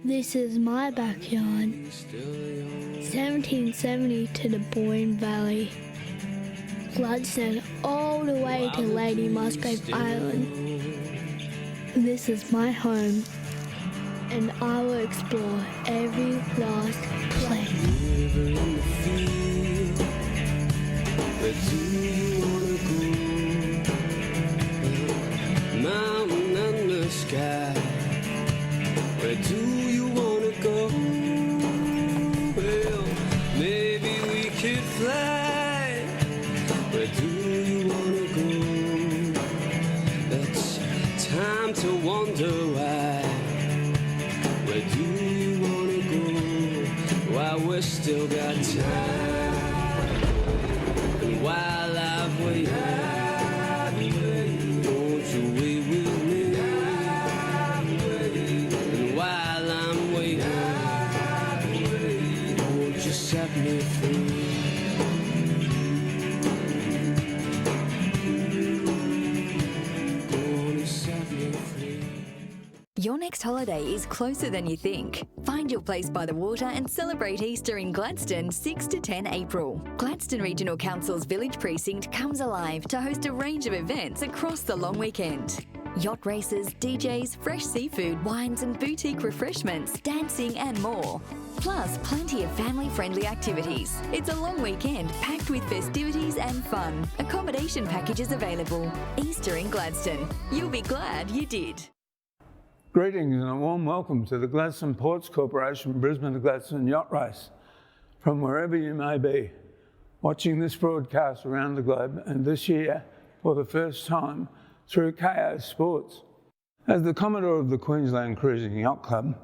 This is my backyard. 1770 to the Boyne Valley. Gladstone all the way to Lady Musgrave Island. This is my home, and I will explore every last place. Where do you wanna go? Mountain and the sky. Where do you wanna go? Well, maybe we could fly. Where do you wanna go? It's time to wonder why. Where do you wanna go? While we're still got time. And while I've waited, won't you wait with me? And while I'm waiting, won't you set me free? Won't you set me free? Your next holiday is closer than you think. Find your place by the water and celebrate Easter in Gladstone 6 to 10 April. Gladstone Regional Council's Village Precinct comes alive to host a range of events across the long weekend. Yacht races, DJs, fresh seafood, wines and boutique refreshments, dancing and more. Plus, plenty of family-friendly activities. It's a long weekend packed with festivities and fun. Accommodation packages available. Easter in Gladstone. You'll be glad you did. Greetings and a warm welcome to the Gladstone Ports Corporation Brisbane to Gladstone Yacht Race from wherever you may be, watching this broadcast around the globe, and this year for the first time through KO Sports. As the Commodore of the Queensland Cruising Yacht Club,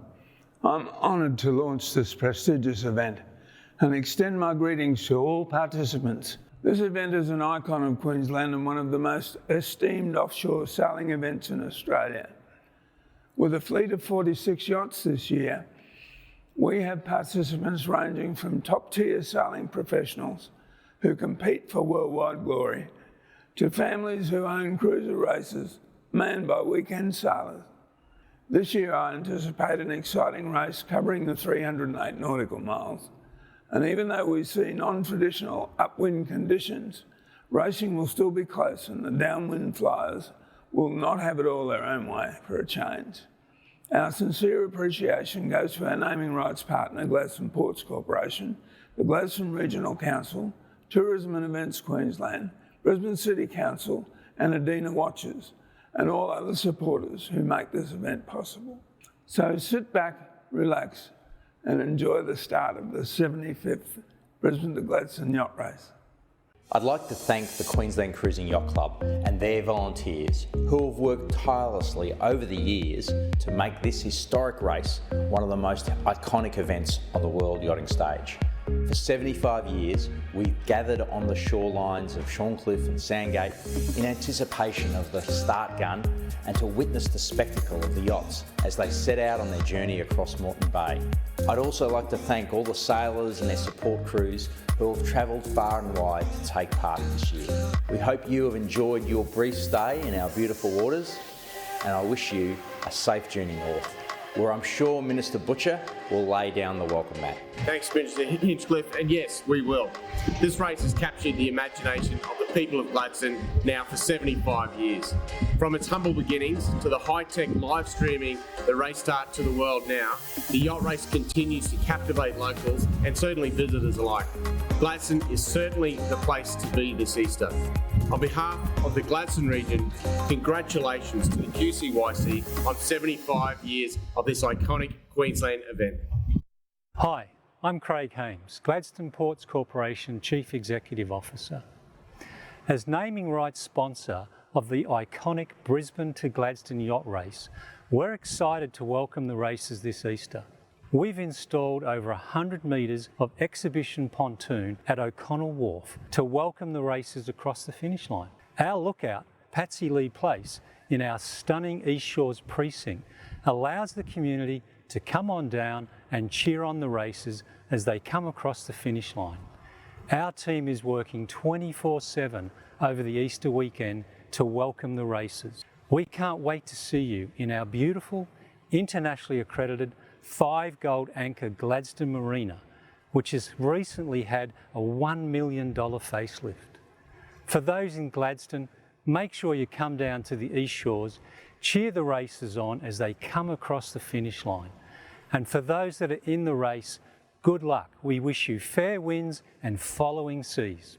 I'm honoured to launch this prestigious event and extend my greetings to all participants. This event is an icon of Queensland and one of the most esteemed offshore sailing events in Australia. With a fleet of 46 yachts this year, we have participants ranging from top-tier sailing professionals who compete for worldwide glory to families who own cruiser races manned by weekend sailors. This year I anticipate an exciting race covering the 308 nautical miles, and even though we see non-traditional upwind conditions, racing will still be close and the downwind flyers will not have it all their own way for a change. Our sincere appreciation goes to our naming rights partner, Gladstone Ports Corporation, the Gladstone Regional Council, Tourism and Events Queensland, Brisbane City Council and Adina Watches, and all other supporters who make this event possible. So sit back, relax and enjoy the start of the 75th Brisbane to Gladstone Yacht Race. I'd like to thank the Queensland Cruising Yacht Club and their volunteers who have worked tirelessly over the years to make this historic race one of the most iconic events on the world yachting stage. For 75 years, we've gathered on the shorelines of Shorncliffe and Sandgate in anticipation of the start gun and to witness the spectacle of the yachts as they set out on their journey across Moreton Bay. I'd also like to thank all the sailors and their support crews who have travelled far and wide to take part this year. We hope you have enjoyed your brief stay in our beautiful waters, and I wish you a safe journey north, where I'm sure Minister Butcher will lay down the welcome mat. Thanks, Minister Hinchcliffe, and yes, we will. This race has captured the imagination of the people of Gladstone now for 75 years. From its humble beginnings to the high-tech live streaming the race start to the world now, the yacht race continues to captivate locals and certainly visitors alike. Gladstone is certainly the place to be this Easter. On behalf of the Gladstone region, congratulations to the QCYC on 75 years of this iconic Queensland event. Hi, I'm Craig Haynes, Gladstone Ports Corporation Chief Executive Officer. As naming rights sponsor of the iconic Brisbane to Gladstone Yacht Race, we're excited to welcome the races this Easter. We've installed over 100 metres of exhibition pontoon at O'Connell Wharf to welcome the races across the finish line. Our lookout, Patsy Lee Place, in our stunning East Shores precinct, allows the community to come on down and cheer on the races as they come across the finish line. Our team is working 24/7 over the Easter weekend to welcome the races. We can't wait to see you in our beautiful, internationally accredited 5-gold anchor Gladstone Marina, which has recently had a $1 million facelift. For those in Gladstone, make sure you come down to the East Shores, cheer the racers on as they come across the finish line. And for those that are in the race, good luck. We wish you fair winds and following seas.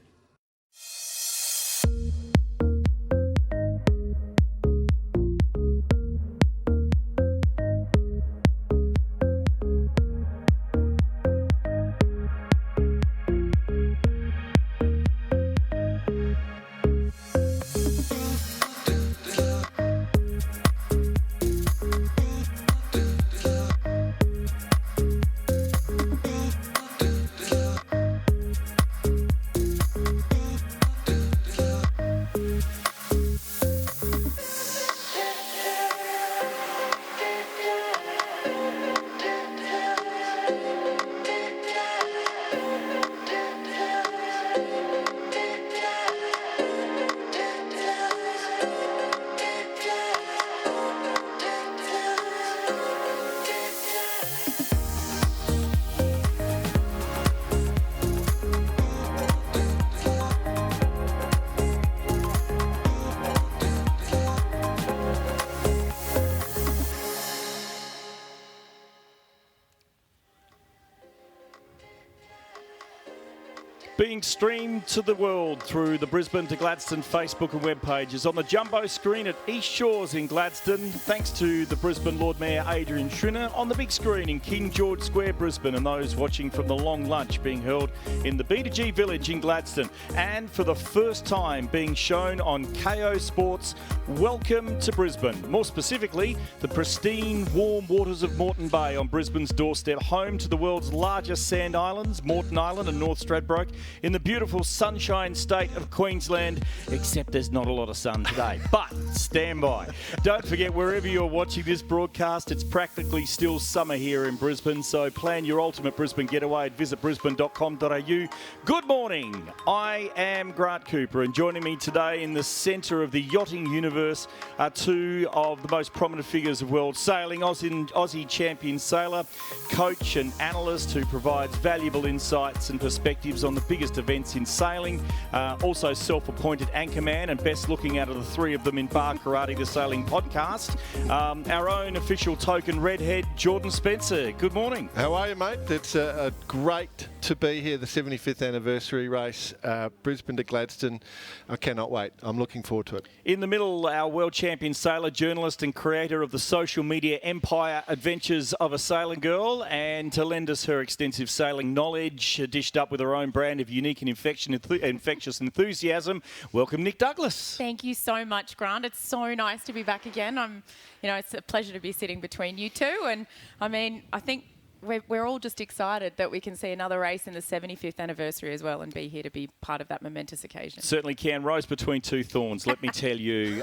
Being streamed to the world through the Brisbane to Gladstone Facebook and web pages on the jumbo screen at East Shores in Gladstone, thanks to the Brisbane Lord Mayor Adrian Schrinner, on the big screen in King George Square, Brisbane, and those watching from the long lunch being held in the B2G Village in Gladstone. And for the first time being shown on KO Sports, welcome to Brisbane. More specifically, the pristine, warm waters of Moreton Bay on Brisbane's doorstep, home to the world's largest sand islands, Moreton Island and North Stradbroke, in the beautiful sunshine state of Queensland, except there's not a lot of sun today. But stand by. Don't forget, wherever you're watching this broadcast, it's practically still summer here in Brisbane, so plan your ultimate Brisbane getaway at visitbrisbane.com.au. Good morning. I am Grant Cooper, and joining me today in the centre of the yachting universe are two of the most prominent figures of world sailing, Aussie champion sailor, coach and analyst who provides valuable insights and perspectives on the biggest events in sailing, also self-appointed anchorman and best looking out of the three of them in Bar Karate, the Sailing Podcast, our own official token redhead, Jordan Spencer. Good morning. How are you, mate? It's great to be here, the 75th anniversary race, Brisbane to Gladstone. I cannot wait. I'm looking forward to it. In the middle, our world champion sailor, journalist and creator of the social media empire Adventures of a Sailing Girl, and to lend us her extensive sailing knowledge, dished up with her own brand of unique and infectious enthusiasm, welcome Nick Douglas. Thank you so much, Grant. It's so nice to be back again. It's a pleasure to be sitting between you two, and I think we're all just excited that we can see another race in the 75th anniversary as well and be here to be part of that momentous occasion. Certainly can. Rose between two thorns, let me tell you.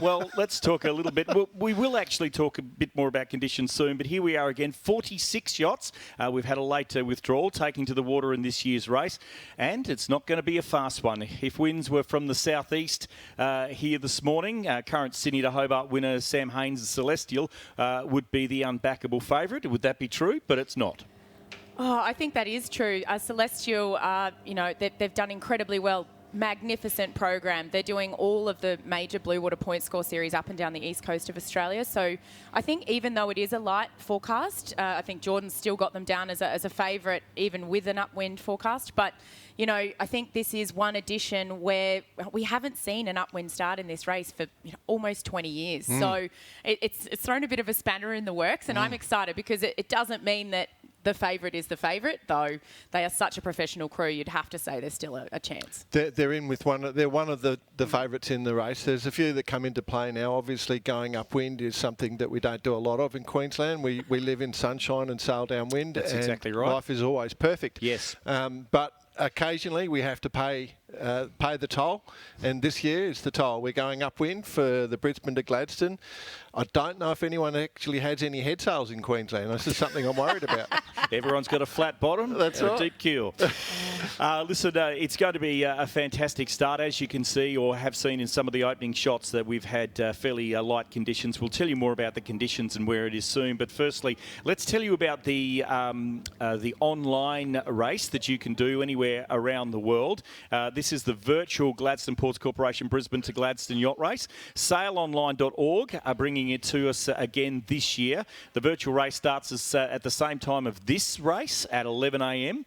Well, let's talk a little bit. We will actually talk a bit more about conditions soon, but here we are again, 46 yachts. We've had a late withdrawal taking to the water in this year's race, and it's not going to be a fast one. If winds were from the southeast here this morning, current Sydney to Hobart winner Sam Haynes, the Celestial, would be the unbackable favourite. Would that be true? But it's not. Oh, I think that is true. Celestial, they've done incredibly well. Magnificent program. They're doing all of the major Blue Water Point Score series up and down the east coast of Australia. So I think even though it is a light forecast, I think Jordan's still got them down as a favourite, even with an upwind forecast. But, I think this is one edition where we haven't seen an upwind start in this race for almost 20 years. So it's thrown a bit of a spanner in the works, and I'm excited because it doesn't mean that the favourite is the favourite, though they are such a professional crew. You'd have to say there's still a chance. They're in with they're one of the favourites in the race. There's a few that come into play now. Obviously, going upwind is something that we don't do a lot of in Queensland. We live in sunshine and sail downwind. That's and exactly right. Life is always perfect. Yes. But occasionally we have to pay pay the toll, and this year is the toll. We're going upwind for the Brisbane to Gladstone. I don't know if anyone actually has any head sails in Queensland. This is something I'm worried about. Everyone's got a flat bottom That's and right. a deep keel. Listen, it's going to be a fantastic start, as you can see or have seen in some of the opening shots that we've had fairly light conditions. We'll tell you more about the conditions and where it is soon. But firstly, let's tell you about the online race that you can do anywhere around the world. This is the virtual Gladstone Ports Corporation Brisbane to Gladstone Yacht Race. Sailonline.org are bringing it to us again this year. The virtual race starts at the same time of this race at 11 a.m.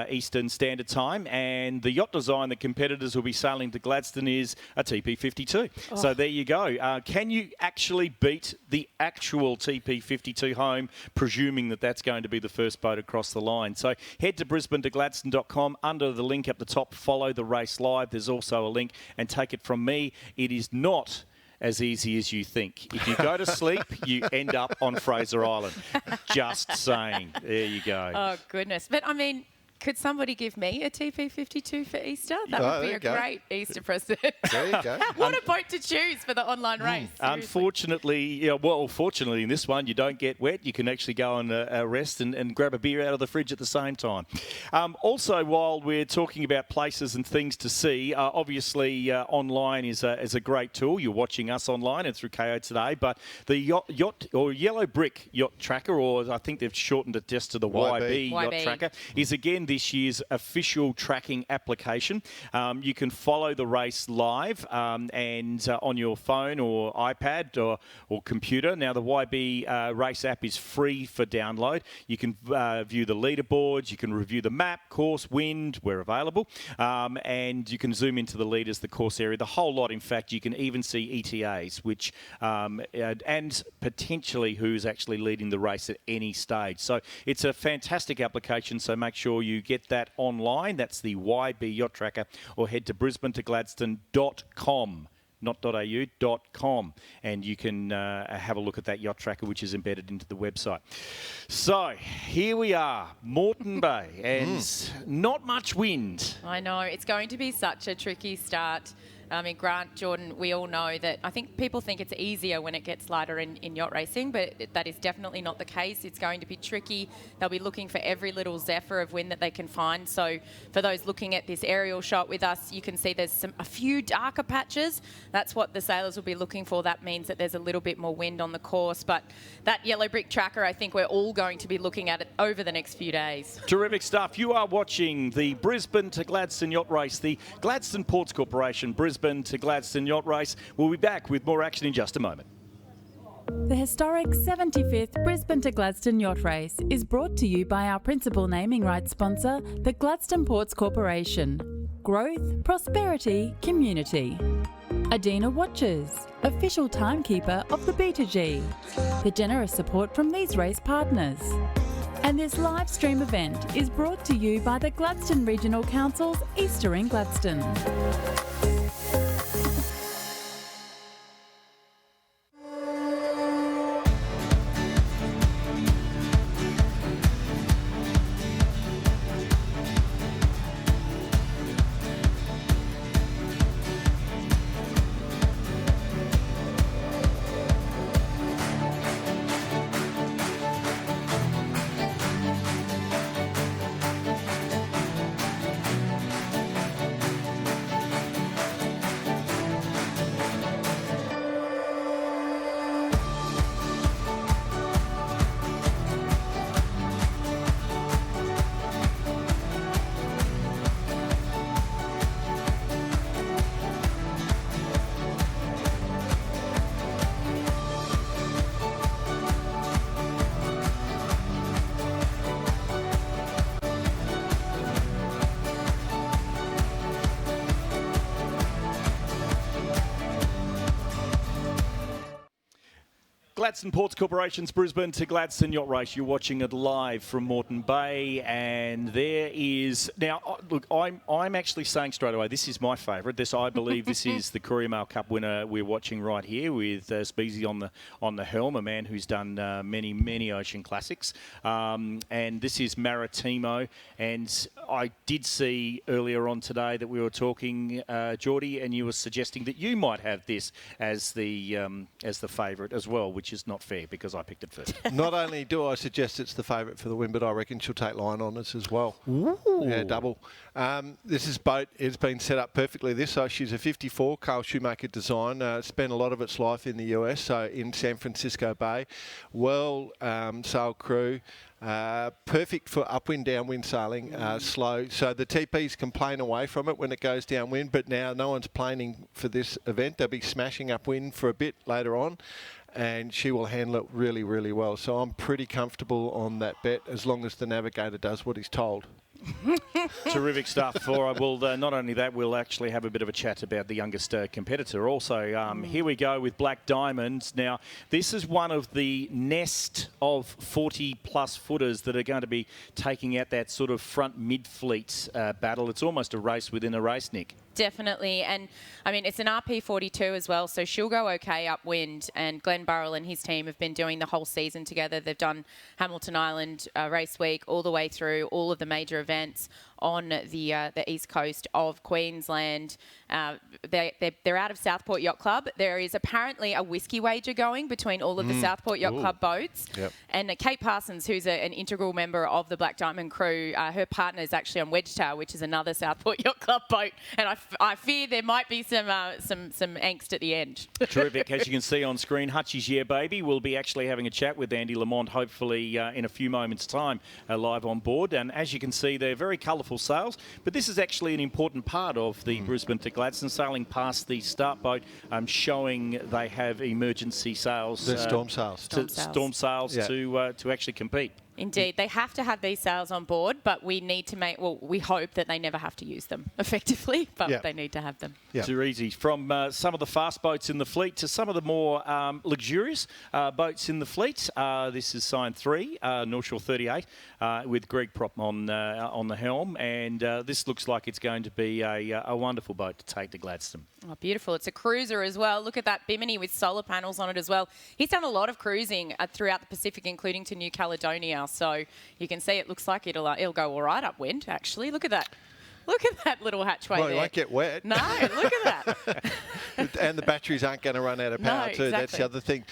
Eastern Standard Time, and the yacht design the competitors will be sailing to Gladstone is a TP52. Oh. So there you go. Can you actually beat the actual TP52 home, presuming that that's going to be the first boat across the line? So head to brisbane-to-gladstone.com. Under the link up the top, follow the race live. There's also a link, and take it from me, it is not as easy as you think. If you go to sleep, you end up on Fraser Island. Just saying. There you go. Oh, goodness. But, I mean, could somebody give me a TP52 for Easter? That would be a great Easter present. There you go. What a boat to choose for the online race. Seriously. Unfortunately, fortunately in this one, you don't get wet. You can actually go and rest and grab a beer out of the fridge at the same time. Also, while we're talking about places and things to see, obviously online is a great tool. You're watching us online and through KO Today, but the yacht or Yellow Brick Yacht Tracker, or I think they've shortened it just to the YB Yacht Tracker, is again this year's official tracking application. You can follow the race live and on your phone or iPad or computer. Now, the YB race app is free for download. You can view the leaderboards, you can review the map, course, wind, where available, and you can zoom into the leaders, the course area, the whole lot. In fact, you can even see ETAs, which and potentially who's actually leading the race at any stage. So it's a fantastic application, so make sure you get that online. That's the YB Yacht Tracker, or head to brisbane-to-gladstone.com. not .au.com, and you can have a look at that yacht tracker, which is embedded into the website. So here we are, Moreton Bay, and not much wind. I know, it's going to be such a tricky start. I mean, Grant, Jordan, we all know that I think people think it's easier when it gets lighter in yacht racing, but that is definitely not the case. It's going to be tricky. They'll be looking for every little zephyr of wind that they can find. So for those looking at this aerial shot with us, you can see there's a few darker patches. That's what the sailors will be looking for. That means that there's a little bit more wind on the course. But that yellow brick tracker, I think we're all going to be looking at it over the next few days. Terrific stuff. You are watching the Brisbane to Gladstone Yacht Race, the Gladstone Ports Corporation Brisbane to Gladstone Yacht Race. We'll be back with more action in just a moment. The historic 75th Brisbane to Gladstone Yacht Race is brought to you by our principal naming rights sponsor, the Gladstone Ports Corporation. Growth, prosperity, community. Adina Watches, official timekeeper of the B2G. The generous support from these race partners. And this live stream event is brought to you by the Gladstone Regional Council's Easter in Gladstone. Gladstone Ports Corporation's Brisbane to Gladstone Yacht Race. You're watching it live from Moreton Bay, and there is now. Look, I'm actually saying straight away, this is my favourite. I believe this is the Courier Mail Cup winner we're watching right here with Spies on the helm, a man who's done many ocean classics, and this is Maratimo. And I did see earlier on today that we were talking, Geordie, and you were suggesting that you might have this as the favourite as well, which is not fair because I picked it first. Not only do I suggest it's the favourite for the win, but I reckon she'll take line honours as well. Ooh. Yeah, double. This boat has been set up perfectly. So she's a 54 Carl Shoemaker design. Spent a lot of its life in the US, so in San Francisco Bay. Well sailed crew. Perfect for upwind, downwind sailing, slow. So the TPs can plane away from it when it goes downwind, but now no one's planing for this event. They'll be smashing upwind for a bit later on, and she will handle it really, really well. So I'm pretty comfortable on that bet as long as the navigator does what he's told. Terrific stuff. All right, well, not only that, we'll actually have a bit of a chat about the youngest competitor also. Here we go with Black Diamonds. Now, this is one of the nest of 40-plus footers that are going to be taking out that sort of front mid-fleet battle. It's almost a race within a race, Nick. Definitely, and I mean, it's an RP42 as well, so she'll go okay upwind, and Glenn Burrell and his team have been doing the whole season together. They've done Hamilton Island Race Week all the way through all of the major events on the east coast of Queensland. They're out of Southport Yacht Club. There is apparently a whiskey wager going between all of the Southport Yacht Club boats. Yep. And Kate Parsons, who's an integral member of the Black Diamond crew, her partner is actually on Wedgetail, which is another Southport Yacht Club boat. And I fear there might be some angst at the end. Terrific. As you can see on screen, Hutchie's Yeah Baby will be actually having a chat with Andy Lamont, hopefully in a few moments' time, live on board. And as you can see, they're very colourful sails, but this is actually an important part of the Brisbane to Gladstone, sailing past the start boat, showing they have emergency sails. The storm sails. Storm sails to actually compete. Indeed. They have to have these sails on board, but we need to we hope that they never have to use them effectively, but they need to have them. Too easy. From some of the fast boats in the fleet to some of the more luxurious boats in the fleet. This is Sign 3, North Shore 38, with Greg Prop on the helm, and this looks like it's going to be a wonderful boat to take to Gladstone. Oh, beautiful. It's a cruiser as well. Look at that bimini with solar panels on it as well. He's done a lot of cruising throughout the Pacific, including to New Caledonia. So you can see it looks like it'll go all right upwind, actually. Look at that. Look at that little hatchway there. Well, it won't get wet. No, look at that. And the batteries aren't going to run out of power too. Exactly. That's the other thing.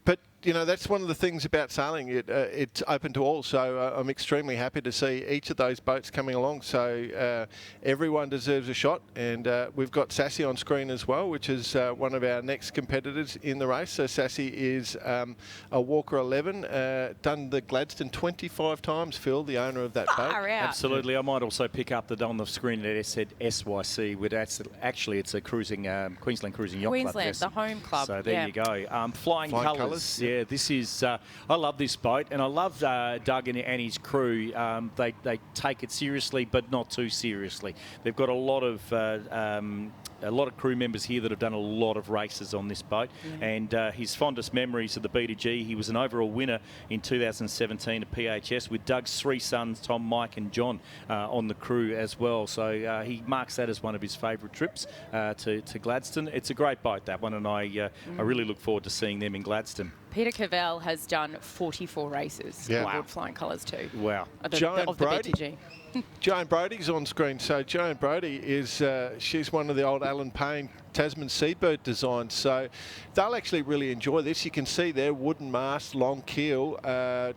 But you know, that's one of the things about sailing. It's open to all, so I'm extremely happy to see each of those boats coming along. So everyone deserves a shot, and we've got Sassy on screen as well, which is one of our next competitors in the race. So Sassy is a Walker 11, done the Gladstone 25 times, Phil, the owner of that boat. Absolutely. I might also pick up on the screen that it said SYC, but actually it's a cruising Queensland Cruising Yacht Club. Queensland, the home club. So there you go. Flying colours. Yeah, this is. I love this boat, and I love Doug and his crew. They take it seriously, but not too seriously. They've got a lot of crew members here that have done a lot of races on this boat, and his fondest memories of the B2G. He was an overall winner in 2017 at PHS with Doug's three sons, Tom, Mike, and John, on the crew as well. So he marks that as one of his favourite trips to Gladstone. It's a great boat, that one, and I really look forward to seeing them in Gladstone. Peter Cavell has done 44 races aboard Flying Colours too. Wow. Of the BTG. Joanne-Brodie's on screen. So Joanne-Brodie is, she's one of the old Alan Payne Tasman Seabird designs. So they'll actually really enjoy this. You can see there, wooden mast, long keel,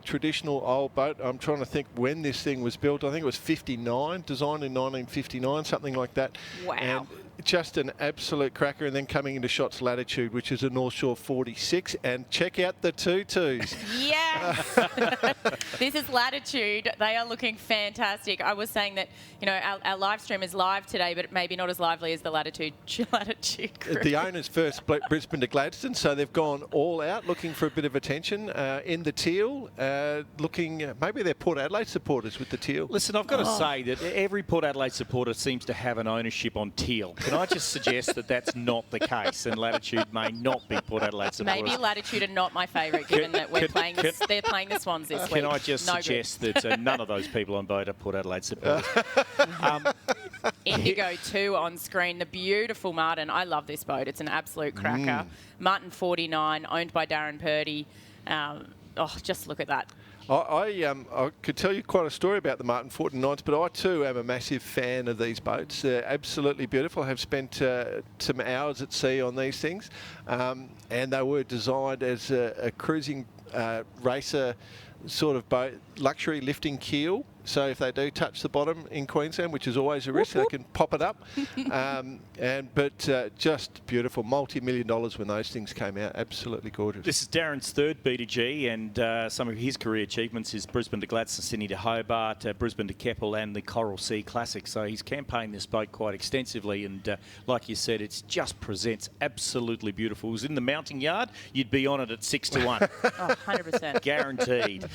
traditional old boat. I'm trying to think when this thing was built. I think it was 59, designed in 1959, something like that. Wow. And just an absolute cracker. And then coming into Shots Latitude, which is a North Shore 46. And check out the tutus. Yes! This is Latitude. They are looking fantastic. I was saying that, you know, our live stream is live today, but maybe not as lively as the Latitude crew. The owners first Brisbane to Gladstone, so they've gone all out looking for a bit of attention in the teal, looking, maybe they're Port Adelaide supporters with the teal. Listen, I've got to say that every Port Adelaide supporter seems to have an ownership on teal. Can I just suggest that that's not the case, and Latitude may not be Port Adelaide supporters? Maybe Latitude are not my favourite, given that they're playing the Swans this week. Can I just suggest that none of those people on board are Port Adelaide supporters? Indigo 2 on screen, the beautiful Martin. I love this boat. It's an absolute cracker. Martin 49, owned by Darren Purdy. Just look at that. I could tell you quite a story about the Martin 49s, but I too am a massive fan of these boats. They're absolutely beautiful. I have spent some hours at sea on these things, and they were designed as a cruising racer sort of boat, luxury lifting keel. So if they do touch the bottom in Queensland, which is always a risk, they can pop it up. But just beautiful, multi-million dollars when those things came out. Absolutely gorgeous. This is Darren's third B2G, and some of his career achievements is Brisbane to Gladstone, Sydney to Hobart, Brisbane to Keppel, and the Coral Sea Classic. So he's campaigned this boat quite extensively, and like you said, it just presents absolutely beautiful. It was in the mounting yard, you'd be on it at 6 to 1. 100%. Guaranteed.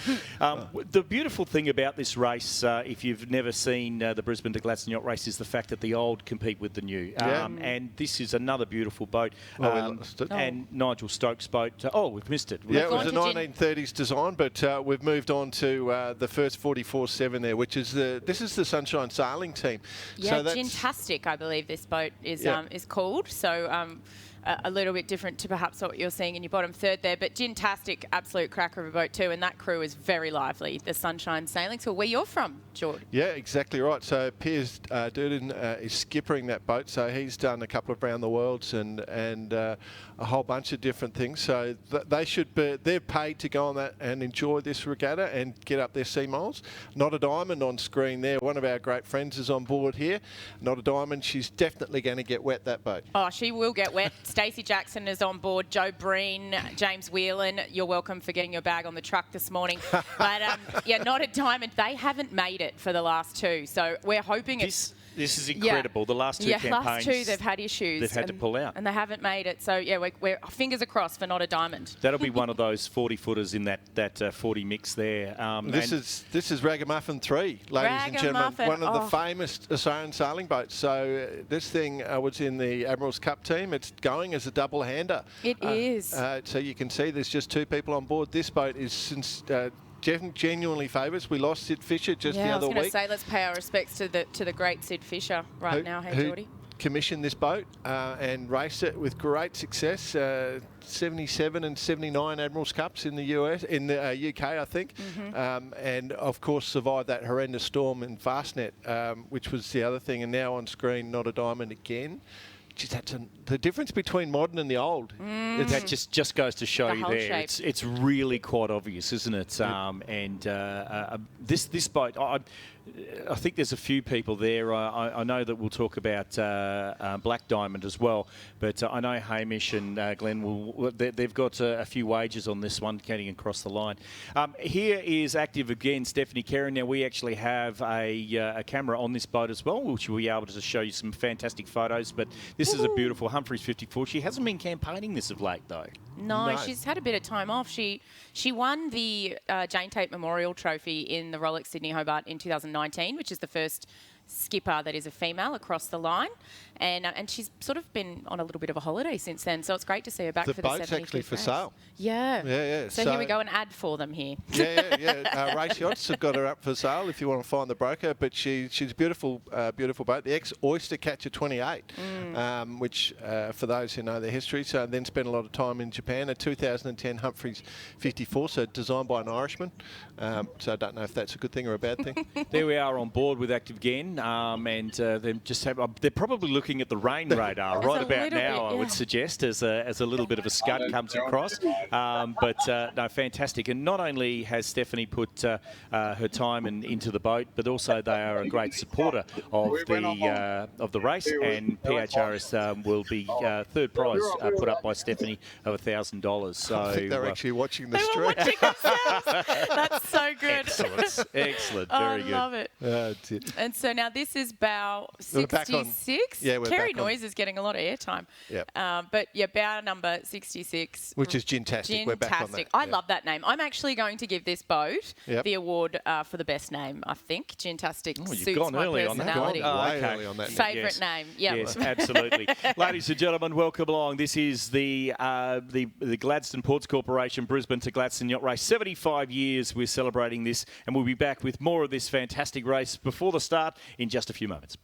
The beautiful thing about this race, if you've never seen the Brisbane to Gladstone Yacht Race, is the fact that the old compete with the new. And this is another beautiful boat. And Nigel Stokes' boat. We've missed it. Yeah, it was a 1930s design, but we've moved on to the first 44-7 there, which is this is the Sunshine Sailing Team. Yeah, so Gintastic, I believe this boat is called. So a little bit different to perhaps what you're seeing in your bottom third there, but Gintastic, absolute cracker of a boat too, and that crew is very lively, the Sunshine Sailing. So where you're from, George? Yeah, exactly right. So Piers Durden is skippering that boat, so he's done a couple of round the worlds and a whole bunch of different things. So they should be, they're paid to go on that and enjoy this regatta and get up their sea miles. Not a Diamond on screen there. One of our great friends is on board here. Not a Diamond. She's definitely going to get wet, that boat. Oh, she will get wet. Stacey Jackson is on board. Joe Breen, James Whelan, you're welcome for getting your bag on the truck this morning. But Not a Diamond. They haven't made it for the last two, so we're hoping it's... This is incredible. The last two campaigns... last two they've had issues. They've had to pull out. And they haven't made it. So, we're fingers are crossed for Not a Diamond. That'll be one of those 40-footers in that 40 mix there. This is Ragamuffin 3, ladies and gentlemen. One of the famous Australian sailing boats. So this thing was in the Admiral's Cup team. It's going as a double-hander. It is. So you can see there's just two people on board. This boat is since... genuinely favourites. We lost Sid Fisher just the other week. I was going to say, let's pay our respects to the great Sid Fisher now. Hey, Geordie. Commissioned this boat and raced it with great success. 77 and 79 Admiral's Cups in the UK, I think, and of course survived that horrendous storm in Fastnet, which was the other thing. And now on screen, Not a Diamond again. The difference between modern and the old. That just goes to show you there. It's really quite obvious, isn't it? Yep. This boat, I think there's a few people there. I know that we'll talk about Black Diamond as well, but I know Hamish and Glenn, they've got a few wagers on this one getting across the line. Here is active again, Stephanie Kerrin. Now, we actually have a camera on this boat as well, which we'll be able to show you some fantastic photos, but this is a beautiful Humphreys 54. She hasn't been campaigning this of late, though. No, she's had a bit of time off. She won the Jane Tate Memorial Trophy in the Rolex Sydney Hobart in 2019, which is the first skipper that is a female across the line, and she's sort of been on a little bit of a holiday since then, so it's great to see her back for the 75th boat's actually for sale. Yeah. So here we go, an ad for them here. Race Yachts have got her up for sale if you want to find the broker, but she's a beautiful boat. The ex-Oyster Catcher 28, which for those who know the history, so then spent a lot of time in Japan. A 2010 Humphreys 54, so designed by an Irishman. So I don't know if that's a good thing or a bad thing. There we are on board with active again, and they're probably looking at the rain radar right about now. I would suggest as a little bit of a scud comes across, but no, fantastic. And not only has Stephanie put her time into the boat, but also they are a great supporter of the race. And PHRS will be third prize put up by Stephanie of $1,000. So I think they're actually watching the stream. Watching themselves. That's so good. Excellent, very good. I love it. And so now Now, this is bow We're back on- 66. Yeah, we're Kerry back on. Noise is getting a lot of airtime. Yep. But yeah, bow number 66. Which is Gintastic. We're back on that. I Yep. love that name. I'm actually going to give this boat Yep. the award for the best name, I think. Gintastic you've suits gone my early on that. personality. Way early on that. Favourite Yes. name. Yeah. Yes, absolutely. Ladies and gentlemen, welcome along. This is the Gladstone Ports Corporation Brisbane to Gladstone Yacht Race. 75 years we're celebrating this, and we'll be back with more of this fantastic race before the start in just a few moments.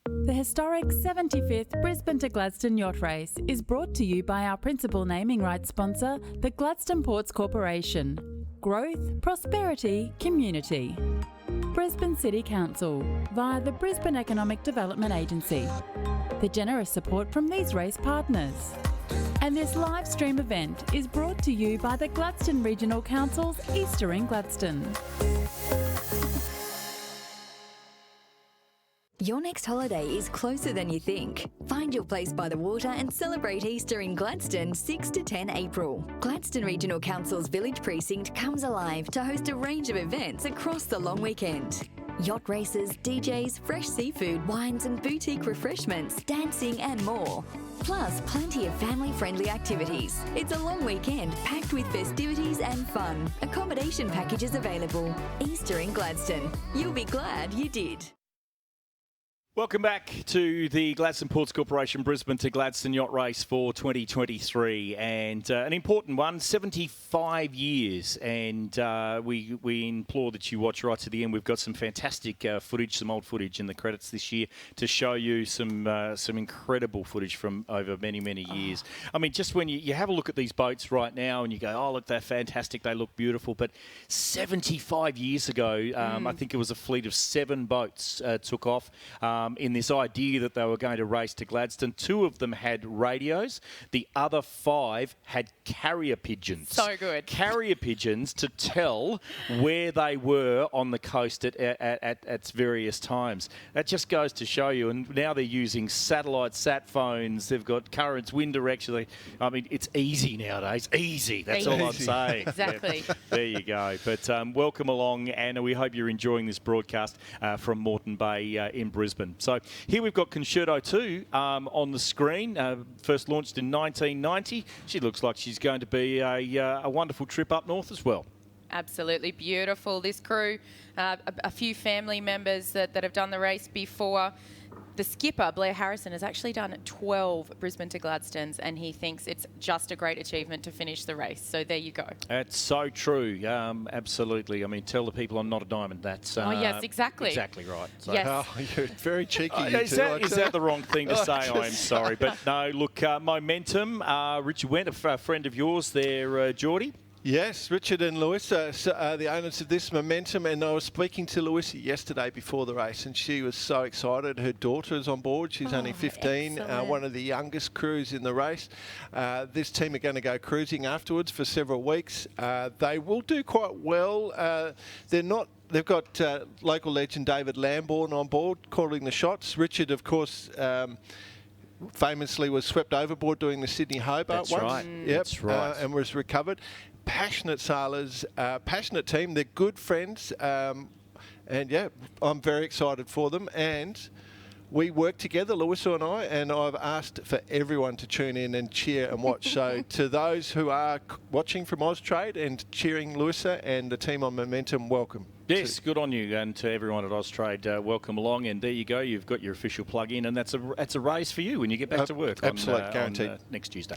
The historic 75th Brisbane to Gladstone Yacht Race is brought to you by our principal naming rights sponsor, the Gladstone Ports Corporation. Growth, prosperity, community. Brisbane City Council via the Brisbane Economic Development Agency. The generous support from these race partners. And this live stream event is brought to you by the Gladstone Regional Council's Easter in Gladstone. Your next holiday is closer than you think. Find your place by the water and celebrate Easter in Gladstone 6 to 10 April. Gladstone Regional Council's Village Precinct comes alive to host a range of events across the long weekend. Yacht races, DJs, fresh seafood, wines and boutique refreshments, dancing and more. Plus, plenty of family-friendly activities. It's a long weekend packed with festivities and fun. Accommodation packages available. Easter in Gladstone. You'll be glad you did. Welcome back to the Gladstone Ports Corporation Brisbane to Gladstone Yacht Race for 2023, and an important one, 75 years, and we implore that you watch right to the end. We've got some fantastic footage, some old footage in the credits this year to show you some incredible footage from over many, many years. I mean, just when you have a look at these boats right now and you go, oh, look, they're fantastic, they look beautiful, but 75 years ago, I think it was a fleet of 7 boats took off. In this idea that they were going to race to Gladstone. 2 of them had radios. The other 5 had carrier pigeons. So good. Carrier pigeons to tell where they were on the coast at various times. That just goes to show you. And now they're using satellite sat phones. They've got currents, wind direction. I mean, it's easy nowadays. Easy. That's all I'm saying. Exactly. Yeah. There you go. But welcome along, Anna. We hope you're enjoying this broadcast from Moreton Bay in Brisbane. So here we've got Concerto 2 on the screen, first launched in 1990. She looks like she's going to be a wonderful trip up north as well. Absolutely beautiful. This crew, a few family members that have done the race before. The skipper, Blair Harrison, has actually done 12 Brisbane to Gladstones, and he thinks it's just a great achievement to finish the race. So there you go. That's so true. Absolutely. I mean, tell the people I'm not a diamond. That's oh, yes, exactly. Exactly right. So, yes. Oh, you're very cheeky. Is that the wrong thing to say? I am sorry. But no, look, Momentum, Richard Wendt, a friend of yours there, Geordie. Yes, Richard and Lewis are the owners of this Momentum, and I was speaking to Lewis yesterday before the race, and she was so excited. Her daughter is on board. She's only 15, one of the youngest crews in the race. This team are going to go cruising afterwards for several weeks. They will do quite well. They've got local legend David Lambourne on board calling the shots. Richard, of course, famously was swept overboard doing the Sydney Hobart once. Right. Yep. That's right. And was recovered. Passionate sailors, passionate team. They're good friends, and yeah, I'm very excited for them. And we work together, Lewis and I, and I've asked for everyone to tune in and cheer and watch. So to those who are watching from Austrade and cheering Lewisa and the team on Momentum, welcome. Yes, good on you, and to everyone at Austrade, welcome along. And there you go, you've got your official plug-in, and that's a race for you when you get back to work guaranteed. on next Tuesday.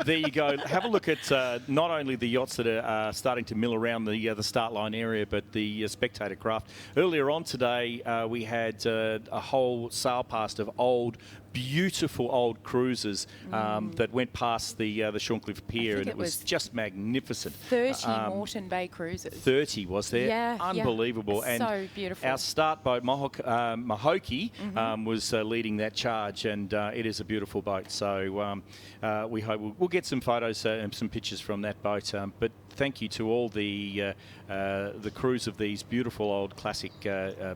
There you go. Have a look at not only the yachts that are starting to mill around the start line area, but the spectator craft. Earlier on today, we had a whole sail past of beautiful old cruisers that went past the Shorncliffe Pier, and it was just magnificent. 30 Moreton Bay cruisers. 30 was there? Yeah, unbelievable. Yeah. And so beautiful. Our start boat, Mahokey, was leading that charge, and it is a beautiful boat. So we hope we'll get some photos and some pictures from that boat. But thank you to all the crews of these beautiful old classic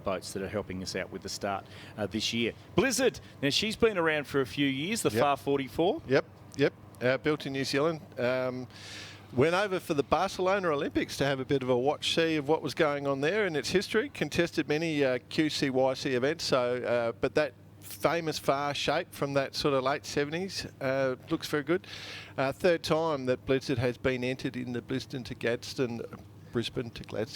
boats that are helping us out with the start this year. Blizzard. Now she's been around for a few years. The Far 44. Yep. Built in New Zealand. went over for the Barcelona Olympics to have a bit of a watch-see of what was going on there in its history. Contested many QCYC events, so but that famous far shape from that sort of late 70s looks very good. Third time that Blizzard has been entered in the Brisbane to Gladstone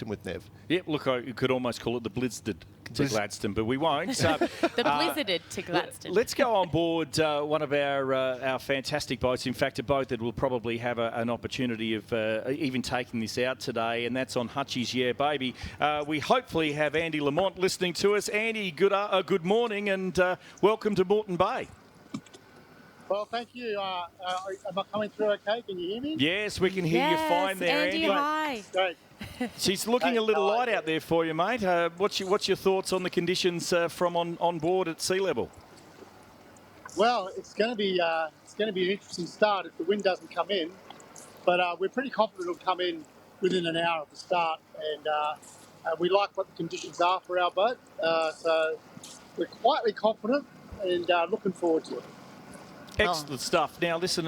with Nev. Yep, look, you could almost call it the Blizzard to Gladstone, but we won't. So, the Blizzarded to Gladstone. Let's go on board one of our fantastic boats. In fact, a boat that will probably have an opportunity of even taking this out today, and that's on Hutchie's Yeah Baby. We hopefully have Andy Lamont listening to us. Andy, good morning, and welcome to Moreton Bay. Well, thank you. Am I coming through okay? Can you hear me? Yes, we can hear you fine there, Andy. Hi. Great. She's looking a little light out there for you, mate. What's your thoughts on the conditions from on board at sea level? Well, it's going to be an interesting start if the wind doesn't come in, but we're pretty confident it'll come in within an hour of the start, and we like what the conditions are for our boat, so we're quietly confident and looking forward to it. Excellent stuff. Now, listen,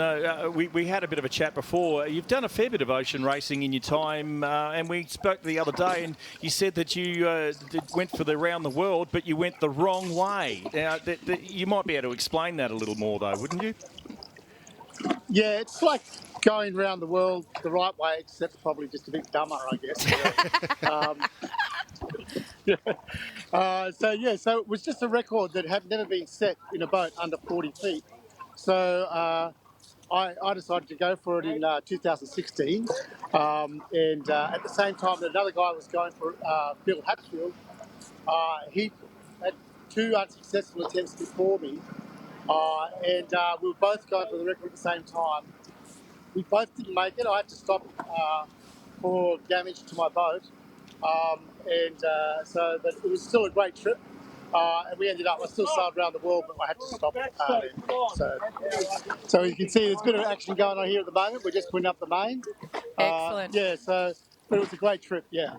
we had a bit of a chat before. You've done a fair bit of ocean racing in your time, and we spoke the other day, and you said that you went for the round the world, but you went the wrong way. Now, you might be able to explain that a little more, though, wouldn't you? Yeah, it's like going around the world the right way, except probably just a bit dumber, I guess. So it was just a record that had never been set in a boat under 40 feet. So I decided to go for it in 2016, and at the same time that another guy was going for Bill Hatfield, he had 2 unsuccessful attempts before me, and we were both going for the record at the same time. We both didn't make it. I had to stop for damage to my boat, but it was still a great trip. And we ended up, I still sailed around the world, but I had to stop. So you can see there's a bit of action going on here at the moment. We're just putting up the main. Excellent. But it was a great trip, yeah.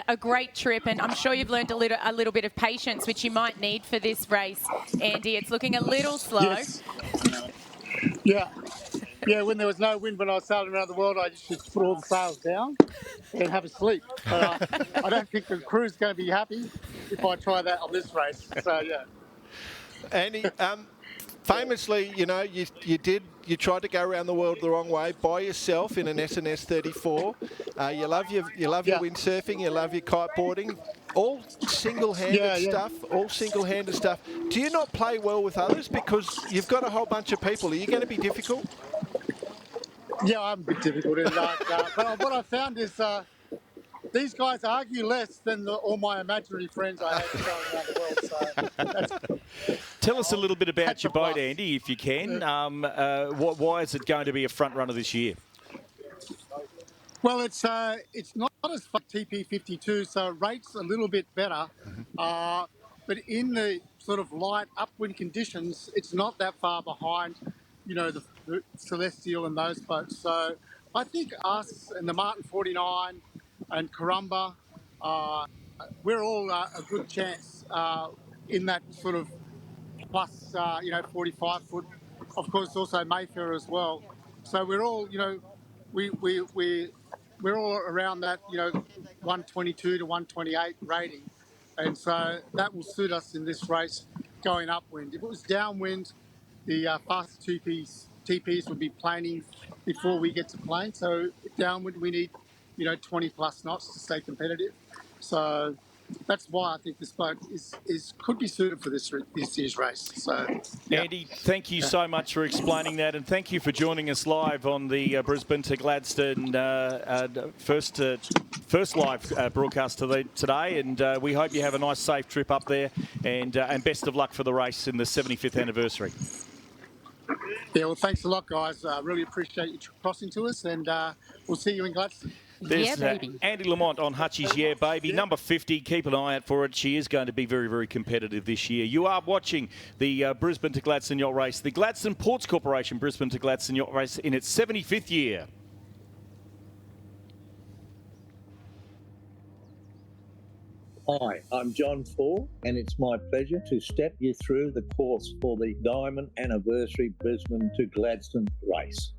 A great trip, and I'm sure you've learned a little bit of patience, which you might need for this race, Andy. It's looking a little slow. Yes. Yeah, when there was no wind when I was sailing around the world, I just put all the sails down and have a sleep. But I don't think the crew's going to be happy if I try that on this race. So, yeah. Andy, famously, you tried to go around the world the wrong way by yourself in an SNS 34. You love your windsurfing, you love your kiteboarding, all single-handed stuff. All single-handed stuff. Do you not play well with others because you've got a whole bunch of people? Are you going to be difficult? Yeah, I'm a bit difficult. But what I found is these guys argue less than all my imaginary friends I have going around the world. So tell us a little bit about your boat, Andy, if you can. Why is it going to be a front runner this year? Well, it's not as fun as TP52, so it rates a little bit better. But in the sort of light upwind conditions, it's not that far behind, the Celestial and those boats. So I think us and the Martin 49 and Karumba, we're all a good chance in that sort of plus, 45 foot. Of course, also Mayfair as well. So we're all, we're all around that, 122 to 128 rating. And so that will suit us in this race going upwind. If it was downwind, the fastest TPs would be planing before we get to plane. So downwind, we need, 20 plus knots to stay competitive. So that's why I think this boat could be suited for this year's race. So, yeah. Andy, thank you so much for explaining that, and thank you for joining us live on the Brisbane to Gladstone first live broadcast today. And we hope you have a nice, safe trip up there, and best of luck for the race in the 75th anniversary. Yeah, well, thanks a lot, guys. Really appreciate you crossing to us, and we'll see you in Gladstone. There's Andy Lamont on Hutchie's Yeah Baby, number 50. Keep an eye out for it. She is going to be very, very competitive this year. You are watching the Brisbane to Gladstone Yacht Race, the Gladstone Ports Corporation Brisbane to Gladstone Yacht Race in its 75th year. Hi, I'm John Ford, and it's my pleasure to step you through the course for the Diamond Anniversary Brisbane to Gladstone Race.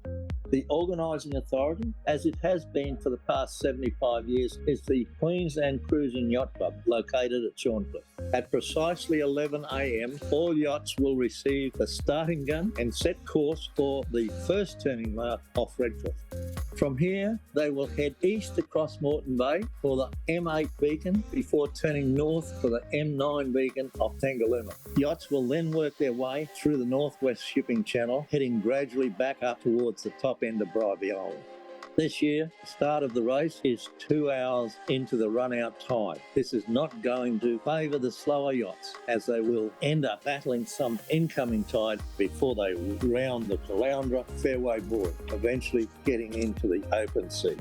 The organising authority, as it has been for the past 75 years, is the Queensland Cruising Yacht Club, located at Shorncliffe. At precisely 11 a.m, all yachts will receive the starting gun and set course for the first turning mark off Redcliffe. From here, they will head east across Moreton Bay for the M8 beacon before turning north for the M9 beacon off Tangalooma. Yachts will then work their way through the northwest shipping channel, heading gradually back up towards the top end of Bribie Island. This year, the start of the race is 2 hours into the run-out tide. This is not going to favour the slower yachts, as they will end up battling some incoming tide before they round the Caloundra fairway buoy, eventually getting into the open sea.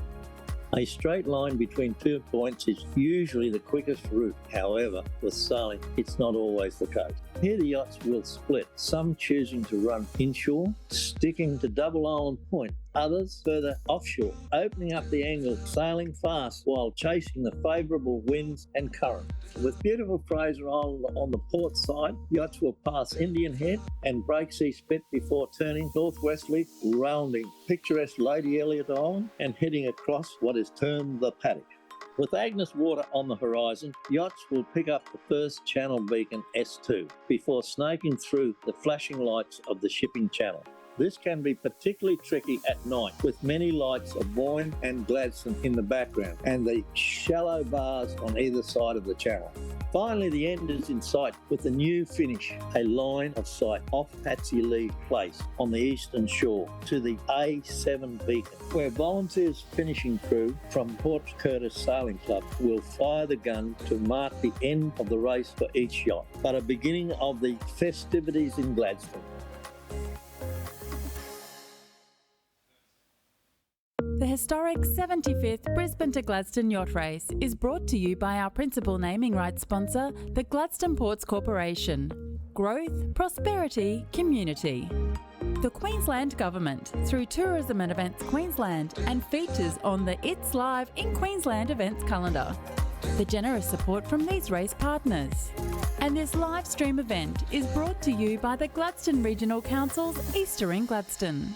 A straight line between 2 points is usually the quickest route. However, with sailing, it's not always the case. Here the yachts will split, some choosing to run inshore, sticking to Double Island Point, others further offshore, opening up the angle, sailing fast while chasing the favourable winds and current. With beautiful Fraser Island on the port side, yachts will pass Indian Head and Breaksea Spit before turning northwesterly, rounding picturesque Lady Elliot Island and heading across what is termed the Paddock. With Agnes Water on the horizon, yachts will pick up the first channel beacon S2 before snaking through the flashing lights of the shipping channel. This can be particularly tricky at night, with many lights of Boyne and Gladstone in the background and the shallow bars on either side of the channel. Finally, the end is in sight with the new finish, a line of sight off Patsy Lee Place on the eastern shore to the A7 beacon, where volunteers finishing crew from Port Curtis Sailing Club will fire the gun to mark the end of the race for each yacht, but a beginning of the festivities in Gladstone. The historic 75th Brisbane to Gladstone Yacht Race is brought to you by our principal naming rights sponsor, the Gladstone Ports Corporation. Growth, prosperity, community. The Queensland Government, through Tourism and Events Queensland, and features on the It's Live in Queensland events calendar. The generous support from these race partners. And this live stream event is brought to you by the Gladstone Regional Council's Easter in Gladstone.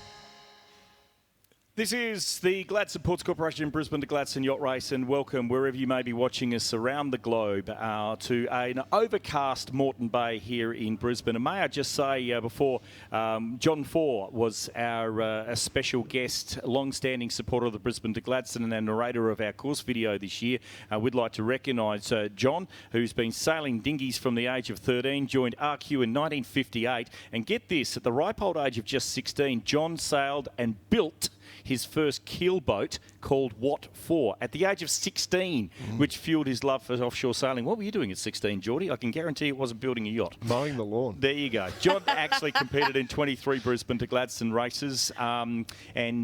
This is the Gladstone Ports Corporation Brisbane to Gladstone Yacht Race, and welcome wherever you may be watching us around the globe to an overcast Moreton Bay here in Brisbane. And may I just say before, John Fore was our a special guest, long-standing supporter of the Brisbane to Gladstone and our narrator of our course video this year. We'd like to recognise John, who's been sailing dinghies from the age of 13, joined RQ in 1958, and get this, at the ripe old age of just 16, John sailed and built his first keel boat called Watt 4 at the age of 16, which fueled his love for offshore sailing. What were you doing at 16, Geordie? I can guarantee it wasn't building a yacht. Mowing the lawn. There you go. John actually competed in 23 Brisbane to Gladstone races, and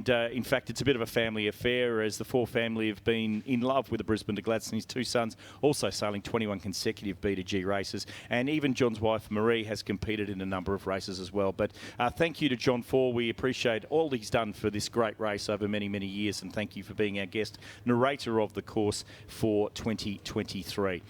in fact, it's a bit of a family affair, as the Fore family have been in love with the Brisbane to Gladstone. His two sons also sailing 21 consecutive B2G races, and even John's wife, Marie, has competed in a number of races as well. But thank you to John Fore. We appreciate all he's done for this great race over many, many years, and thank you for being our guest narrator of the course for 2023.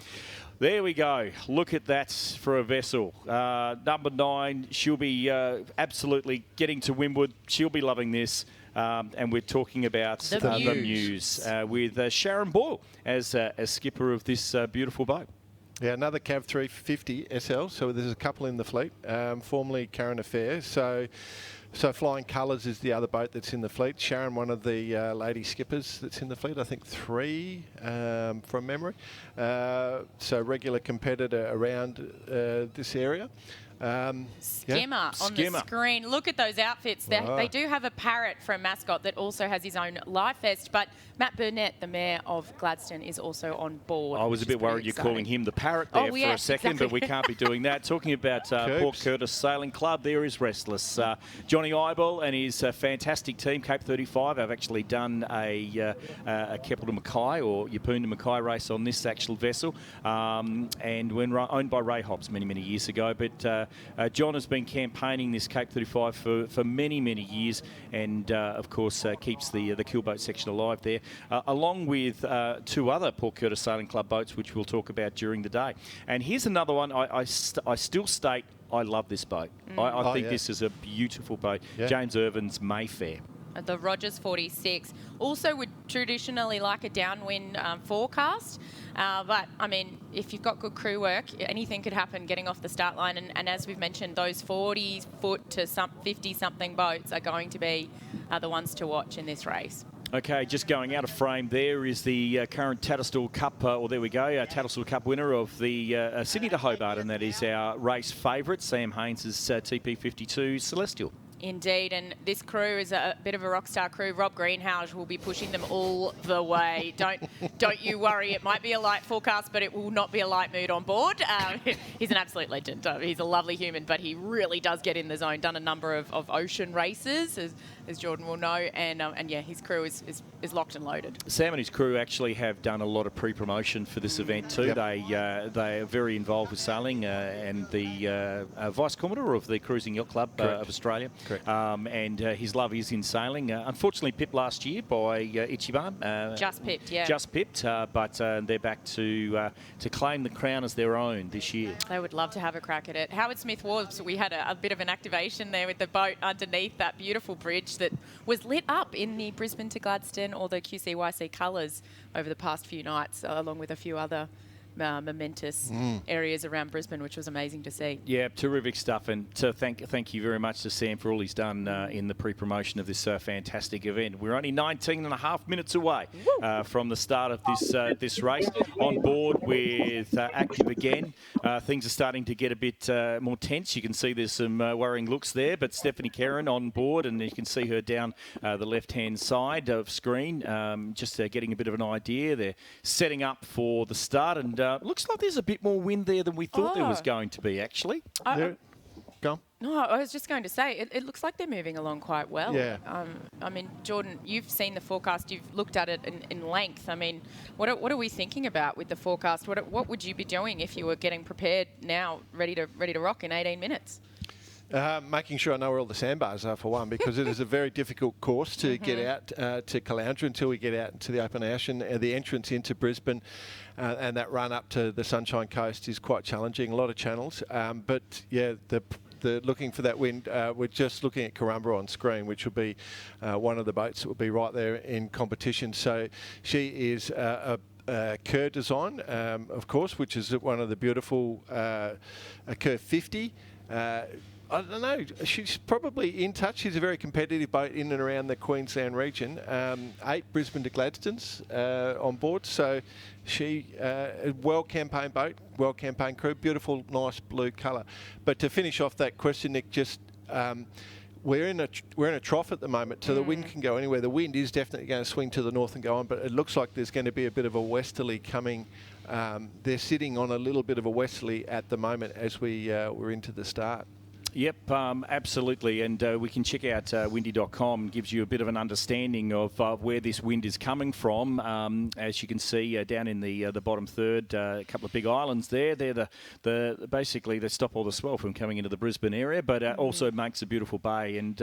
There we go. Look at that for a vessel. Number 9, she'll be absolutely getting to windward. She'll be loving this. And we're talking about the Muse with Sharon Boyle as skipper of this beautiful boat. Yeah, another Cav 350 SL. So there's a couple in the fleet, formerly Current Affairs. So Flying Colours is the other boat that's in the fleet. Sharon, one of the lady skippers that's in the fleet. I think 3 from memory. So regular competitor around this area. Skimmer on the screen. Look at those outfits. They do have a parrot for a mascot that also has his own life vest, but Matt Burnett, the Mayor of Gladstone, is also on board. I was a bit worried you're calling him the parrot there for a second, exactly. But we can't be doing that. Talking about Port Curtis Sailing Club, there is Restless. Johnny Ibel and his fantastic team, Cape 35, have actually done a Keppel to Mackay or Yeppoon to Mackay race on this actual vessel, and when owned by Ray Hobbs many, many years ago. But John has been campaigning this Cape 35 for many, many years, and of course keeps the keelboat section alive there, along with 2 other Port Curtis Sailing Club boats, which we'll talk about during the day. And here's another one. I still state I love this boat. I think this is a beautiful boat. Yeah. James Irvine's Mayfair. the Rogers 46. Also would traditionally like a downwind forecast. But, I mean, if you've got good crew work, anything could happen getting off the start line. And as we've mentioned, those 40-foot to 50-something boats are going to be the ones to watch in this race. Okay, just going out of frame there is the current Tattersall Cup, there we go, Tattersall Cup winner of the Sydney to Hobart, and that is our race favourite, Sam Haynes' TP52 Celestial. Indeed, and this crew is a bit of a rock star crew. Rob Greenhouse will be pushing them all the way. Don't you worry. It might be a light forecast, but it will not be a light mood on board. He's an absolute legend. He's a lovely human, but he really does get in the zone. Done a number of ocean races, as Jordan will know, and yeah, his crew is locked and loaded. Sam and his crew actually have done a lot of pre-promotion for this event too. Yep. They are very involved with sailing and the Vice Commodore of the Cruising Yacht Club of Australia. Correct. And his love is in sailing. Unfortunately pipped last year by Ichiban. Just pipped, yeah. Just pipped, but they're back to claim the crown as their own this year. They would love to have a crack at it. Howard Smith Wharves, we had a bit of an activation there with the boat underneath that beautiful bridge that was lit up in the Brisbane to Gladstone or the QCYC colours over the past few nights, along with a few other momentous areas around Brisbane, which was amazing to see. Yeah, terrific stuff, and to thank you very much to Sam for all he's done in the pre-promotion of this fantastic event. We're only 19 and a half minutes away from the start of this race. On board with active again. Things are starting to get a bit more tense. You can see there's some worrying looks there, but Stephanie Kerrin on board, and you can see her down the left-hand side of screen, just getting a bit of an idea. They're setting up for the start, and looks like there's a bit more wind there than we thought there was going to be, actually. Go. No, I was just going to say, it looks like they're moving along quite well. Yeah. I mean, Jordan, you've seen the forecast, you've looked at it in length. I mean, what are we thinking about with the forecast? What would you be doing if you were getting prepared now, ready to rock in 18 minutes? Making sure I know where all the sandbars are, for one, because it is a very difficult course to get out to Caloundra until we get out into the open ocean. The entrance into Brisbane and that run up to the Sunshine Coast is quite challenging, a lot of channels. But, yeah, the looking for that wind, we're just looking at Corumba on screen, which will be one of the boats that will be right there in competition. So she is a Kerr design, of course, which is one of the beautiful Kerr 50. I don't know. She's probably in touch. She's a very competitive boat in and around the Queensland region. 8 Brisbane to Gladstones on board. So she, a well-campaigned boat, well-campaigned crew, beautiful, nice blue colour. But to finish off that question, Nick, just we're in a trough at the moment, so the wind can go anywhere. The wind is definitely going to swing to the north and go on, but it looks like there's going to be a bit of a westerly coming. They're sitting on a little bit of a westerly at the moment as we're into the start. Yep, absolutely, and we can check out windy.com. Gives you a bit of an understanding of where this wind is coming from. As you can see down in the bottom third, a couple of big islands there. They're basically they stop all the swell from coming into the Brisbane area, but also makes a beautiful bay. And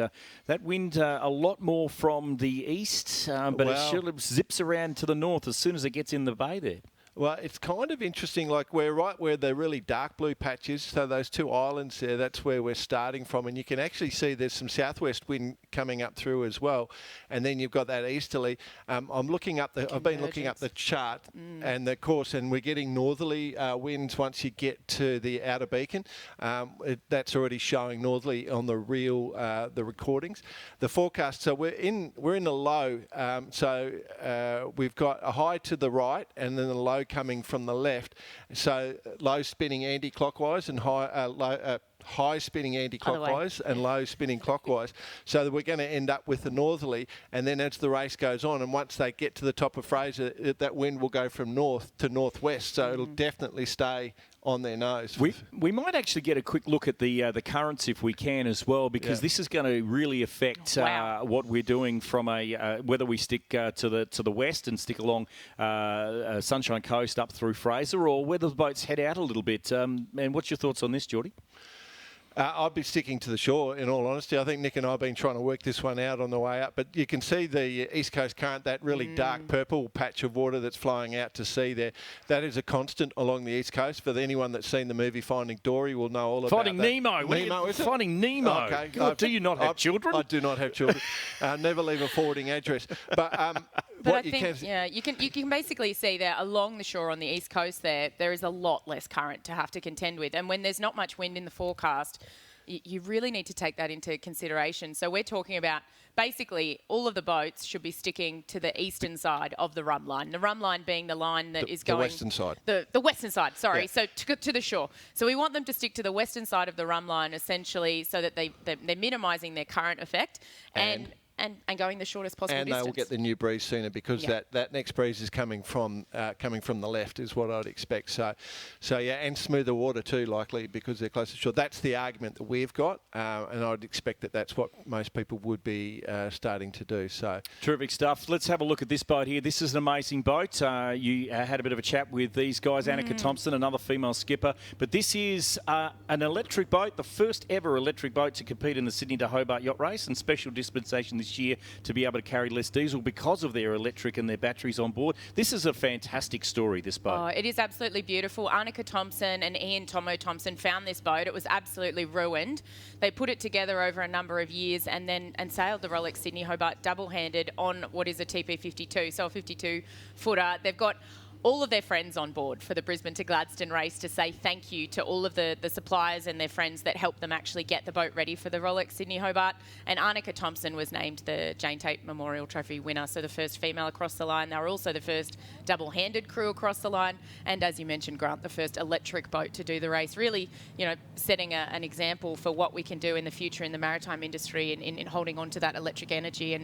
that wind a lot more from the east, but it sure zips around to the north as soon as it gets in the bay there. Well, it's kind of interesting, like we're right where the really dark blue patches, so those 2 islands there, that's where we're starting from, and you can actually see there's some southwest wind coming up through as well, and then you've got that easterly. I've been looking up the chart and the course, and we're getting northerly winds once you get to the outer beacon. That's already showing northerly on the the recordings. The forecast, so we're in the low, so we've got a high to the right, and then the low coming from the left, so low spinning anti-clockwise and high spinning anti-clockwise and low spinning clockwise, so that we're going to end up with the northerly, and then as the race goes on and once they get to the top of Fraser, that wind will go from north to northwest, so it'll definitely stay on their nose. We might actually get a quick look at the currents if we can as well, because this is going to really affect what we're doing from whether we stick to the west and stick along Sunshine Coast up through Fraser, or whether the boats head out a little bit. And what's your thoughts on this, Geordie? I'd be sticking to the shore, in all honesty. I think Nick and I have been trying to work this one out on the way up, but you can see the East Coast Current, that really dark purple patch of water that's flowing out to sea there. That is a constant along the East Coast. For anyone that's seen the movie Finding Dory will know all about Finding that. Nemo. Nemo, is it? Finding Nemo. Okay. God, do you not have children? I do not have children. Never leave a forwarding address. But But what I you think, can... you can basically see there along the shore on the east coast there is a lot less current to have to contend with. And when there's not much wind in the forecast, you really need to take that into consideration. So we're talking about basically all of the boats should be sticking to the eastern side of the rum line. The rum line being the line that is going... The western side. The western side, sorry. Yeah. So to the shore. So we want them to stick to the western side of the rum line essentially so that they're minimising their current effect and going the shortest possible and distance. they will get the new breeze sooner because that next breeze is coming from the left is what I'd expect. So yeah, and smoother water too, likely because they're closer to shore. That's the argument that we've got, and I'd expect that that's what most people would be starting to do. So terrific stuff. Let's have a look at this boat here. This is an amazing boat. You had a bit of a chat with these guys, Annika Thompson, another female skipper. But this is an electric boat, the first ever electric boat to compete in the Sydney to Hobart Yacht Race, and special dispensation this year to be able to carry less diesel because of their electric and their batteries on board. This is a fantastic story, this boat. Oh, it is absolutely beautiful. Annika Thompson and Ian Tomo Thompson found this boat. It was absolutely ruined. They put it together over a number of years and sailed the Rolex Sydney Hobart double-handed on what is a TP52, so a 52-footer. They've got all of their friends on board for the Brisbane to Gladstone race to say thank you to all of the suppliers and their friends that helped them actually get the boat ready for the Rolex Sydney Hobart. And Annika Thompson was named the Jane Tate Memorial Trophy winner, so the first female across the line. They were also the first double-handed crew across the line. And as you mentioned, Grant, the first electric boat to do the race. Really, setting an example for what we can do in the future in the maritime industry in holding on to that electric energy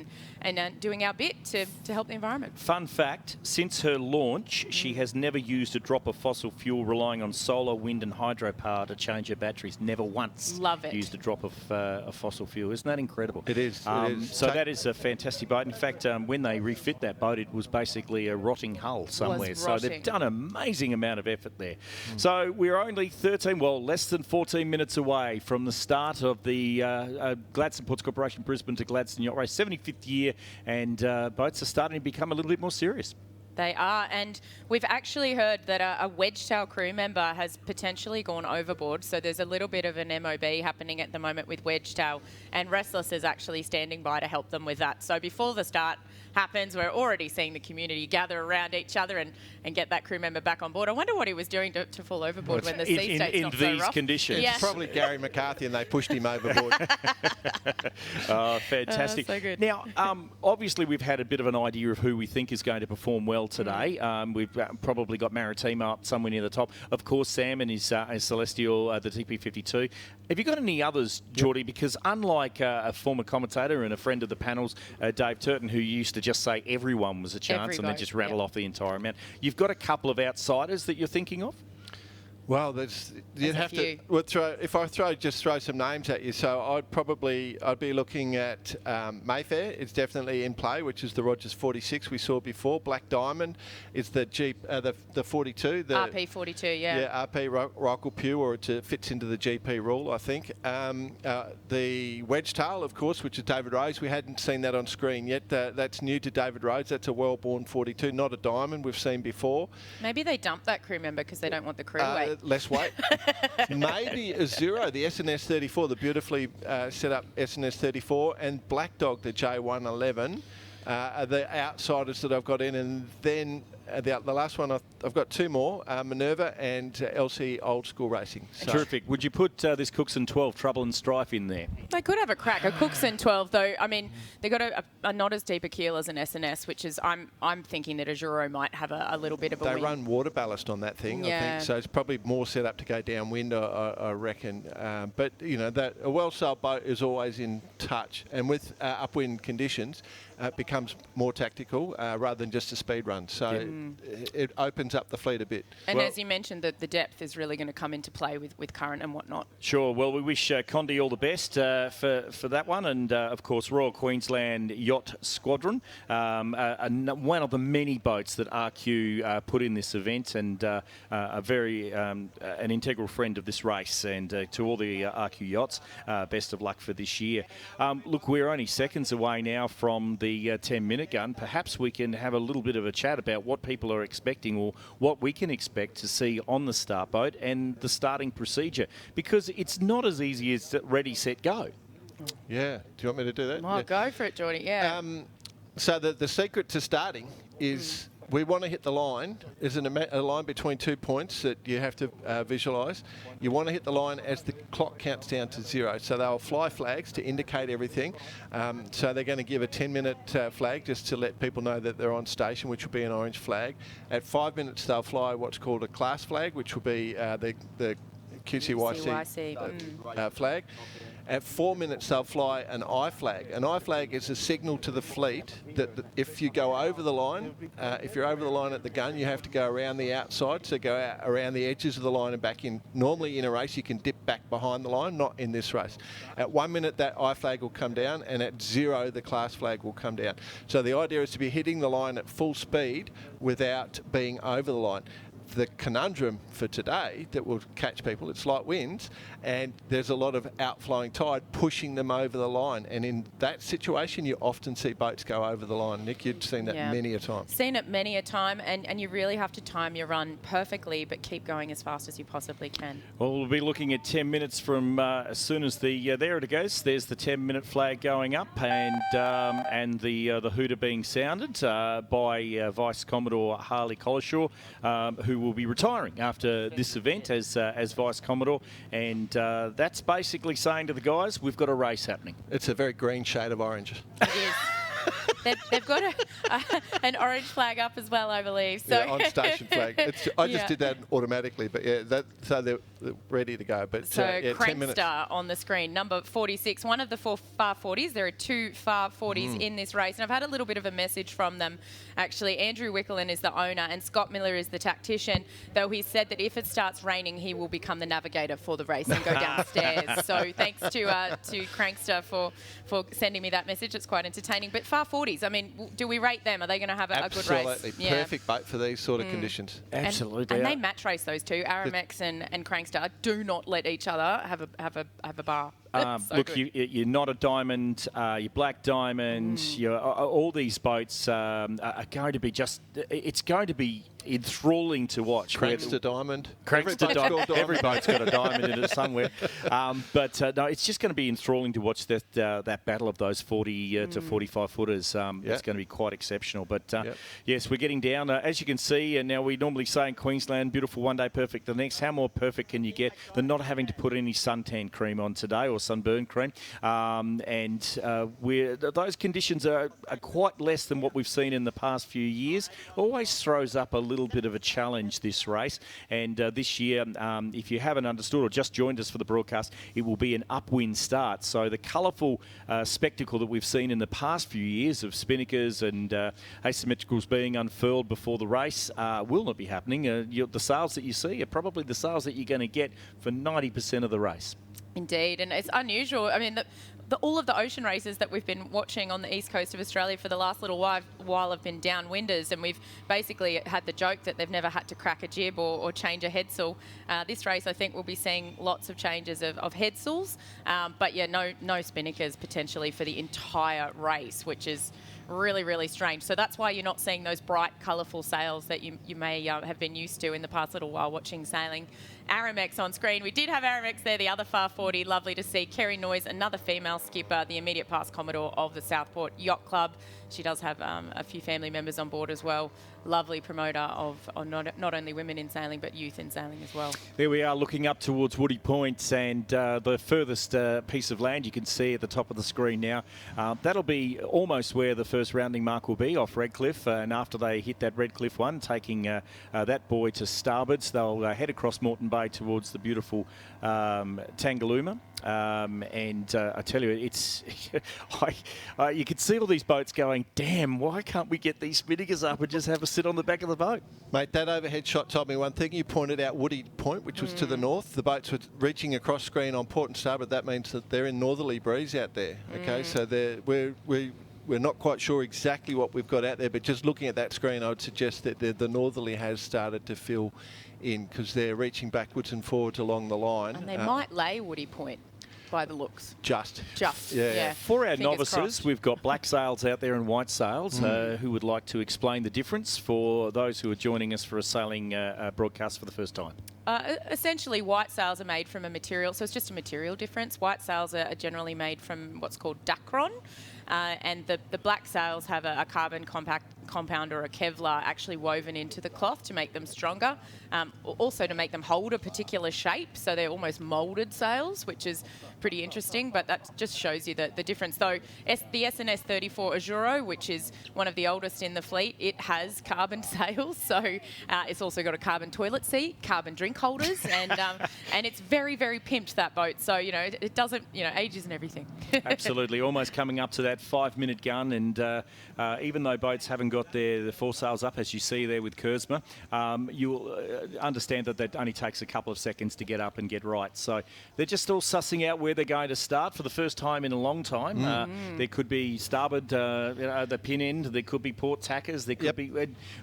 and doing our bit to help the environment. Fun fact, since her launch, she has never used a drop of fossil fuel, relying on solar, wind and hydropower to change her batteries. Never once used a drop of fossil fuel. Isn't that incredible? It is. So that is a fantastic boat. In fact, when they refit that boat, it was basically a rotting hull somewhere. So they've done an amazing amount of effort there. So we're only less than 14 minutes away from the start of the Gladstone Ports Corporation Brisbane to Gladstone Yacht Race, 75th year, and boats are starting to become a little bit more serious. They are, and we've actually heard that a Wedgetail crew member has potentially gone overboard, so there's a little bit of an MOB happening at the moment with Wedgetail, and Restless is actually standing by to help them with that. So before the start happens, we're already seeing the community gather around each other and get that crew member back on board. I wonder what he was doing to fall overboard when the sea state's not so rough. In these conditions. Yeah. It's probably Gary McCarthy and they pushed him overboard. Oh, fantastic. So good. Now, obviously we've had a bit of an idea of who we think is going to perform well today. We've probably got Maratimo up somewhere near the top. Of course, Sam and his Celestial, the TP52. Have you got any others, Geordie? Because unlike a former commentator and a friend of the panels, Dave Turton, who used to just say everyone was a chance and then just rattle off the entire amount, you've got a couple of outsiders that you're thinking of? Well, you'd have to. If I throw some names at you, so I'd be looking at Mayfair. It's definitely in play, which is the Rogers 46 we saw before. Black Diamond is the Jeep, the 42. The RP42, yeah. Yeah, RP Rockall Pew, or it fits into the GP rule, I think. The Wedgetail, of course, which is David Rose. We hadn't seen that on screen yet. That's new to David Rose. That's a well-born 42, not a diamond we've seen before. Maybe they dumped that crew member because they don't want the crew weight. Less weight. Maybe a Zero, the SNS 34, the beautifully set up SNS 34, and Black Dog, the J111, are the outsiders that I've got in. And then the last one, I've got two more, Minerva and LC Old School Racing. So. Terrific. Would you put this Cookson 12, Trouble and Strife, in there? They could have a crack. A Cookson 12, though, I mean, they've got a not as deep a keel as an SNS, which is, I'm thinking that a Juro might have a little bit of a They wing. run water ballast on that thing, I think, so it's probably more set up to go downwind, I reckon. But, that a well-sailed boat is always in touch, and with upwind conditions, it becomes becomes more tactical rather than just a speed run. So it opens up the fleet a bit. And as you mentioned, the depth is really going to come into play with current and whatnot. Sure. Well, we wish Condi all the best for that one. And, of course, Royal Queensland Yacht Squadron, one of the many boats that RQ put in this event, and a very an integral friend of this race. And to all the RQ yachts, best of luck for this year. Look, we're only seconds away now from the 10-minute gun. Perhaps we can have a little bit of a chat about what people are expecting or what we can expect to see on the start boat and the starting procedure, because it's not as easy as ready, set, go. Yeah. Do you want me to do that? Well, go for it, Geordie. Yeah. So the secret to starting is we want to hit the line. There's a line between 2 points that you have to visualise. You want to hit the line as the clock counts down to 0. So they'll fly flags to indicate everything. So they're going to give a 10-minute flag just to let people know that they're on station, which will be an orange flag. At 5 minutes, they'll fly what's called a class flag, which will be the QCYC flag. At 4 minutes, they'll fly an I flag. An I flag is a signal to the fleet that if you go over the line, if you're over the line at the gun, you have to go around the outside, so go out around the edges of the line and back in. Normally in a race, you can dip back behind the line, not in this race. At 1 minute, that I flag will come down, and at 0, the class flag will come down. So the idea is to be hitting the line at full speed without being over the line. The conundrum for today that will catch people, it's light winds, and there's a lot of outflowing tide pushing them over the line. And in that situation, you often see boats go over the line. Nick, you've seen that many a time. Seen it many a time, and you really have to time your run perfectly, but keep going as fast as you possibly can. Well, we'll be looking at 10 minutes from as soon as the there it goes. There's the 10-minute flag going up, and the hooter being sounded by Vice Commodore Harley Collishaw, who will be retiring after this event as Vice Commodore, and that's basically saying to the guys, we've got a race happening. It's a very green shade of orange. It is. They've got an orange flag up as well, I believe. So on station flag. I just did that automatically, but so they're ready to go. But so 10 minutes. Crankstar on the screen, number 46, one of the 4 far 40s. There are 2 far 40s in this race, and I've had a little bit of a message from them. Actually, Andrew Wicklin is the owner, and Scott Miller is the tactician. Though he said that if it starts raining, he will become the navigator for the race and go downstairs. So thanks to Crankstar for sending me that message. It's quite entertaining. But far 40s, I mean, do we rate them? Are they going to have a good race? Absolutely. Perfect boat for these sort of conditions. Absolutely. And they match race those two. Aramex and Crankstar do not let each other have a bar. Look, you're not a diamond, you're black diamond, all these boats are going to be it's going to be enthralling to watch. Crankster diamond. Crankster diamond. Every boat's got a diamond in it somewhere. But no, it's just going to be enthralling to watch that battle of those 40 to 45 footers. It's going to be quite exceptional. But yes, we're getting down. As you can see, and now we normally say in Queensland, beautiful one day, perfect the next. How more perfect can you get than not having to put any suntan cream on today or sunburn cream? Those conditions are quite less than what we've seen in the past few years. Always throws up a little bit of a challenge, this race. And this year, if you haven't understood or just joined us for the broadcast, it will be an upwind start. So the colourful spectacle that we've seen in the past few years of spinnakers and asymmetricals being unfurled before the race will not be happening. The sails that you see are probably the sails that you're going to get for 90% of the race. Indeed, and it's unusual. I mean, all of the ocean races that we've been watching on the east coast of Australia for the last little while have been downwinders, and we've basically had the joke that they've never had to crack a jib or change a headsail. This race, I think, we'll be seeing lots of changes of headsails, but no spinnakers potentially for the entire race, which is really, really strange. So that's why you're not seeing those bright, colourful sails that you may have been used to in the past little while watching sailing. Aramex on screen. We did have Aramex there, the other far 40. Lovely to see. Kerry Noyes, another female skipper, the immediate past Commodore of the Southport Yacht Club. She does have a few family members on board as well. Lovely promoter of not only women in sailing, but youth in sailing as well. There we are looking up towards Woody Point, and the furthest piece of land you can see at the top of the screen now. That'll be almost where the first rounding mark will be, off Redcliffe. And after they hit that Redcliffe one, taking that buoy to starboards, they'll head across Moreton Bay towards the beautiful Tangalooma. And I tell you, it's you can see all these boats going going, damn, why can't we get these spinnakers up and just have a sit on the back of the boat? Mate, that overhead shot told me one thing. You pointed out Woody Point, which was to the north. The boats were reaching across screen on port and starboard. That means that they're in northerly breeze out there. Okay, so we're not quite sure exactly what we've got out there, but just looking at that screen, I would suggest that the northerly has started to fill in because they're reaching backwards and forwards along the line. And they might lay Woody Point by the looks. Just. Yeah. For our Fingers novices, crossed. we've got black sails out there and white sails. Who would like to explain the difference for those who are joining us for a sailing broadcast for the first time? Essentially, white sails are made from a material, so it's just a material difference. White sails are generally made from what's called Dacron, and the black sails have a carbon compound or a Kevlar actually woven into the cloth to make them stronger, also to make them hold a particular shape, so they're almost moulded sails, which is pretty interesting, but that just shows you the difference. Though the SNS 34 Azuro, which is one of the oldest in the fleet, it has carbon sails, so it's also got a carbon toilet seat, carbon drink holders, and it's very, very pimped, that boat. So, it doesn't, age isn't everything. Absolutely. Almost coming up to that 5-minute gun, and even though boats haven't got the foresails up, as you see there with Kurzma, you'll understand that only takes a couple of seconds to get up and get right. So they're just still sussing out where they're going to start for the first time in a long time. There could be starboard, the pin end. There could be port tackers. There could be.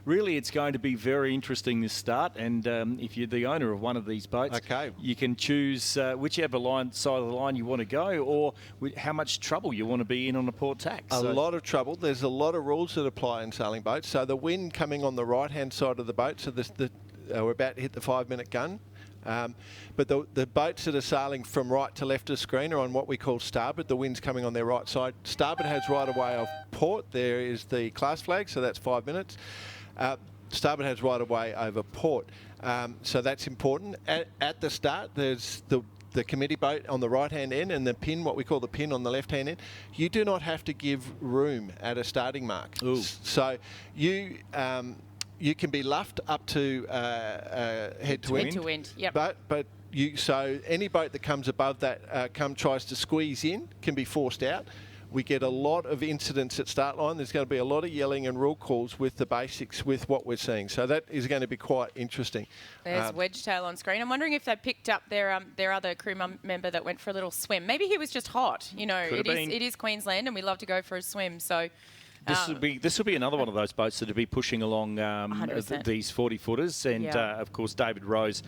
Really, it's going to be very interesting this start. And if you're the owner of one of these boats, you can choose whichever side of the line you want to go, or how much trouble you want to be in on a port tack. A lot of trouble. There's a lot of rules that apply in sailing boats. So the wind coming on the right-hand side of the boat, so we're about to hit the 5-minute gun. But the boats that are sailing from right to left of the screen are on what we call starboard. The wind's coming on their right side. Starboard has right of way of port. There is the class flag, so that's 5 minutes. Starboard has right of way over port. So that's important. At the start, there's the committee boat on the right-hand end and the pin, what we call the pin, on the left-hand end. You do not have to give room at a starting mark. Ooh. So you can be luffed up to head to wind. Head to wind, yep. But so any boat that comes above that tries to squeeze in can be forced out. We get a lot of incidents at start line. There's going to be a lot of yelling and rule calls with the basics with what we're seeing. So that is going to be quite interesting. There's Wedgetail on screen. I'm wondering if they picked up their other crew member that went for a little swim. Maybe he was just hot. It is Queensland, and we love to go for a swim. So. This will be another one of those boats that will be pushing along these 40-footers. And, of course, David Rose,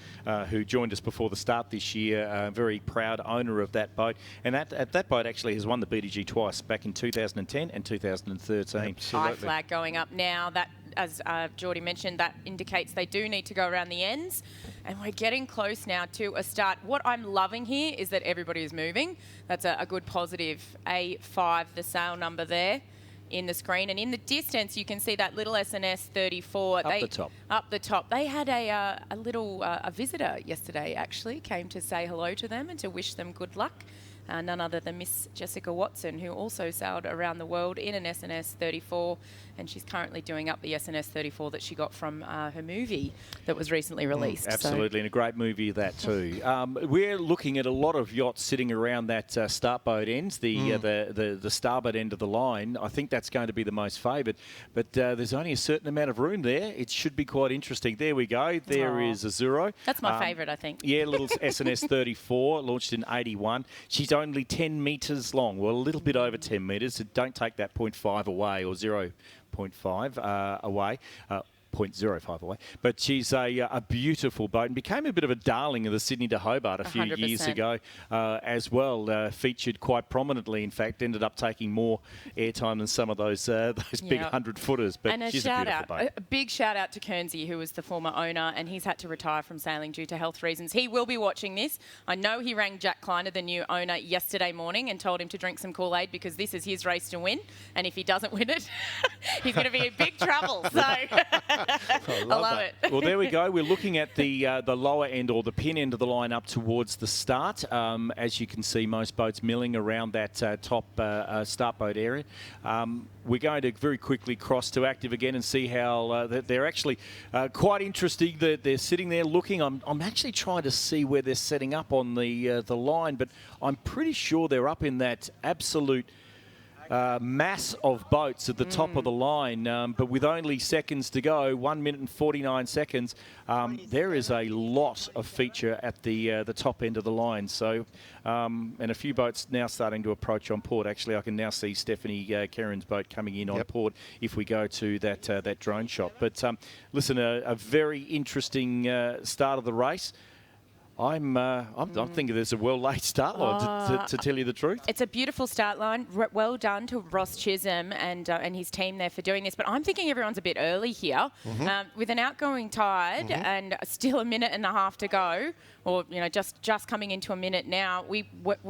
who joined us before the start this year, a very proud owner of that boat. And that boat actually has won the BDG twice, back in 2010 and 2013. Absolutely. High flag going up now. That, as Geordie mentioned, that indicates they do need to go around the ends. And we're getting close now to a start. What I'm loving here is that everybody is moving. That's a good positive. A5, the sail number there in the screen, and in the distance you can see that little SNS 34 up the top. They had a visitor yesterday, actually came to say hello to them and to wish them good luck. None other than Miss Jessica Watson, who also sailed around the world in an SNS 34, and she's currently doing up the SNS 34 that she got from her movie that was recently released. Absolutely, and a great movie that too. We're looking at a lot of yachts sitting around that start boat end, the starboard end of the line. I think that's going to be the most favoured, but there's only a certain amount of room there. It should be quite interesting. There we go. There is Azuro. That's my favourite, I think. Yeah, little SNS 34, launched in 81. She's only 10 metres long, well, a little bit over 10 metres. So don't take that 0.5 away or 0.5 away. 0.05 away, but she's a beautiful boat and became a bit of a darling of the Sydney to Hobart a few 100%. years ago as well. Featured quite prominently, in fact, ended up taking more airtime than some of those big 100-footers. But and she's a beautiful boat. A big shout out to Kernsey, who was the former owner, and he's had to retire from sailing due to health reasons. He will be watching this. I know he rang Jack Kleiner, the new owner, yesterday morning and told him to drink some Kool-Aid because this is his race to win, and if he doesn't win it, he's going to be in big trouble. So. I love it. Well, there we go. We're looking at the lower end or the pin end of the line up towards the start. As you can see, most boats milling around that top start boat area. We're going to very quickly cross to active again and see how they're actually quite interesting. They're sitting there looking. I'm actually trying to see where they're setting up on the line, but I'm pretty sure they're up in that absolute mass of boats at the top of the line, but with only seconds to go, 1 minute and 49 seconds, there is a lot of feature at the top end of the line. So, and a few boats now starting to approach on port. Actually, I can now see Stephanie Kerrin's boat coming in on port if we go to that drone shot. But listen, a very interesting start of the race. I'm thinking there's a well-laid start line, to tell you the truth. It's a beautiful start line. Well done to Ross Chisholm and his team there for doing this. But I'm thinking everyone's a bit early here. With an outgoing tide and still a minute and a half to go, or just coming into a minute now, we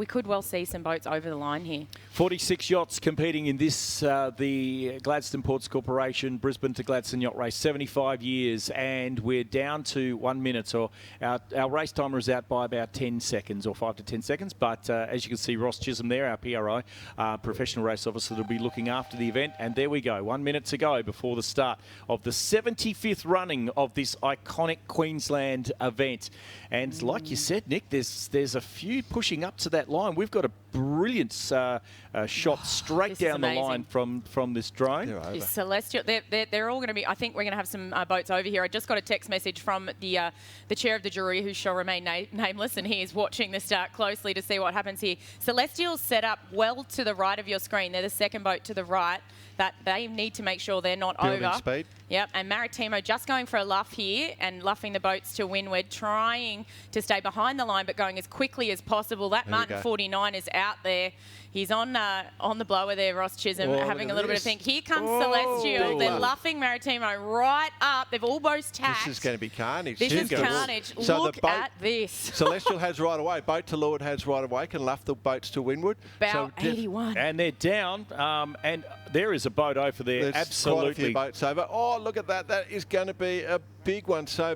could well see some boats over the line here. 46 yachts competing in this, the Gladstone Ports Corporation Brisbane to Gladstone Yacht Race, 75 years, and we're down to 1 minute. So our race timer is out by about 10 seconds or 5 to 10 seconds. But as you can see, Ross Chisholm there, our PRO, professional race officer, will be looking after the event. And there we go, 1 minute to go before the start of the 75th running of this iconic Queensland event. And like you said, Nick, there's a few pushing up to that line. We've got a brilliant shot straight down the line from this drone. This Celestial, they're all going to be. I think we're going to have some boats over here. I just got a text message from the chair of the jury, who shall remain nameless, and he is watching the start closely to see what happens here. Celestial's set up well to the right of your screen. They're the second boat to the right. That they need to make sure they're not Building over. Speed. Yep, and Maratimo just going for a luff here and luffing the boats to windward, trying to stay behind the line but going as quickly as possible. That Martin 49 is out there. He's on the blower there, Ross Chisholm, having a little bit of think. Here comes Celestial. They're luffing Maratimo right up. They've almost tacked. This is going to be carnage. This is carnage. So look at this. Celestial has right away. Boat to leeward has right away. Can luff the boats to windward. About 81. And they're down. And there is a boat over there. There's absolutely. Quite a few boats over. Oh, look at that. That is going to be a big one. So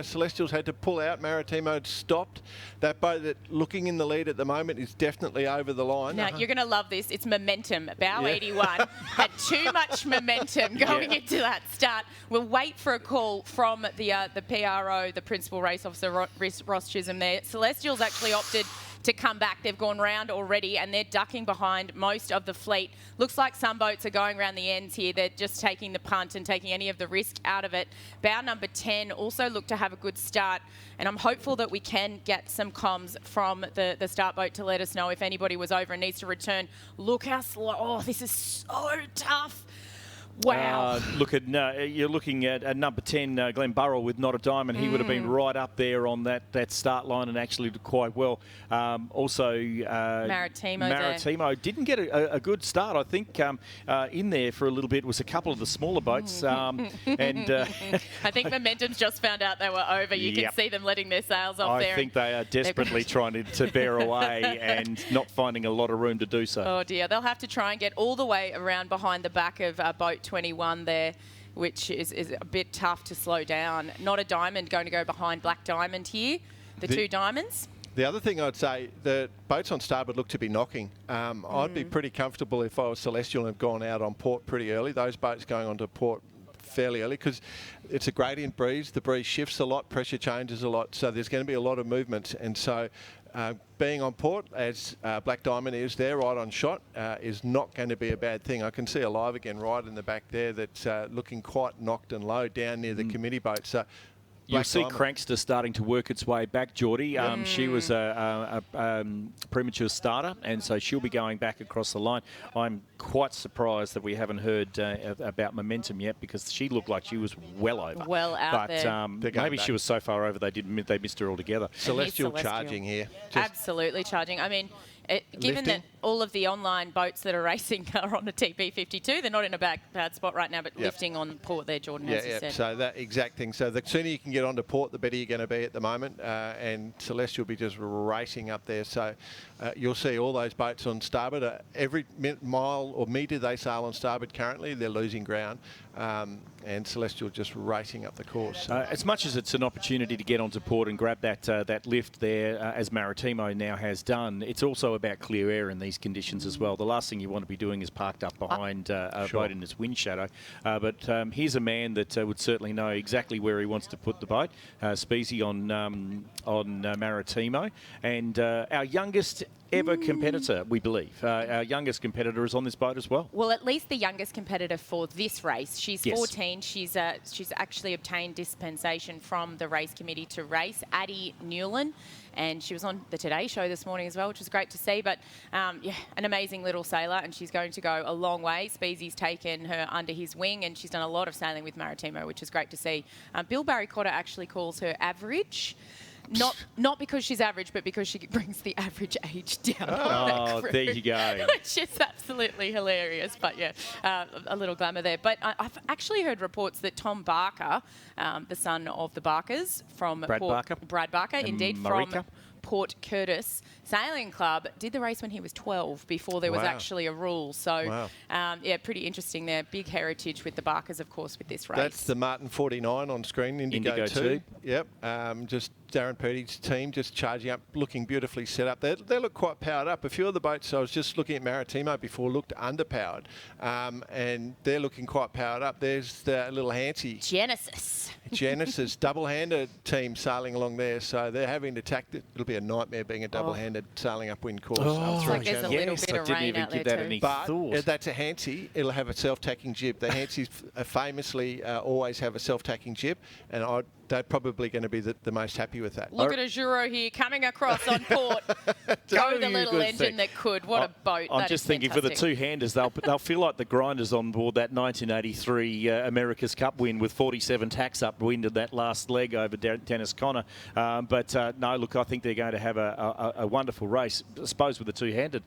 Celestial's had to pull out. Maratimo stopped. That boat that looking in the lead at the moment is definitely over the line. Now, you're going to love this. It's momentum. Bow 81 had too much momentum going into that start. We'll wait for a call from the PRO, the principal race officer, Ross Chisholm there. Celestial's actually opted to come back. They've gone round already and they're ducking behind most of the fleet. Looks like some boats are going around the ends here. They're just taking the punt and taking any of the risk out of it. Bow number 10 also looked to have a good start, and I'm hopeful that we can get some comms from the start boat to let us know if anybody was over and needs to return. Look how slow. Oh, this is so tough. Wow. You're looking at number 10, Glenn Burrell with Not a Diamond. He would have been right up there on that start line and actually did quite well. Also, Maratimo didn't get a good start. I think in there for a little bit was a couple of the smaller boats. I think Momentum's just found out they were over. You can see them letting their sails off there. I think they are desperately trying to bear away and not finding a lot of room to do so. Oh, dear. They'll have to try and get all the way around behind the back of boat 21 there, which is a bit tough to slow down. Not a Diamond going to go behind Black Diamond here. The two diamonds. The other thing I'd say, the boats on starboard look to be knocking. I'd be pretty comfortable if I was Celestial and have gone out on port pretty early. Those boats going onto port fairly early because it's a gradient breeze. The breeze shifts a lot, pressure changes a lot, so there's going to be a lot of movement. And so being on port, as Black Diamond is there right on shot, is not going to be a bad thing. I can see Alive again right in the back there that's looking quite knocked and low down near the committee boat. So you'll see Crankster starting to work its way back, Geordie. She was a premature starter, and so she'll be going back across the line. I'm quite surprised that we haven't heard about Momentum yet because she looked like she was well over. Well out there. But maybe she was so far over they missed her altogether. Celestial charging here. Absolutely charging. I mean, given that all of the online boats that are racing are on the TP52, they're not in a bad spot right now, but lifting on port there, Jordan, as you said. So that exact thing. So the sooner you can get onto port, the better you're going to be at the moment. And Celestial will be just racing up there. So you'll see all those boats on starboard. Every mile or metre they sail on starboard currently, they're losing ground. And Celestial just racing up the course. As much as it's an opportunity to get onto port and grab that lift there, as Maratimo now has done, it's also about clear air in these conditions as well. The last thing you want to be doing is parked up behind a boat in its wind shadow. But here's a man that would certainly know exactly where he wants to put the boat. Spiesy on Maratimo. And our youngest ever competitor, we believe. Our youngest competitor is on this boat as well. Well, at least the youngest competitor for this race. She's Yes. 14. She's actually obtained dispensation from the race committee to race, Addie Newland. And she was on the Today Show this morning as well, which was great to see. But, yeah, an amazing little sailor, and she's going to go a long way. Speesy's taken her under his wing, and she's done a lot of sailing with Maratimo, which is great to see. Bill Barry Cotter actually calls her average. Not because she's average, but because she brings the average age down. Oh, there you go. Which is absolutely hilarious. But yeah, a little glamour there. But I've actually heard reports that Tom Barker, the son of the Barkers from Brad Barker, indeed, Marika. from Port Curtis Sailing Club, did the race when he was 12 before there was actually a rule. So, yeah, pretty interesting there. Big heritage with the Barkers, of course, with this race. That's the Martin 49 on screen, Indigo 2. Yep, just Darren Petty's team just charging up, looking beautifully set up. They look quite powered up. A few of the boats I was just looking at Maratimo before looked underpowered, and they're looking quite powered up. There's the little Hansi. Genesis double-handed team sailing along there, so they're having to tack. It'll be a nightmare being a double-handed sailing up wind course. It's like there's a little bit of rain out there too. But that's a Hansi. It'll have a self-tacking jib. The Hansis famously always have a self-tacking jib, and they're probably going to be the most happy with that. Look at Azuro here coming across on port. Go the little engine that could. What a boat. I'm just thinking for the two-handers, they'll feel like the grinders on board that 1983 America's Cup win with 47 tacks upwind at that last leg over Dennis Conner. But no, look, I think they're going to have a wonderful race. I suppose with the two-handed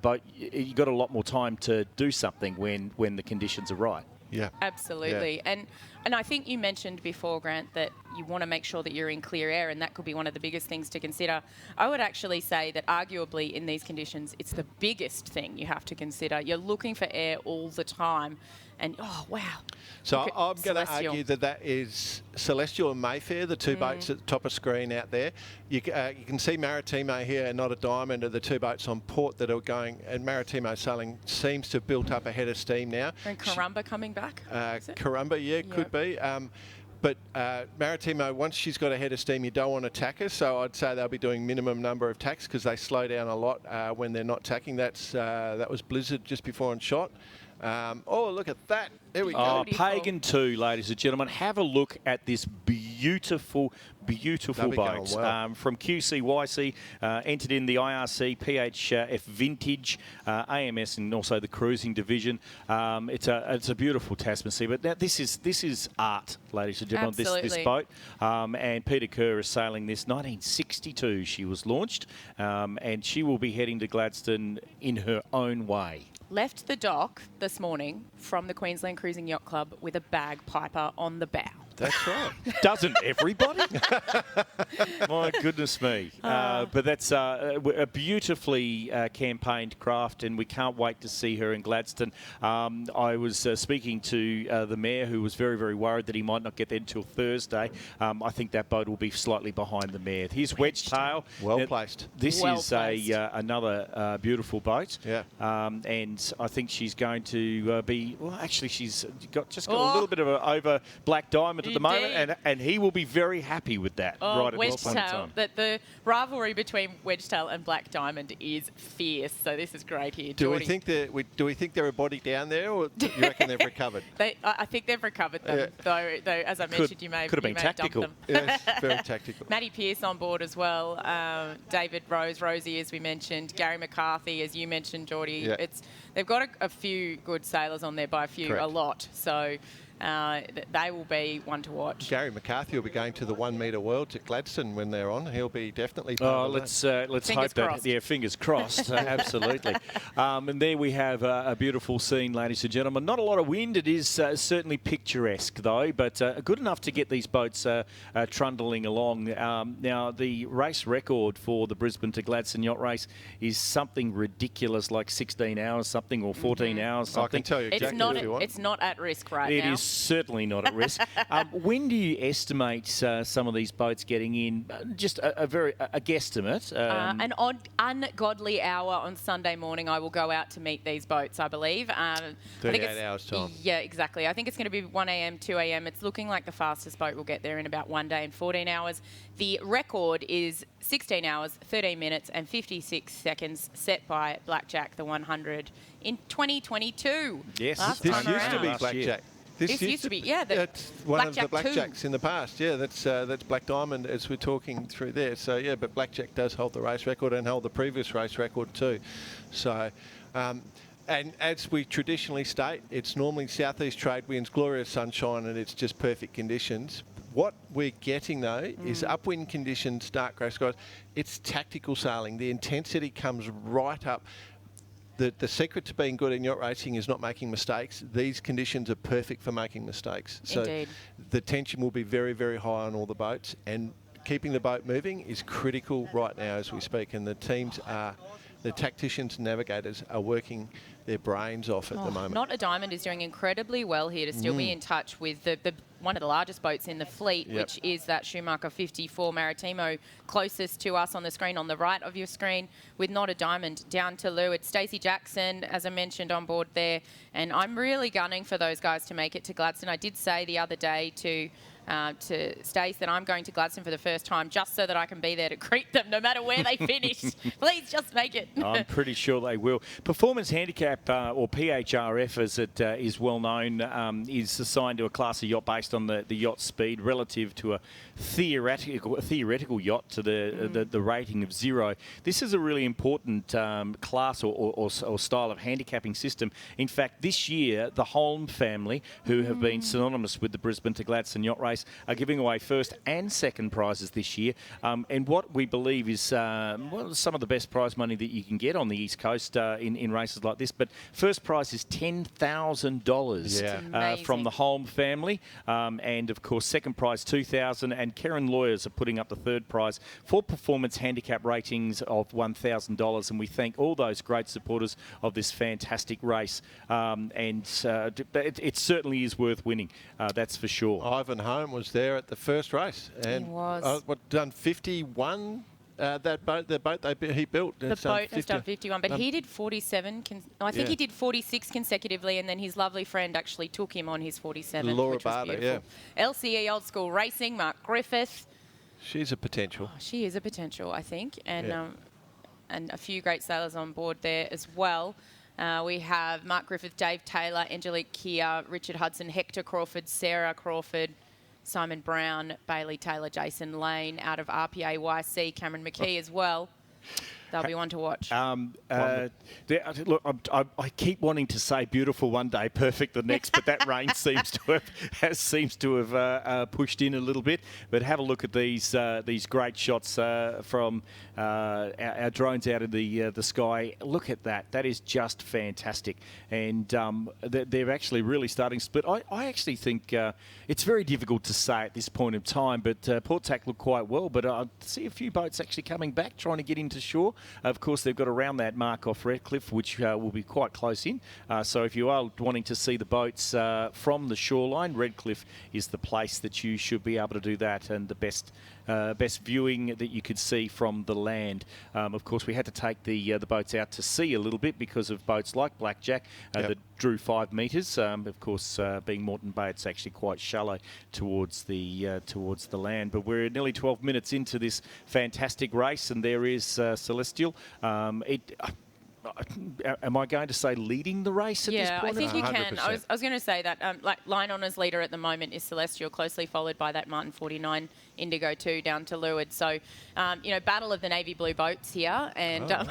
boat, you've got a lot more time to do something when the conditions are right. Yeah, absolutely. Yeah. And I think you mentioned before, Grant, that you want to make sure that you're in clear air, and that could be one of the biggest things to consider. I would actually say that arguably in these conditions, it's the biggest thing you have to consider. You're looking for air all the time. And, oh, wow. So I'm going to argue that is Celestial and Mayfair, the two boats at the top of screen out there. You can see Maratimo here and Not a Diamond are the two boats on port that are going, and Maratimo sailing seems to have built up a head of steam now. And Karumba coming back? Karumba, yeah, could be. But Maratimo, once she's got a head of steam, you don't want to tack her. So I'd say they'll be doing minimum number of tacks because they slow down a lot when they're not tacking. That was Blizzard just before on shot. Oh, look at that. There we go. Pagan 2, ladies and gentlemen. Have a look at this beautiful boat from QCYC, entered in the IRC, PHF Vintage, AMS, and also the cruising division. It's a beautiful Tasman Sea, but now this is art, ladies and gentlemen. This boat, and Peter Kerr is sailing this 1962. She was launched, and she will be heading to Gladstone in her own way. Left the dock this morning from the Queensland Cruising Yacht Club with a bagpiper on the bow. That's right. Doesn't everybody? My goodness me. But that's a beautifully campaigned craft, and we can't wait to see her in Gladstone. I was speaking to the Mayor, who was very, very worried that he might not get there until Thursday. I think that boat will be slightly behind the Mare. Here's Wedgetail. Well placed. This is another beautiful boat. Yeah. And I think she's going to be, well, actually, she's got a little bit of an over Black Diamond at the moment, and he will be very happy with that. Right at this point in time. The rivalry between Wedgetail and Black Diamond is fierce, so this is great here. Do we think they're a body down there, or do you reckon they've recovered? I think they've recovered them, though as I mentioned, you may have been tactical. Yes, very tactical. Matty Pearce on board as well. David Rosie, as we mentioned. Gary McCarthy, as you mentioned, Geordie. Yeah. They've got a few good sailors on there, by a few, Correct. a lot. So they will be one to watch. Gary McCarthy will be going to the 1 metre Worlds at Gladstone when they're on. He'll be definitely. Let's hope that. Yeah, fingers crossed. Absolutely. And there we have a beautiful scene, ladies and gentlemen. Not a lot of wind. It is certainly picturesque, though, but good enough to get these boats trundling along. Now, the race record for the Brisbane to Gladstone Yacht Race is something ridiculous, like 16 hours something, or 14 hours something. I can tell you exactly it's not at risk right now. It is certainly not at risk. When do you estimate some of these boats getting in? Just a guesstimate. An ungodly hour on Sunday morning, I will go out to meet these boats, I believe. 38 hours time. Yeah, exactly. I think it's going to be 1 a.m., 2 a.m. It's looking like the fastest boat will get there in about 1 day and 14 hours. The record is 16 hours, 13 minutes and 56 seconds set by Blackjack, the 100, in 2022. Yes. Last This time used to around. be Blackjack. This used to be, yeah. That's one of the Blackjack Blackjacks in the past. Yeah, that's Black Diamond as we're talking through there. So, yeah, but Blackjack does hold the race record and hold the previous race record too. So, and as we traditionally state, it's normally southeast trade winds, glorious sunshine, and it's just perfect conditions. What we're getting, though, is upwind conditions, dark grey skies. It's tactical sailing. The intensity comes right up. The secret to being good in yacht racing is not making mistakes. These conditions are perfect for making mistakes. So Indeed. the tension will be very, very high on all the boats, and keeping the boat moving is critical right now as we speak. And the teams are, the tacticians and navigators are working their brains off at the moment. Not a Diamond is doing incredibly well here to still be in touch with the one of the largest boats in the fleet, which is that Schumacher 54 Maratimo, closest to us on the screen, on the right of your screen, with Not a Diamond down to leeward. Stacey Jackson, as I mentioned, on board there. And I'm really gunning for those guys to make it to Gladstone. I did say the other day to Stace that I'm going to Gladstone for the first time just so that I can be there to greet them no matter where they finish. Please just make it. I'm pretty sure they will. Performance Handicap, or PHRF as it is well known, is assigned to a class of yacht based on the yacht speed relative to a theoretical yacht to the rating of 0. This is a really important class or style of handicapping system. In fact, this year, the Holm family, who have been synonymous with the Brisbane to Gladstone Yacht Race, are giving away first and second prizes this year. And what we believe is some of the best prize money that you can get on the East Coast in races like this. But first prize is $10,000 from the Holm family. And, of course, second prize $2,000. And Karen Lawyers are putting up the third prize for performance handicap ratings of $1,000. And we thank all those great supporters of this fantastic race. It certainly is worth winning, that's for sure. Ivan Holm was there at the first race. And he was. Done 51? The boat he built. The boat has done 51, but he did 47. I think he did 46 consecutively, and then his lovely friend actually took him on his 47th, Laura which was Barter, beautiful. LCE Old School Racing, Mark Griffith. She's a potential. She is a potential, I think, and a few great sailors on board there as well. We have Mark Griffith, Dave Taylor, Angelique Keir, Richard Hudson, Hector Crawford, Sarah Crawford, Simon Brown, Bailey Taylor, Jason Lane, out of RPA YC, Cameron McKee as well. They'll be one to watch. Look, I keep wanting to say beautiful one day, perfect the next, but that rain seems to have pushed in a little bit. But have a look at these great shots from our drones out of the sky. Look at that. That is just fantastic. And they're actually really starting to split. I actually think it's very difficult to say at this point in time, but Port Tac look quite well. But I see a few boats actually coming back, trying to get into shore. Of course, they've got around that mark off Redcliffe, which will be quite close in. So if you are wanting to see the boats from the shoreline, Redcliffe is the place that you should be able to do that, and the best viewing that you could see from the land. Of course, we had to take the boats out to sea a little bit because of boats like Blackjack that drew 5 metres. Of course, being Moreton Bay, it's actually quite shallow towards the land. But we're nearly 12 minutes into this fantastic race, and there is Celestial. Am I going to say leading the race at this point? Yeah, I think you 100%. can. I was going to say that line honours leader at the moment is Celestial, closely followed by that Martin 49 Indigo 2 down to leeward. So, battle of the navy blue boats here, and I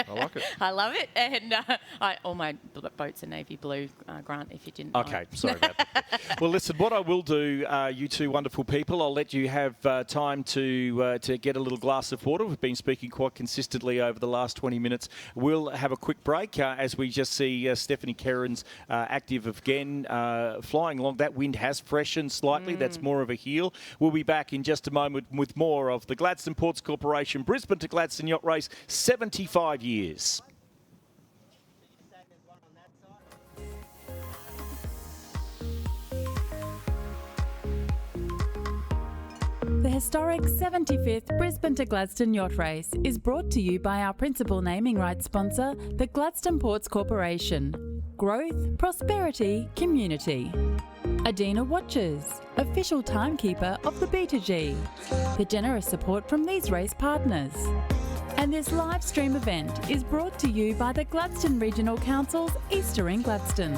like it. I love it. And all my boats are navy blue, Grant, if you didn't know. Okay, sorry about that. Well, listen, what I will do, you two wonderful people, I'll let you have time to get a little glass of water. We've been speaking quite consistently over the last 20 minutes. We'll have a quick break as we just see Stephanie Kerrins active again, flying along. That wind has freshened slightly. That's more of a heel. We'll be back in just a moment with more of the Gladstone Ports Corporation Brisbane to Gladstone Yacht Race, 75 years. The historic 75th Brisbane to Gladstone Yacht Race is brought to you by our principal naming rights sponsor, the Gladstone Ports Corporation. Growth, prosperity, community. Adina Watches, official timekeeper of the B2G. The generous support from these race partners. And this live stream event is brought to you by the Gladstone Regional Council's Easter in Gladstone.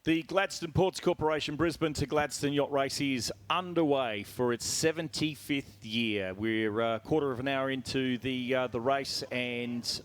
The Gladstone Ports Corporation Brisbane to Gladstone Yacht Race is underway for its 75th year. We're a quarter of an hour into the race, and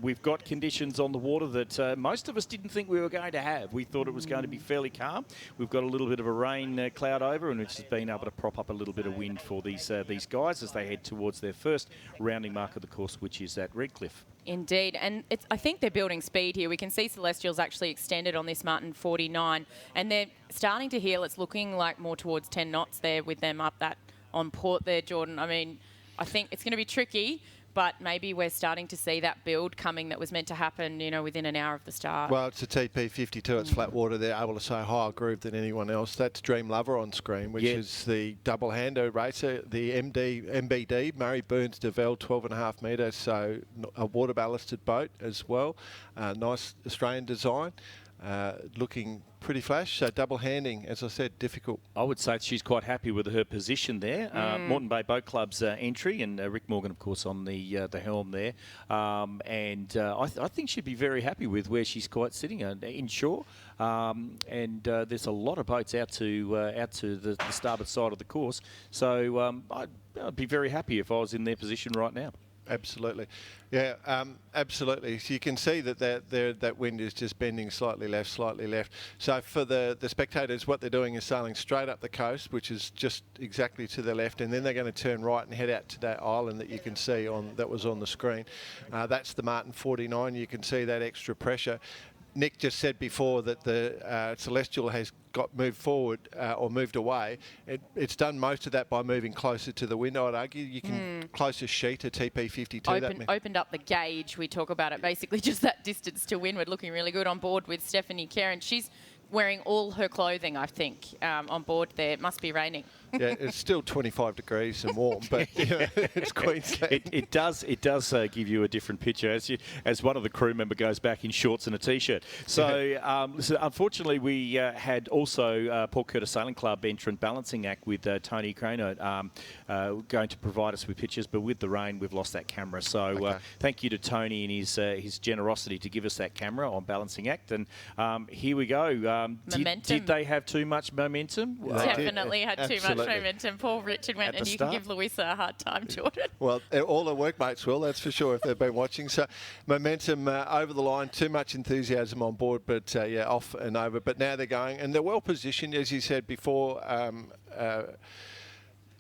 we've got conditions on the water that most of us didn't think we were going to have. We thought it was going to be fairly calm. We've got a little bit of a rain cloud over, and it's just been able to prop up a little bit of wind for these guys as they head towards their first rounding mark of the course, which is at Redcliffe. Indeed, and I think they're building speed here. We can see Celestial's actually extended on this Martin 49, and they're starting to heel. It's looking like more towards 10 knots there with them up that on port there, Jordan. I mean, I think it's going to be tricky, but maybe we're starting to see that build coming that was meant to happen, you know, within an hour of the start. Well, it's a TP52. It's flat water. They're able to say higher groove than anyone else. That's Dream Lover on screen, which is the double-hander racer. The MBD, Murray Burns DeVell, 12.5 metres, so a water-ballasted boat as well. Nice Australian design. Looking pretty flash, so double handing, as I said, difficult. I would say she's quite happy with her position there. Moreton Bay Boat Club's entry, and Rick Morgan, of course, on the helm there. I think she'd be very happy with where she's quite sitting inshore. There's a lot of boats out to the starboard side of the course. So I'd be very happy if I was in their position right now. Absolutely. Yeah, absolutely. So you can see that that wind is just bending slightly left. So for the spectators, what they're doing is sailing straight up the coast, which is just exactly to the left, and then they're going to turn right and head out to that island that you can see that was on the screen. That's the Martin 49. You can see that extra pressure. Nick just said before that the Celestial has moved forward or moved away. It's done most of that by moving closer to the wind, I'd argue. You can closest sheet to TP52. Opened up the gauge. We talk about it, basically just that distance to windward, looking really good on board with Stephanie Karen. She's wearing all her clothing, I think, on board there. It must be raining. Yeah, it's still 25 degrees and warm, but you know, it's Queensland. It does give you a different picture as one of the crew member goes back in shorts and a t-shirt. So, unfortunately, we had also Port Curtis Sailing Club entrant balancing act with Tony Crano going to provide us with pictures, but with the rain, we've lost that camera. So, thank you to Tony and his generosity to give us that camera on balancing act. And here we go. Did they have too much momentum? Definitely had too much momentum. Paul Richard went, and you can give Louisa a hard time, Jordan. Well, all the workmates will, that's for sure, if they've been watching. So momentum over the line, too much enthusiasm on board, but off and over. But now they're going, and they're well positioned, as you said before.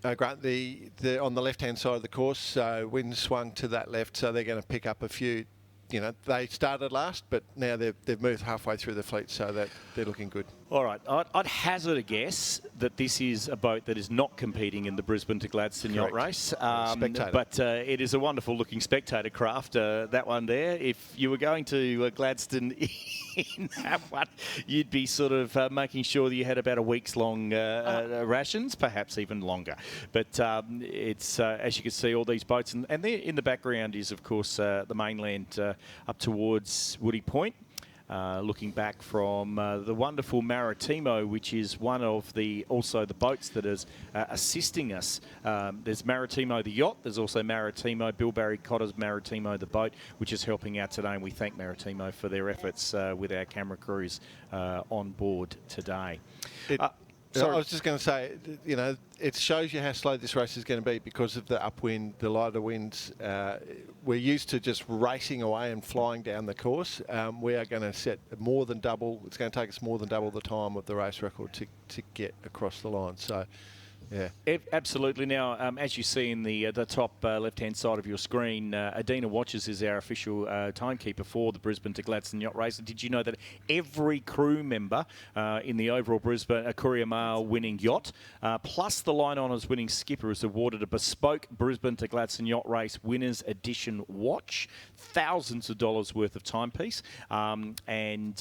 Grant, on the left-hand side of the course, wind swung to that left, so they're going to pick up a few. You know, they started last, but now they've moved halfway through the fleet, so that they're looking good. All right, I'd hazard a guess that this is a boat that is not competing in the Brisbane to Gladstone Yacht Race. But it is a wonderful-looking spectator craft, that one there. If you were going to Gladstone in that one, you'd be sort of making sure that you had about a week's long rations, perhaps even longer. But it's, as you can see, all these boats, and there in the background is, of course, the mainland up towards Woody Point. looking back from the wonderful Maratimo, which is one of also the boats that is assisting us. There's Maratimo the yacht, there's also Maratimo, Bill Barry Cotter's Maratimo the boat, which is helping out today, and we thank Maratimo for their efforts with our camera crews on board today. I was just going to say, you know, it shows you how slow this race is going to be because of the upwind, the lighter winds. We're used to just racing away and flying down the course. We are going to set more than double. It's going to take us more than double the time of the race record to get across the line. So, yeah. Absolutely. Now, as you see in the top left-hand side of your screen, Adina Watches is our official timekeeper for the Brisbane to Gladstone Yacht Race. Did you know that every crew member in the overall Brisbane Courier Mail winning yacht, plus the Line Honours winning skipper, is awarded a bespoke Brisbane to Gladstone Yacht Race Winners Edition watch, thousands of dollars worth of timepiece, and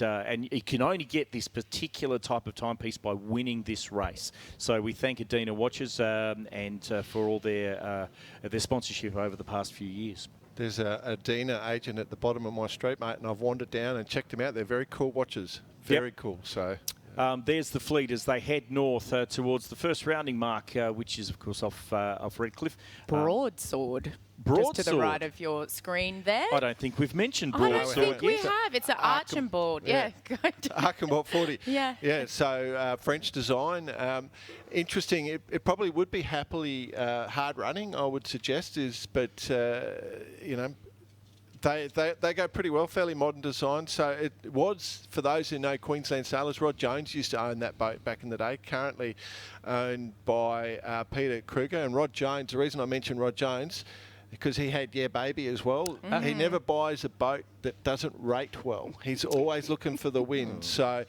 you can only get this particular type of timepiece by winning this race. So we thank Adina Watches and for all their sponsorship over the past few years. There's a Dina agent at the bottom of my street, mate, and I've wandered down and checked them out. They're very cool watches. Very cool. So. There's the fleet as they head north towards the first rounding mark, which is, of course, off Redcliffe. Broadsword. Broadsword. Just to the right of your screen there. I don't think we've mentioned I broadsword. don't think we have. It's an Archambault. Yeah. Archambault 40. Yeah. Yeah, so French design. Interesting. It probably would be happily hard running, I would suggest, but, you know, They go pretty well, fairly modern design. So it was, for those who know Queensland sailors, Rod Jones used to own that boat back in the day, currently owned by Peter Kruger. And Rod Jones, the reason I mentioned Rod Jones, because he had Yeah Baby as well. He never buys a boat that doesn't rate well. He's always looking for the win. So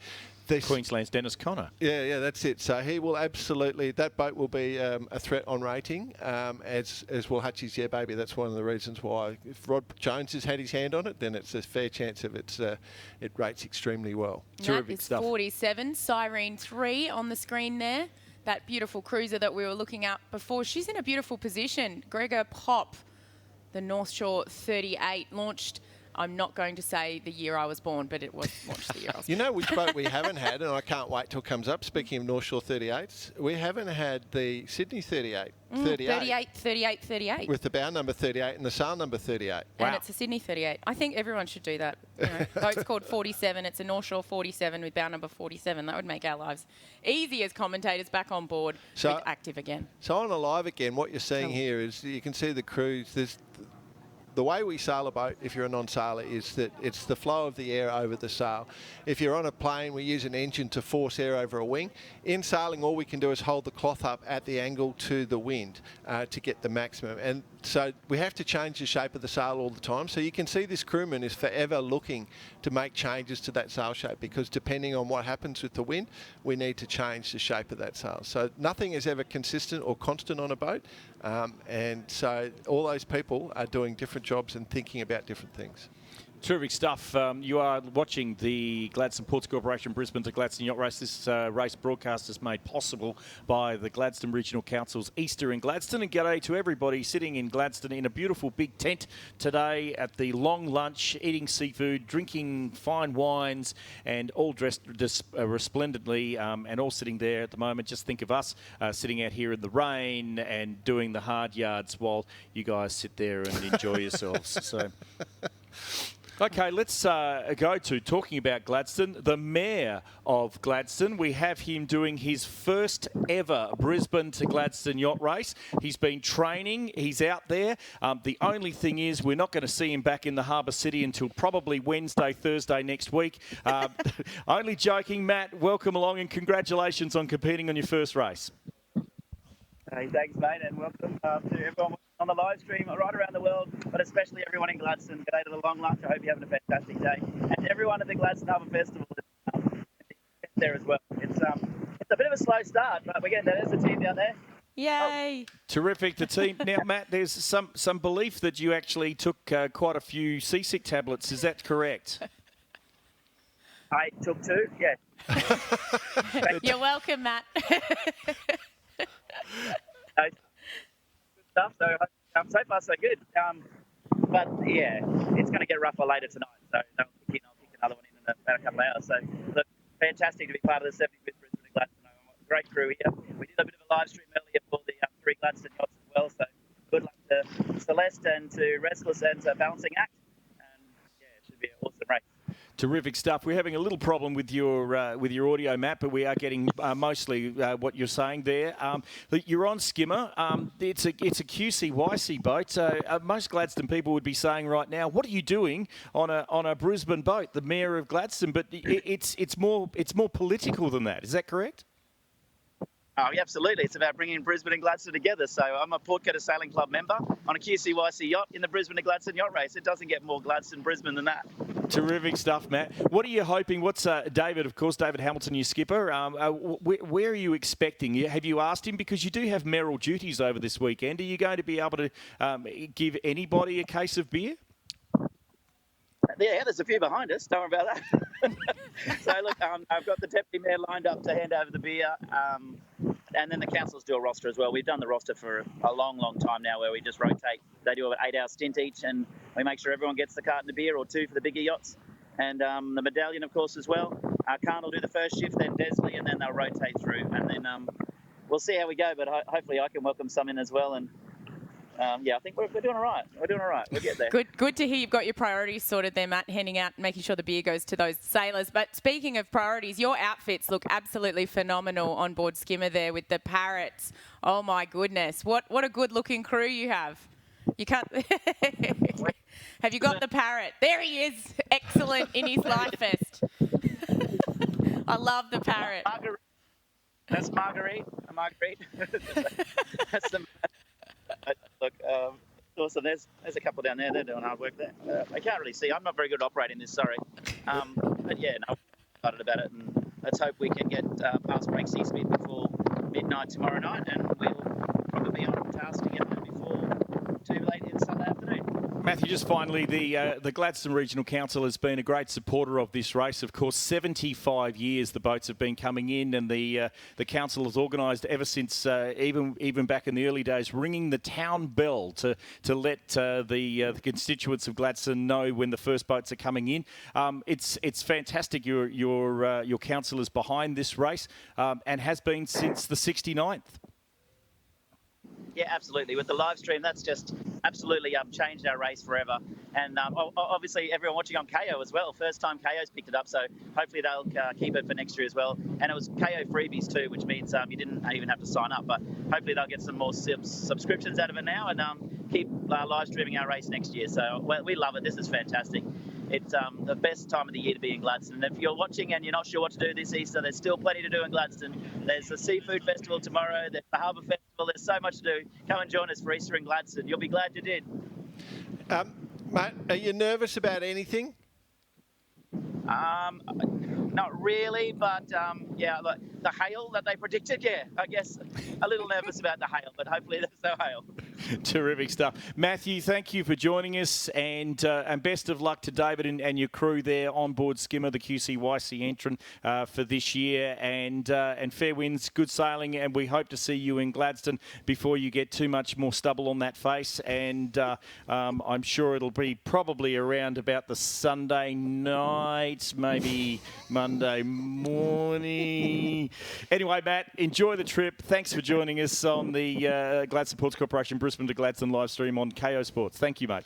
Queensland's Dennis Connor. Yeah, that's it. So he will absolutely, that boat will be a threat on rating, as will Hutchie's Yeah Baby. That's one of the reasons why. If Rod Jones has had his hand on it, then it's a fair chance of it rates extremely well. Terrific stuff. 47, Cyrene 3 on the screen there. That beautiful cruiser that we were looking at before. She's in a beautiful position. Gregor Pop, the North Shore 38, launched, I'm not going to say the year I was born, but it was launched the year I was born. You know which boat we haven't had, and I can't wait till it comes up, speaking of North Shore 38s, we haven't had the Sydney 38. 38. With the bow number 38 and the sail number 38. Wow. Wow. And it's a Sydney 38. I think everyone should do that. You know, boat's called 47. It's a North Shore 47 with bow number 47. That would make our lives easy as commentators back on board with active again. So on Alive again, what you're seeing here is you can see the crews. The way we sail a boat, if you're a non-sailor, is that it's the flow of the air over the sail. If you're on a plane, we use an engine to force air over a wing. In sailing, all we can do is hold the cloth up at the angle to the wind to get the maximum. And so we have to change the shape of the sail all the time. So you can see this crewman is forever looking to make changes to that sail shape, because depending on what happens with the wind, we need to change the shape of that sail. So nothing is ever consistent or constant on a boat. And so all those people are doing different jobs and thinking about different things. Terrific stuff. You are watching the Gladstone Ports Corporation Brisbane to Gladstone Yacht Race. This race broadcast is made possible by the Gladstone Regional Council's Easter in Gladstone. And g'day to everybody sitting in Gladstone in a beautiful big tent today at the long lunch, eating seafood, drinking fine wines, and all dressed resplendently, and all sitting there at the moment. Just think of us sitting out here in the rain and doing the hard yards while you guys sit there and enjoy yourselves. So. Okay, let's go to talking about Gladstone. The Mayor of Gladstone, we have him doing his first ever Brisbane to Gladstone Yacht Race. He's been training, he's out there. The only thing is we're not going to see him back in the Harbour City until probably Wednesday, Thursday next week. Only joking, Matt, welcome along and congratulations on competing on your first race. Hey, thanks, mate, and welcome to everyone on the live stream right around the world, but especially everyone in Gladstone. G'day to the long lunch. I hope you're having a fantastic day. And everyone at the Gladstone Harbour Festival there as well. It's a bit of a slow start, but we're getting there. There's the team down there. Yay! Terrific, the team. Now, Matt, there's some belief that you actually took quite a few seasick tablets. Is that correct? I took 2, yeah. You're welcome, Matt. Good stuff. So far so good. But yeah, it's going to get rougher later tonight. So I'll pick another one in about from ours. So, look, fantastic to be part of the 75th Brisbane to Gladstone. Great crew here. We did a bit of a live stream earlier for the 3 Gladstone yachts as well. So, good luck to Celeste and to Restless and to Balancing Act. And yeah, it should be an awesome race. Terrific stuff. We're having a little problem with your audio, Matt, but we are getting mostly what you're saying there. You're on Skimmer. It's a QCYC boat. Most Gladstone people would be saying right now, "What are you doing on a Brisbane boat?" The Mayor of Gladstone, but it's more political than that. Is that correct? Oh, yeah, absolutely. It's about bringing Brisbane and Gladstone together. So I'm a Port Coast Sailing Club member on a QCYC yacht in the Brisbane to Gladstone Yacht Race. It doesn't get more Gladstone Brisbane than that. Terrific stuff, Matt. What are you hoping? What's David, of course, David Hamilton, your skipper. Where are you expecting? Have you asked him? Because you do have mayoral duties over this weekend. Are you going to be able to give anybody a case of beer? Yeah, there's a few behind us. Don't worry about that. So, look, I've got the deputy mayor lined up to hand over the beer. And then the councils do a roster as well. We've done the roster for a long, long time now where we just rotate. They do an 8-hour stint each, and we make sure everyone gets the carton of beer or 2 for the bigger yachts. And the medallion, of course, as well. Khan will do the first shift, then Desley, and then they'll rotate through. And then we'll see how we go, but hopefully I can welcome some in as well. And yeah, I think we're doing all right. We're doing all right. We'll get there. Good to hear you've got your priorities sorted there, Matt, handing out, making sure the beer goes to those sailors. But speaking of priorities, your outfits look absolutely phenomenal on board Skimmer there with the parrots. Oh, my goodness. What a good-looking crew you have. You can't... Have you got the parrot? There he is. Excellent in his life vest. I love the parrot. That's Marguerite. That's the... Look, awesome. There's a couple down there. They're doing hard work there. I can't really see. I'm not very good at operating this, sorry. But yeah, no, I'm excited about it. And let's hope we can get past break-sea speed before midnight tomorrow night. And we'll probably be on task to get there before too late in Sunday afternoon. Matthew, just finally, the Gladstone Regional Council has been a great supporter of this race. Of course, 75 years the boats have been coming in, and the council has organised ever since, even back in the early days, ringing the town bell to let the constituents of Gladstone know when the first boats are coming in. It's fantastic. Your council is behind this race and has been since the 69th. Yeah, absolutely. With the live stream, that's just absolutely changed our race forever. And obviously, everyone watching on KO as well. First time KO's picked it up, so hopefully they'll keep it for next year as well. And it was KO freebies too, which means you didn't even have to sign up. But hopefully they'll get some more subscriptions out of it now and keep live streaming our race next year. So we love it. This is fantastic. It's the best time of the year to be in Gladstone. And if you're watching and you're not sure what to do this Easter, there's still plenty to do in Gladstone. There's the Seafood Festival tomorrow. There's the Harbour Festival. There's so much to do. Come and join us for Easter in Gladstone. You'll be glad you did. Mate, are you nervous about anything? Not really, but yeah, the hail that they predicted, yeah, I guess a little nervous about the hail, but hopefully there's no hail. Terrific stuff. Matthew, thank you for joining us, and best of luck to David and your crew there on board Skimmer, the QCYC entrant for this year, and fair winds, good sailing, and we hope to see you in Gladstone before you get too much more stubble on that face, and I'm sure it'll be probably around about the Sunday night, maybe Monday morning. Anyway, Matt, enjoy the trip. Thanks for joining us on the Gladstone Ports Corporation Brisbane to Gladstone live stream on KO Sports. Thank you, mate.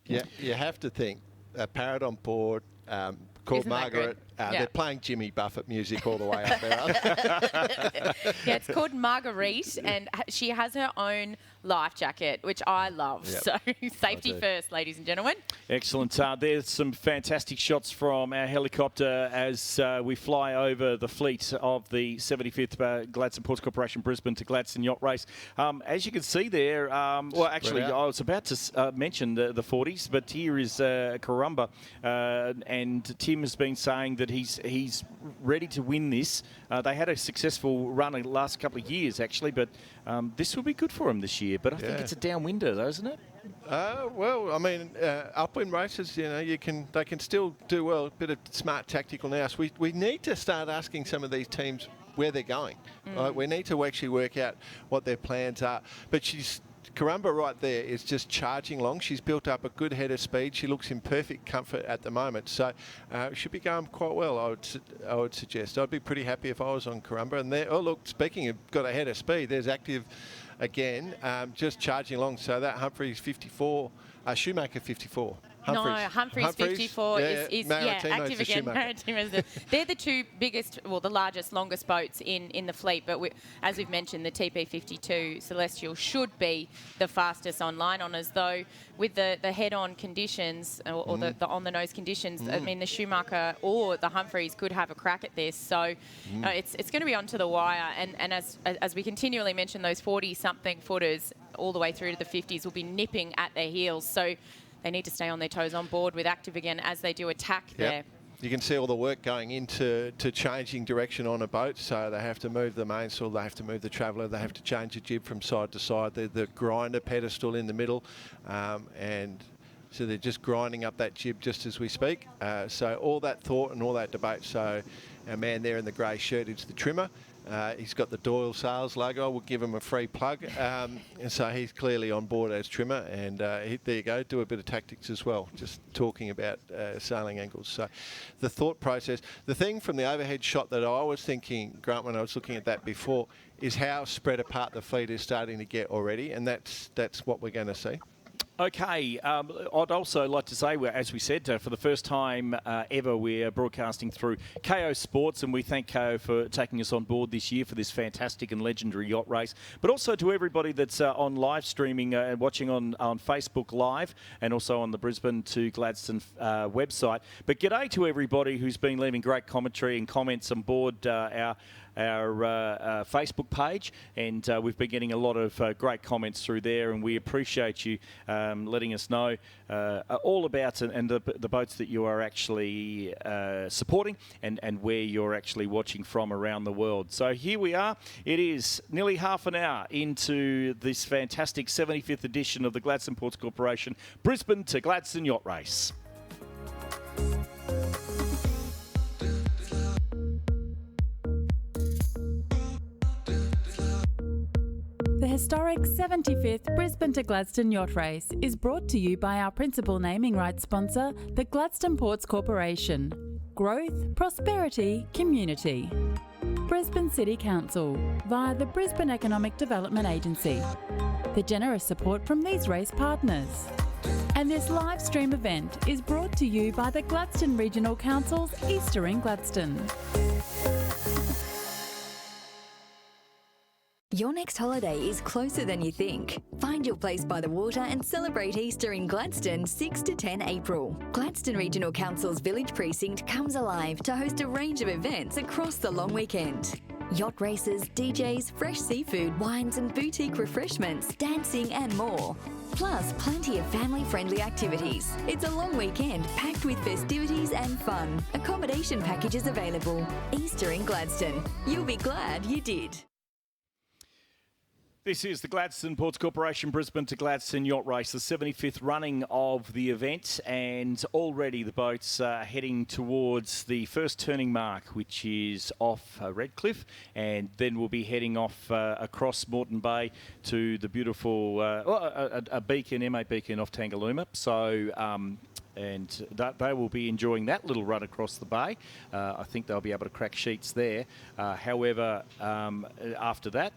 Yeah, you have to think a parrot on board called Isn't that Margaret. Yeah. They're playing Jimmy Buffett music all the way up there. Yeah, it's called Marguerite, and she has her own life jacket, which I love. Yep. So safety first, ladies and gentlemen. Excellent. There's some fantastic shots from our helicopter as we fly over the fleet of the 75th Gladstone Ports Corporation Brisbane to Gladstone Yacht Race. As you can see there, well, actually, I was about to mention the 40s, but here is Karumba, and Tim has been saying that he's ready to win this. They had a successful run the last couple of years, actually, but this will be good for him this year. But I think it's a downwinder, though, isn't it? Well, I mean, upwind races, you know, they can still do well. A bit of smart tactical nous. We need to start asking some of these teams where they're going. Right? We need to actually work out what their plans are. But she's Carumba right there is just charging along. She's built up a good head of speed. She looks in perfect comfort at the moment, so should be going quite well. I would suggest. I'd be pretty happy if I was on Carumba. And there, oh look, speaking of got a head of speed, there's Active again, just charging along. So that Humphreys 54, Shoemaker 54. Humphreys 54 is Active again. Maratimo. They're the two biggest, well, the largest, longest boats in the fleet. But as we've mentioned, the TP52 Celestial should be the fastest on line honours, though with the head-on conditions or the on-the-nose conditions, I mean, the Schumacher or the Humphreys could have a crack at this. So it's going to be onto the wire. And as we continually mention, those 40-something footers all the way through to the 50s will be nipping at their heels. So they need to stay on their toes on board with Active again as they do attack there. You can see all the work going into changing direction on a boat. So they have to move the mainsail, they have to move the traveller, they have to change the jib from side to side. The grinder pedestal in the middle, and so they're just grinding up that jib just as we speak. So all that thought and all that debate. So our man there in the grey shirt is the trimmer. He's got the Doyle Sales logo. We'll give him a free plug. And so he's clearly on board as trimmer. And there you go, do a bit of tactics as well, just talking about sailing angles. So the thought process, the thing from the overhead shot that I was thinking, Grant, when I was looking at that before, is how spread apart the fleet is starting to get already. And that's what we're going to see. Okay, I'd also like to say, as we said, for the first time ever, we're broadcasting through KO Sports, and we thank KO for taking us on board this year for this fantastic and legendary yacht race, but also to everybody that's on live streaming and watching on Facebook Live and also on the Brisbane to Gladstone website. But g'day to everybody who's been leaving great commentary and comments on board our Facebook page, and we've been getting a lot of great comments through there, and we appreciate you letting us know all about and the boats that you are actually supporting and where you're actually watching from around the world. So here we are. It is nearly half an hour into this fantastic 75th edition of the Gladstone Ports Corporation Brisbane to Gladstone Yacht Race. The historic 75th Brisbane to Gladstone Yacht Race is brought to you by our principal naming rights sponsor, the Gladstone Ports Corporation. Growth, prosperity, community. Brisbane City Council, via the Brisbane Economic Development Agency. The generous support from these race partners. And this live stream event is brought to you by the Gladstone Regional Council's Easter in Gladstone. Your next holiday is closer than you think. Find your place by the water and celebrate Easter in Gladstone 6 to 10 April. Gladstone Regional Council's Village Precinct comes alive to host a range of events across the long weekend. Yacht races, DJs, fresh seafood, wines and boutique refreshments, dancing and more. Plus, plenty of family-friendly activities. It's a long weekend packed with festivities and fun. Accommodation packages available. Easter in Gladstone. You'll be glad you did. This is the Gladstone Ports Corporation Brisbane to Gladstone Yacht Race, the 75th running of the event, and already the boats are heading towards the first turning mark, which is off Redcliffe, and then we'll be heading off across Moreton Bay to the beautiful a beacon, MA beacon off Tangalooma. So and they will be enjoying that little run across the bay. I think they'll be able to crack sheets there. However, after that,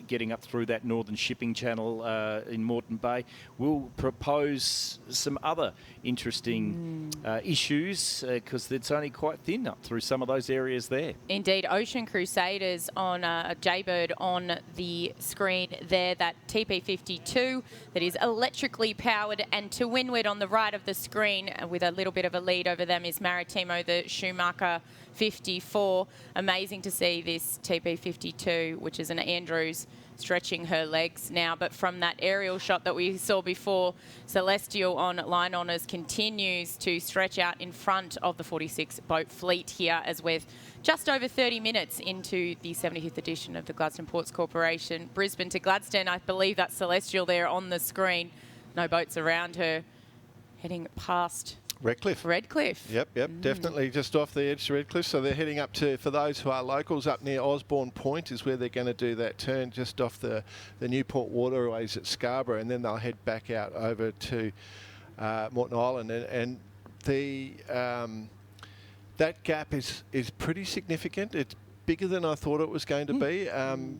getting up through that northern shipping channel in Moreton Bay, we'll propose some other interesting issues because it's only quite thin up through some of those areas there. Indeed. Ocean Crusaders on a Jaybird on the screen there, that TP52 that is electrically powered, and to windward on the right of the screen with a little bit of a lead over them is Maratimo, the Schumacher 54. Amazing to see this TP52, which is an Andrews, stretching her legs now. But from that aerial shot that we saw before, Celestial on line honours continues to stretch out in front of the 46 boat fleet here, as we're just over 30 minutes into the 75th edition of the Gladstone Ports Corporation Brisbane to Gladstone. I believe that's Celestial there on the screen. No boats around her, heading past Redcliffe. Redcliffe. Yep, definitely just off the edge to Redcliffe. So they're heading up to, for those who are locals, up near Osborne Point is where they're going to do that turn just off the Newport waterways at Scarborough, and then they'll head back out over to Moreton Island. And the that gap is pretty significant. It's bigger than I thought it was going to be.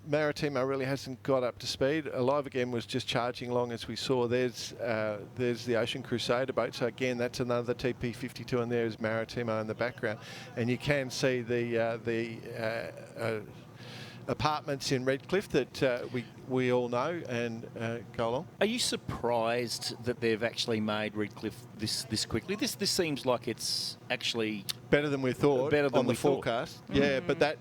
Maratimo really hasn't got up to speed. Alive Again was just charging along, as we saw. There's the Ocean Crusader boat. So again, that's another TP52, and there's Maratimo in the background. And you can see the apartments in Redcliffe that we all know and go along. Are you surprised that they've actually made Redcliffe this quickly? This seems like it's actually better than we thought on the forecast. Yeah, but that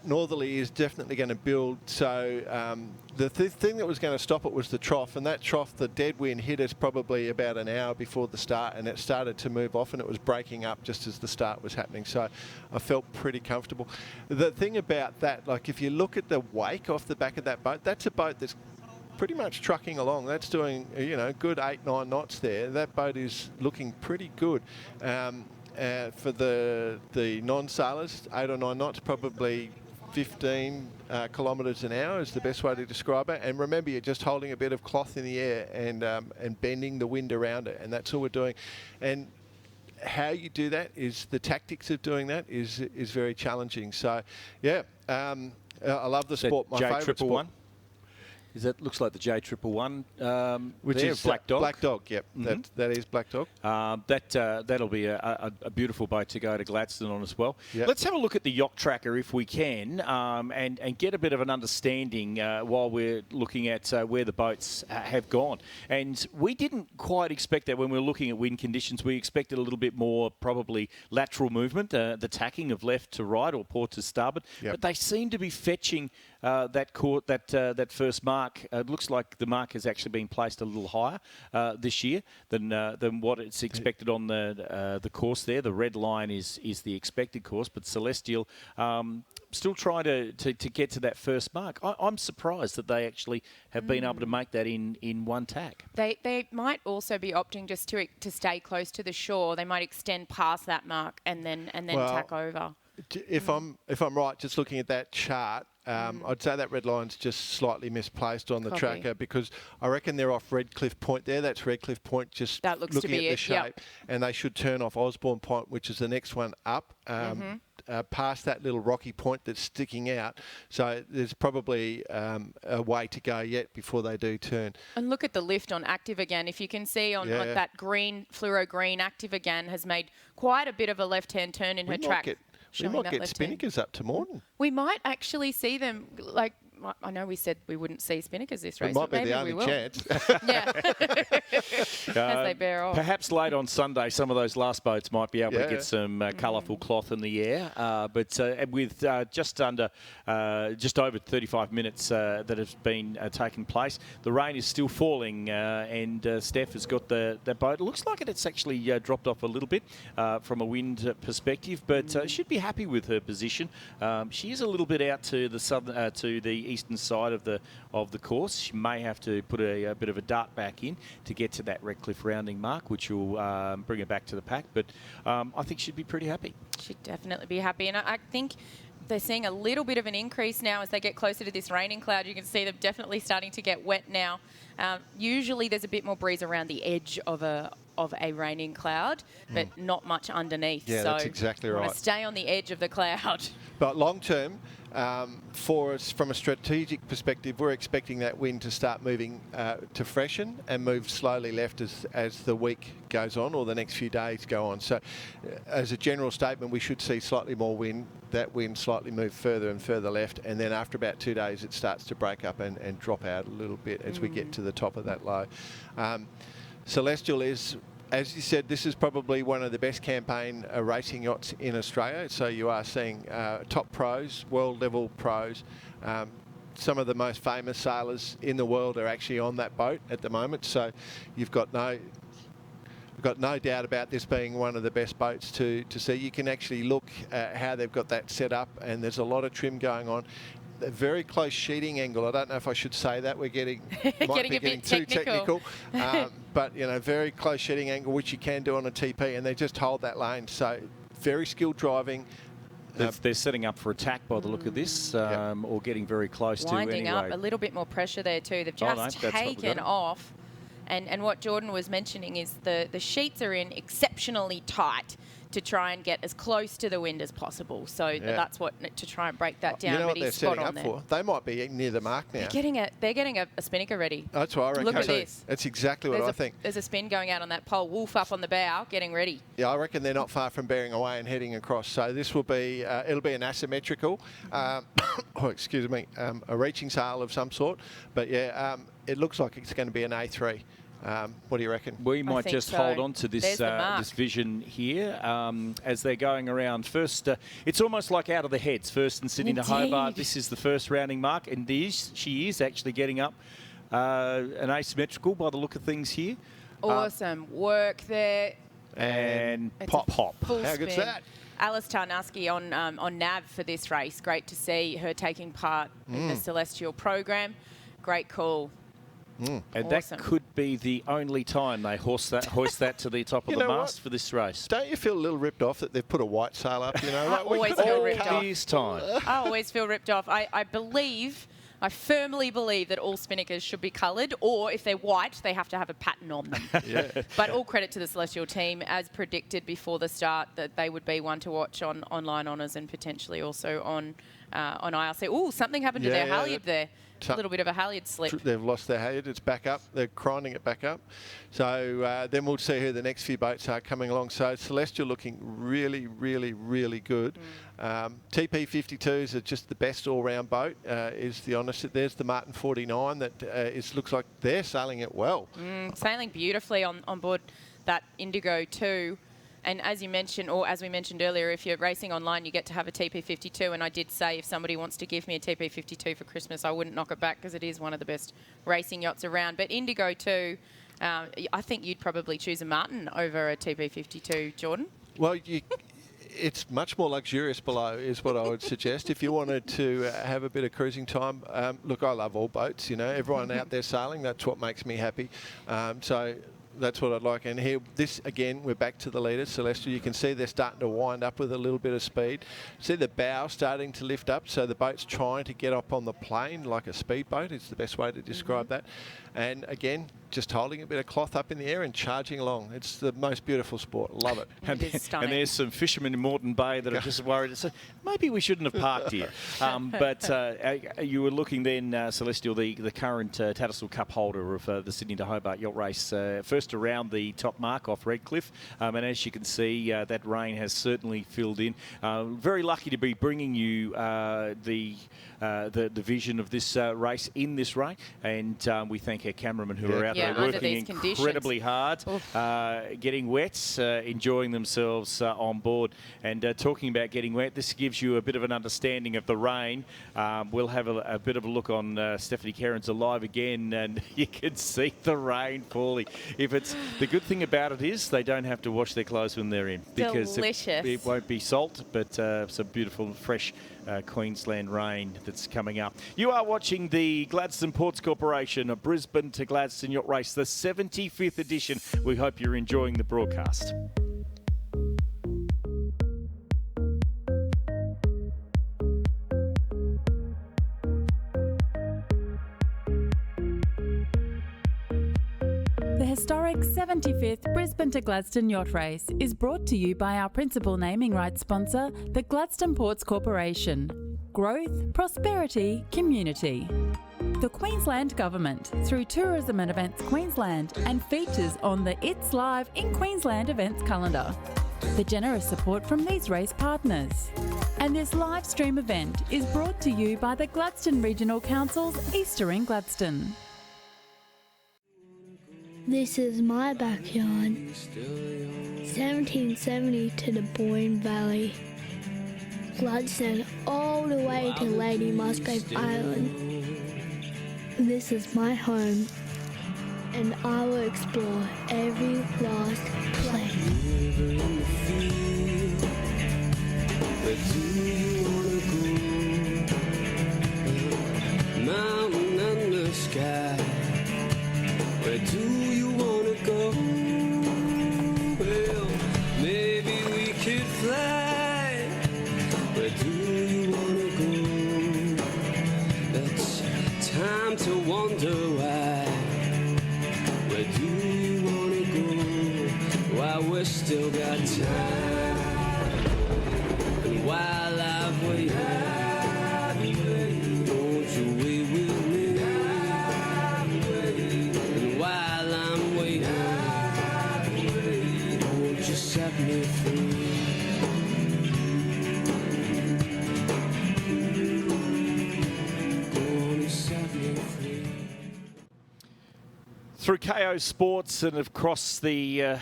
northerly is definitely going to build. So the thing that was going to stop it was the trough, and that trough, the dead wind hit us probably about an hour before the start, and it started to move off, and it was breaking up just as the start was happening. So I felt pretty comfortable. The thing about that, like if you look at the wake off the back of that boat, that's a boat that's pretty much trucking along. That's doing, good 8-9 knots there. That boat is looking pretty good. For the non-sailors, 8 or 9 knots, probably 15 kilometres an hour is the best way to describe it. And remember, you're just holding a bit of cloth in the air and bending the wind around it, and that's all we're doing. And how you do that is the tactics of doing that is very challenging. So, yeah, I love the sport. My favourite sport. Looks like the J111, which is Black Dog. Black Dog, yep. That is Black Dog. That'll be a beautiful boat to go to Gladstone on as well. Yep. Let's have a look at the yacht tracker if we can, and get a bit of an understanding while we're looking at where the boats have gone. And we didn't quite expect that when we were looking at wind conditions. We expected a little bit more probably lateral movement, the tacking of left to right or port to starboard. Yep. But they seem to be fetching that first mark. It looks like the mark has actually been placed a little higher this year than what it's expected on the course there. The red line is the expected course, but Celestial still trying to get to that first mark. I'm surprised that they actually have been able to make that in one tack. They might also be opting just to stay close to the shore. They might extend past that mark and then tack over. If I'm right, just looking at that chart, I'd say that red line's just slightly misplaced on the tracker, because I reckon they're off Redcliffe Point there. That's Redcliffe Point, just that looks looking to be at the shape. And they should turn off Osborne Point, which is the next one up, past that little rocky point that's sticking out. So there's probably a way to go yet before they do turn. And look at the lift on Active Again. If you can see on that green, fluoro green, Active Again has made quite a bit of a left-hand turn in her track. We might get Spinnakers up to Morton. We might actually see them, like, I know we said we wouldn't see Spinnakers this race, but maybe the only we will. chance. As they bear off. Perhaps late on Sunday, some of those last boats might be able to get some colourful cloth in the air. But with just over 35 minutes that has been taken place, the rain is still falling, and Steph has got the boat. It looks like it's actually dropped off a little bit from a wind perspective, but should be happy with her position. She is a little bit out to the southern, to the eastern side of the course. She may have to put a bit of a dart back in to get to that Redcliffe rounding mark, which will bring her back to the pack. But I think she'd be pretty happy. She'd definitely be happy. And I think they're seeing a little bit of an increase now as they get closer to this raining cloud. You can see them definitely starting to get wet now. Usually there's a bit more breeze around the edge of a raining cloud, but not much underneath. Yeah, so that's exactly right. Stay on the edge of the cloud. But long term, for us, from a strategic perspective, we're expecting that wind to start moving to freshen and move slowly left as the week goes on, or the next few days go on. So as a general statement, we should see slightly more wind, that wind slightly move further and further left, and then after about 2 days it starts to break up and drop out a little bit as we get to the top of that low. Celestial is, as you said, this is probably one of the best campaign racing yachts in Australia. So you are seeing top pros, world level pros. Some of the most famous sailors in the world are actually on that boat at the moment. So you've got no doubt about this being one of the best boats to see. You can actually look at how they've got that set up, and there's a lot of trim going on. a very close sheeting angle. I don't know if I should say that. We're getting getting too technical. But you know, very close sheeting angle, which you can do on a TP, and they just hold that lane. So very skilled driving. They're setting up for attack by the look of this, or getting very close to anyway. Winding up, a little bit more pressure there too. They've just taken off. And what Jordan was mentioning is the sheets are in exceptionally tight to try and get as close to the wind as possible. So that's what, to try and break that down. You know but what they're he's spot setting on up there. for? They might be near the mark now. They're getting a spinnaker ready. That's what I reckon. Look at this. That's exactly what I think. There's a spin going out on that pole. Wolf up on the bow, getting ready. Yeah, I reckon they're not far from bearing away and heading across. So this will be, it'll be an asymmetrical, a reaching sail of some sort. But yeah, it looks like it's going to be an A3. What do you reckon? We might just hold on to this this vision here as they're going around. First, it's almost like out of the heads. First and Sydney to Hobart. This is the first rounding mark, and she is actually getting up an asymmetrical by the look of things here. Awesome work there. And pop. How good's that? Alice Tarnowski on nav for this race. Great to see her taking part in the Celestial program. Great call. And awesome. That could be the only time they hoist that to the top of the mast for this race. Don't you feel a little ripped off that they've put a white sail up? You know, I always feel ripped off. This time. I always feel ripped off. I firmly believe that all spinnakers should be coloured, or if they're white, they have to have a pattern on them. But all credit to the Celestial team, as predicted before the start, that they would be one to watch on Online Honours and potentially also on IRC. Oh, something happened to their halyard there. A little bit of a halyard slip. They've lost their halyard. It's back up. They're grinding it back up. So then we'll see who the next few boats are coming along. So Celestial looking really, really, really good. TP52s are just the best all-round boat, is the honest. There's the Martin 49 that looks like they're sailing it well. Sailing beautifully on board that Indigo too. And as you mentioned, or as we mentioned earlier, if you're racing online, you get to have a TP52. And I did say if somebody wants to give me a TP52 for Christmas, I wouldn't knock it back because it is one of the best racing yachts around. But Indigo too, I think you'd probably choose a Martin over a TP52, Jordan. Well, it's much more luxurious below is what I would suggest. If you wanted to have a bit of cruising time, look, I love all boats. You know, everyone out there sailing, that's what makes me happy. So that's what I'd like. And here, this again, we're back to the leaders, Celestial. You can see they're starting to wind up with a little bit of speed. See the bow starting to lift up, so the boat's trying to get up on the plane like a speedboat. It's the best way to describe that. And again, just holding a bit of cloth up in the air and charging along. It's the most beautiful sport. Love it. It is stunning. And there's some fishermen in Moreton Bay that are just worried. So maybe we shouldn't have parked here. But you were looking then, Celestial, the current Tattersall Cup holder of the Sydney to Hobart Yacht Race, first around the top mark off Redcliffe. And as you can see, that rain has certainly filled in. Very lucky to be bringing you the vision of this race in this rain. And we thank our cameramen who are out there working incredibly hard, getting wet, enjoying themselves on board. And talking about getting wet, this gives you a bit of an understanding of the rain. We'll have a bit of a look on Stephanie Cairns Alive again, and you can see the rain falling. The good thing about it is they don't have to wash their clothes when they're in, because it won't be salt, but some beautiful fresh Queensland rain that's coming up. You are watching the Gladstone Ports Corporation, a Brisbane to Gladstone Yacht Race, the 75th edition. We hope you're enjoying the broadcast. The historic 75th Brisbane to Gladstone Yacht Race is brought to you by our principal naming rights sponsor, the Gladstone Ports Corporation. Growth, prosperity, community. The Queensland Government, through Tourism and Events Queensland, and features on the It's Live in Queensland events calendar. The generous support from these race partners. And this live stream event is brought to you by the Gladstone Regional Council's Easter in Gladstone. This is my backyard. 1770 to the Boyne Valley. Gladstone all the way to Lady Musgrave Island. This is my home, and I will explore every last place. Where do you wanna go? could fly. Where do you wanna go? It's time to wonder why. Where do you wanna go? While we're still got time. And while I've waited, won't you wait with me? And while I'm waiting, won't you set me free? Through KO Sports and across the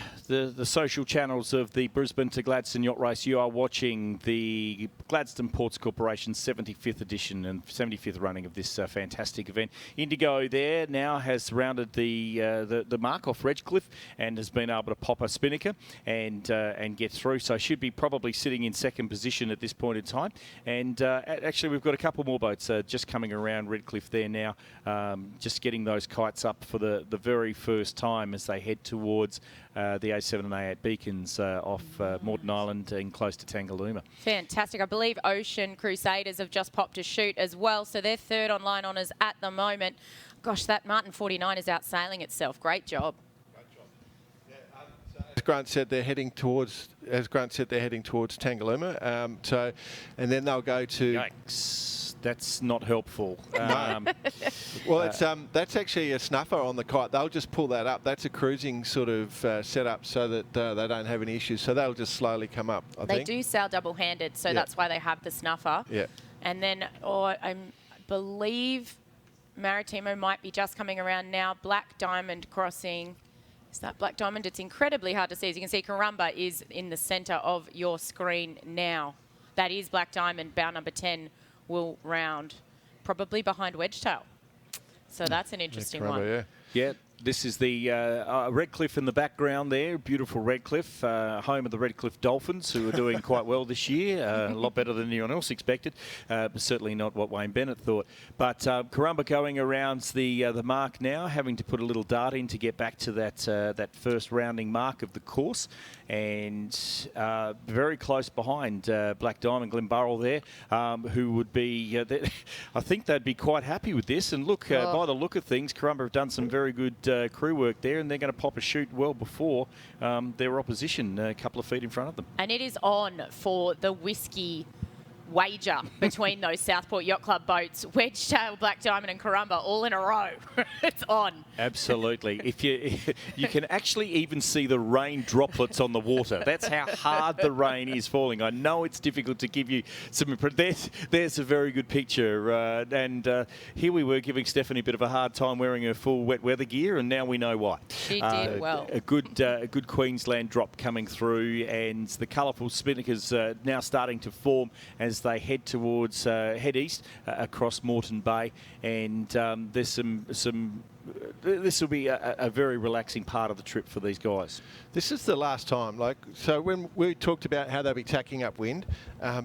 social channels of the Brisbane to Gladstone Yacht Race, you are watching the Gladstone Ports Corporation 75th edition and 75th running of this fantastic event. Indigo there now has rounded the mark off Redcliffe and has been able to pop a spinnaker and get through. So should be probably sitting in second position at this point in time. And actually, we've got a couple more boats just coming around Redcliffe there now, just getting those kites up for the very first time as they head towards the A7 and A8 beacons off Moreton Island and close to Tangalooma. Fantastic. I believe Ocean Crusaders have just popped a shoot as well, so they're third on line honours at the moment. Gosh, that Martin 49 is outsailing itself. Great job. As Grant said, they're heading towards Tangalooma. And then they'll go to. Yikes. That's not helpful. Well, it's that's actually a snuffer on the kite. They'll just pull that up. That's a cruising sort of setup so that they don't have any issues. So they'll just slowly come up, I think. They do sail double-handed, so that's why they have the snuffer. Yeah. And then I believe Maratimo might be just coming around now. Black Diamond crossing. Is that Black Diamond? It's incredibly hard to see. As you can see, Karumba is in the centre of your screen now. That is Black Diamond, bow number 10. Will round probably behind Wedgetail. So that's an interesting one. Yeah, this is the Redcliffe in the background there. Beautiful Redcliffe, home of the Redcliffe Dolphins, who are doing quite well this year. A lot better than anyone else expected, but certainly not what Wayne Bennett thought. But Karumba going around the mark now, having to put a little dart in to get back to that first rounding mark of the course. And very close behind Black Diamond, Glen Burrell there, who would be, I think they'd be quite happy with this. And look, by the look of things, Karumba have done some very good crew work there, and they're going to pop a shoot well before their opposition, a couple of feet in front of them. And it is on for the whiskey wager between those Southport Yacht Club boats, Wedgetail, Black Diamond and Karumba, all in a row. It's on. Absolutely. If you can actually even see the rain droplets on the water. That's how hard the rain is falling. I know it's difficult to give you some. There's a very good picture. And here we were giving Stephanie a bit of a hard time wearing her full wet weather gear, and now we know why. She did well. A good Queensland drop coming through, and the colourful spinnakers now starting to form as they head towards head east across Moreton Bay, and there's some. This will be a very relaxing part of the trip for these guys. This is the last time. So when we talked about how they'll be tacking upwind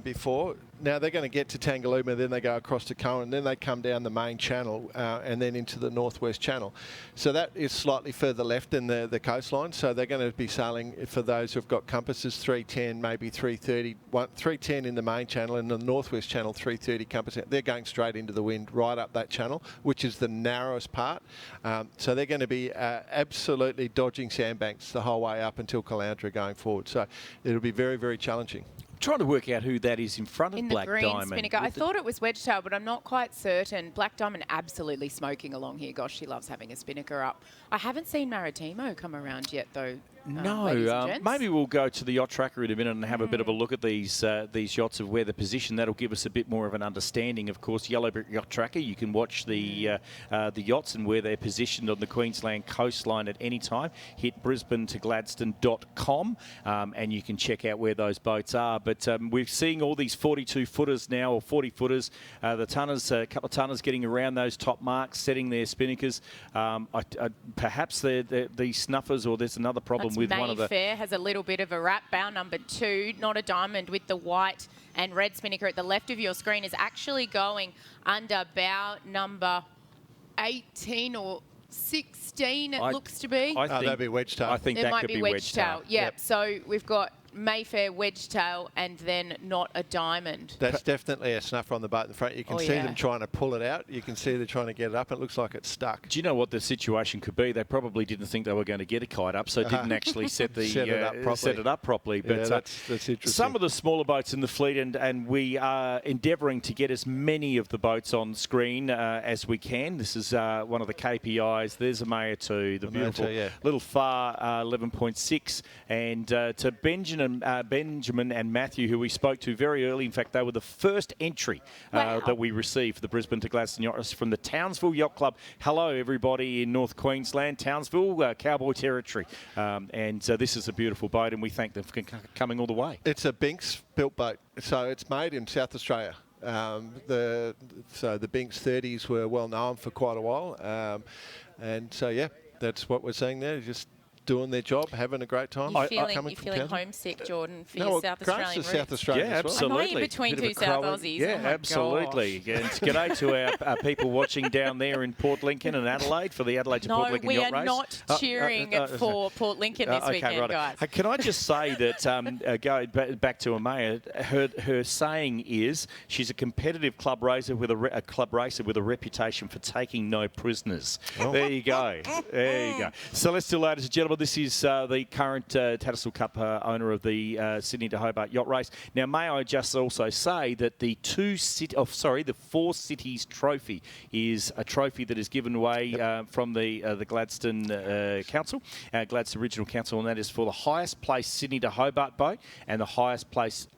before, now they're going to get to Tangalooma, then they go across to Cowan, then they come down the main channel and then into the northwest channel. So that is slightly further left than the coastline. So they're going to be sailing, for those who've got compasses, 310, maybe 330, 310 in the main channel, and the northwest channel 330 compass. They're going straight into the wind right up that channel, which is the narrowest part. So they're going to be absolutely dodging sandbanks the whole way up until Caloundra going forward. So it'll be very, very challenging. Trying to work out who that is in front of Black Diamond. In the green spinnaker. I thought it was Wedgetail, but I'm not quite certain. Black Diamond absolutely smoking along here. Gosh, she loves having a spinnaker up. I haven't seen Maratimo come around yet, though. No, maybe we'll go to the yacht tracker in a minute and have a bit of a look at these yachts of where they're positioned. That'll give us a bit more of an understanding. Of course, Yellow Brick Yacht Tracker, you can watch the yachts and where they're positioned on the Queensland coastline at any time. Hit brisbanetogladstone.com and you can check out where those boats are. But we're seeing all these 42-footers now, or 40-footers. The tonners, a couple of tonners getting around those top marks, setting their spinnakers. Perhaps the snuffers, or there's another problem with one of the... Mayfair has a little bit of a wrap. Bow number 2, not a diamond, with the white and red spinnaker at the left of your screen, is actually going under bow number 18 or 16, it looks to be. That'd be Wedgetail. I think it that might could be be Wedgetail. Wedgetail. Yep. So we've got Mayfair wedge tail and then not a diamond. That's definitely a snuffer on the boat in the front. You can see them trying to pull it out. You can see they're trying to get it up. It looks like it's stuck. Do you know what the situation could be? They probably didn't think they were going to get a kite up, so didn't actually set it up properly. But that's interesting. Some of the smaller boats in the fleet, and we are endeavouring to get as many of the boats on screen as we can. This is one of the KPIs. There's a Maya 2, the beautiful little Far 11.6, and to Benjamin and Matthew, who we spoke to very early. In fact, they were the first entry that we received for the Brisbane to Gladstone Yacht Race from the Townsville Yacht Club. Hello, everybody in North Queensland, Townsville, Cowboy territory. And this is a beautiful boat, and we thank them for coming all the way. It's a Binks built boat, so it's made in South Australia. The Binks 30s were well known for quite a while, and so that's what we're seeing there. Just doing their job, having a great time. You're feeling homesick, Jordan, for your South Australian roots. South Australia as well. Absolutely. I know you're between two South Aussies. Yeah, absolutely. And g'day to our people watching down there in Port Lincoln and Adelaide for the Adelaide to Port Lincoln Yacht Race. No, we are not cheering for Port Lincoln this weekend, guys. Hey, can I just say that, going back to Amaya, her saying is she's a competitive club racer with a reputation for taking no prisoners. Oh. There you go. There you go. Celestial, ladies and gentlemen, this is the current Tattersall Cup owner of the Sydney to Hobart Yacht Race. Now, may I just also say that the Four Cities Trophy is a trophy that is given away from the Gladstone Council, Gladstone Regional Council, and that is for the highest placed Sydney to Hobart boat and the highest placed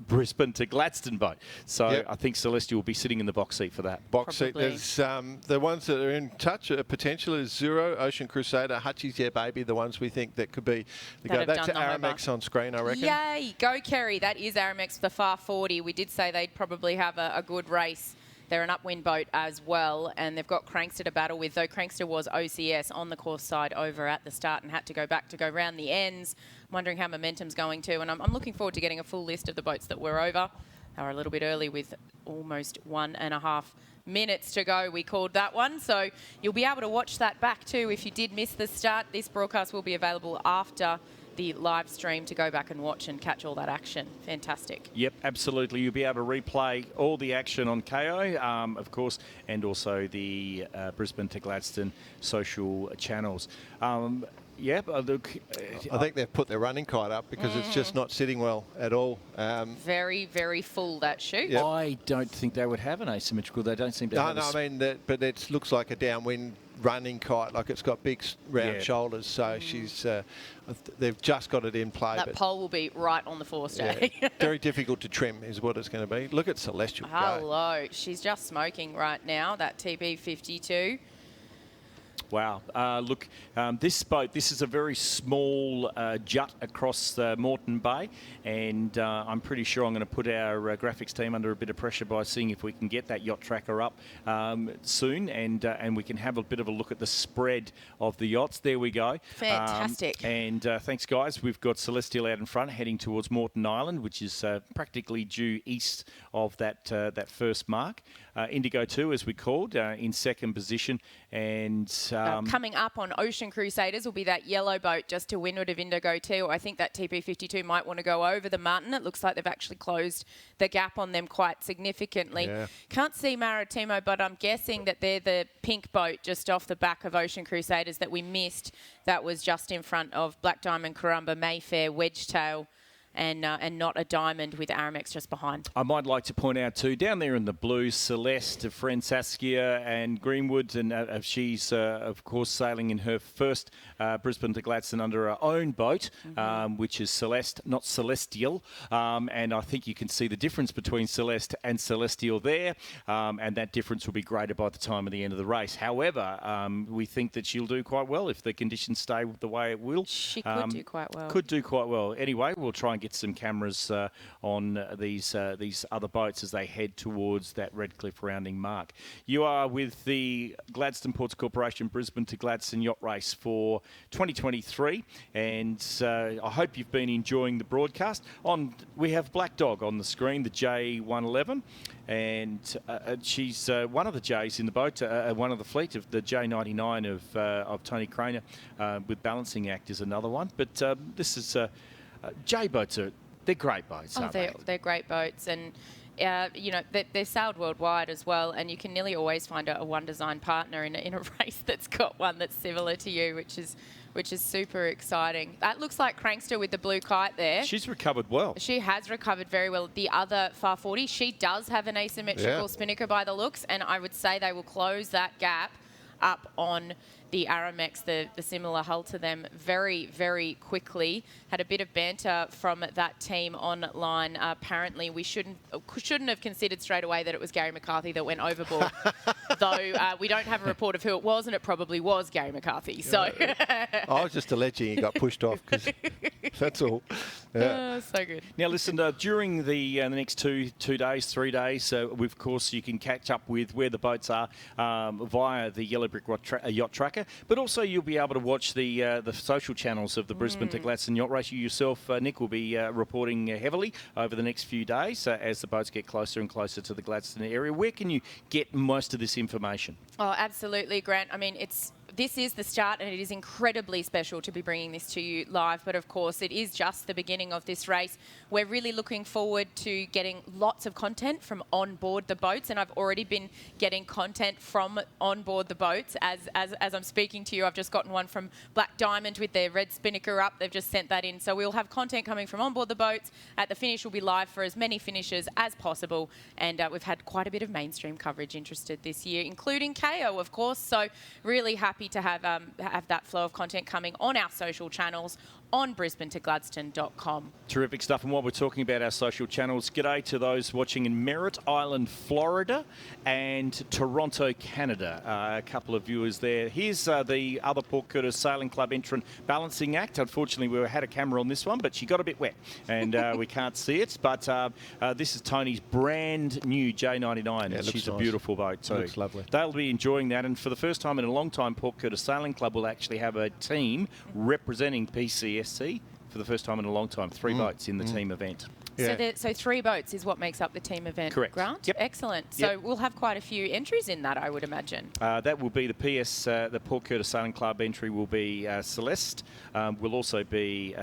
Brisbane to Gladstone boat. So I think Celestial will be sitting in the box seat for that. Box seat. There's the ones that are in touch. Potential is Zero, Ocean Crusader, Hutchie's Yeah Baby. The ones we think that could be the go. That's Aramex on screen, I reckon. Yay! Go Kerry. That is Aramex for the Far 40. We did say they'd probably have a good race. They're an upwind boat as well, and they've got Crankster to battle with, though Crankster was OCS on the course side over at the start and had to go back to go round the ends. I'm wondering how momentum's going to, and I'm looking forward to getting a full list of the boats that were over. They were a little bit early with almost 1.5 minutes to go. We called that one, so you'll be able to watch that back too if you did miss the start. This broadcast will be available after the live stream to go back and watch and catch all that action. Fantastic. Yep, absolutely. You'll be able to replay all the action on KO, of course, and also the Brisbane to Gladstone social channels. Look, I think they've put their running kite up because it's just not sitting well at all. Very, very full, that chute. Yep. I don't think they would have an asymmetrical. They don't seem to have I mean, but it looks like a downwind running kite, like it's got big round shoulders, so she's they've just got it in play. That pole will be right on the forestay. Very difficult to trim is what it's going to be. Look at Celestial Hello. She's just smoking right now, that TP52. Wow. Look, this boat, this is a very small jut across Moreton Bay, and I'm pretty sure I'm going to put our graphics team under a bit of pressure by seeing if we can get that yacht tracker up soon, and we can have a bit of a look at the spread of the yachts. There we go. Fantastic. And thanks, guys. We've got Celestial out in front, heading towards Moreton Island, which is practically due east of that first mark. Indigo 2, as we called, in second position, and coming up on Ocean Crusaders will be that yellow boat just to windward of Indigo 2. I think that TP52 might want to go over the Martin. It looks like they've actually closed the gap on them quite significantly. Yeah. Can't see Maratimo, but I'm guessing that they're the pink boat just off the back of Ocean Crusaders that we missed. That was just in front of Black Diamond, Karumba, Mayfair, Wedgetail, and not a diamond with Aramex just behind. I might like to point out too, down there in the blues, Celeste, friend Saskia and Greenwood, and she's of course sailing in her first Brisbane to Gladstone under her own boat, which is Celeste, not Celestial, and I think you can see the difference between Celeste and Celestial there, and that difference will be greater by the time of the end of the race. However, we think that she'll do quite well if the conditions stay the way it will. She could do quite well. Could do quite well. Anyway, we'll try and get some cameras on these other boats as they head towards that Redcliffe rounding mark. You are with the Gladstone Ports Corporation Brisbane to Gladstone Yacht Race for 2023, and I hope you've been enjoying the broadcast. We have Black Dog on the screen, the J111, and she's one of the J's in the boat, one of the fleet of the J99 of Tony Craner, with Balancing Act is another one, but this is J boats they're great boats, aren't they? They're great boats, and they're sailed worldwide as well, and you can nearly always find a one design partner in a race that's got one that's similar to you, which is super exciting. That looks like Crankster with the blue kite there. She's recovered well. She has recovered very well. The other Far 40, she does have an asymmetrical spinnaker by the looks, and I would say they will close that gap up on the Aramex, the similar hull to them, very, very quickly. Had a bit of banter from that team online. Apparently, we shouldn't have considered straight away that it was Gary McCarthy that went overboard, though we don't have a report of who it was, and it probably was Gary McCarthy. So I was just alleging he got pushed off, because that's all. Yeah. So good. Now, listen, during the next 3 days, of course, you can catch up with where the boats are via the Yellow Brick Yacht Tracker, but also you'll be able to watch the social channels of the Brisbane to Gladstone Yacht Race. You yourself, Nick, will be reporting heavily over the next few days as the boats get closer and closer to the Gladstone area. Where can you get most of this information? Oh, absolutely, Grant. I mean, this is the start, and it is incredibly special to be bringing this to you live. But of course, it is just the beginning of this race. We're really looking forward to getting lots of content from on board the boats, and I've already been getting content from on board the boats as I'm speaking to you. I've just gotten one from Black Diamond with their red spinnaker up. They've just sent that in. So we'll have content coming from on board the boats. At the finish, we'll be live for as many finishes as possible, and we've had quite a bit of mainstream coverage interested this year, including KO, of course. So really happy to have that flow of content coming on our social channels on brisbanetogladstone.com. Terrific stuff. And while we're talking about our social channels, g'day to those watching in Merritt Island, Florida and Toronto, Canada. A couple of viewers there. Here's the other Port Curtis Sailing Club entrant, Balancing Act. Unfortunately, we had a camera on this one, but she got a bit wet and we can't see it. But this is Tony's brand new J99. Yeah, She's nice. a beautiful boat too. Looks lovely. They'll be enjoying that. And for the first time in a long time, Port Curtis Sailing Club will actually have a team representing PCSC for the first time in a long time. 3 boats in the team event. Yeah. So 3 boats is what makes up the team event. Correct. Grant? Yep. Excellent. So we'll have quite a few entries in that, I would imagine. That will be the the Port Curtis Sailing Club entry will be Celeste, will also be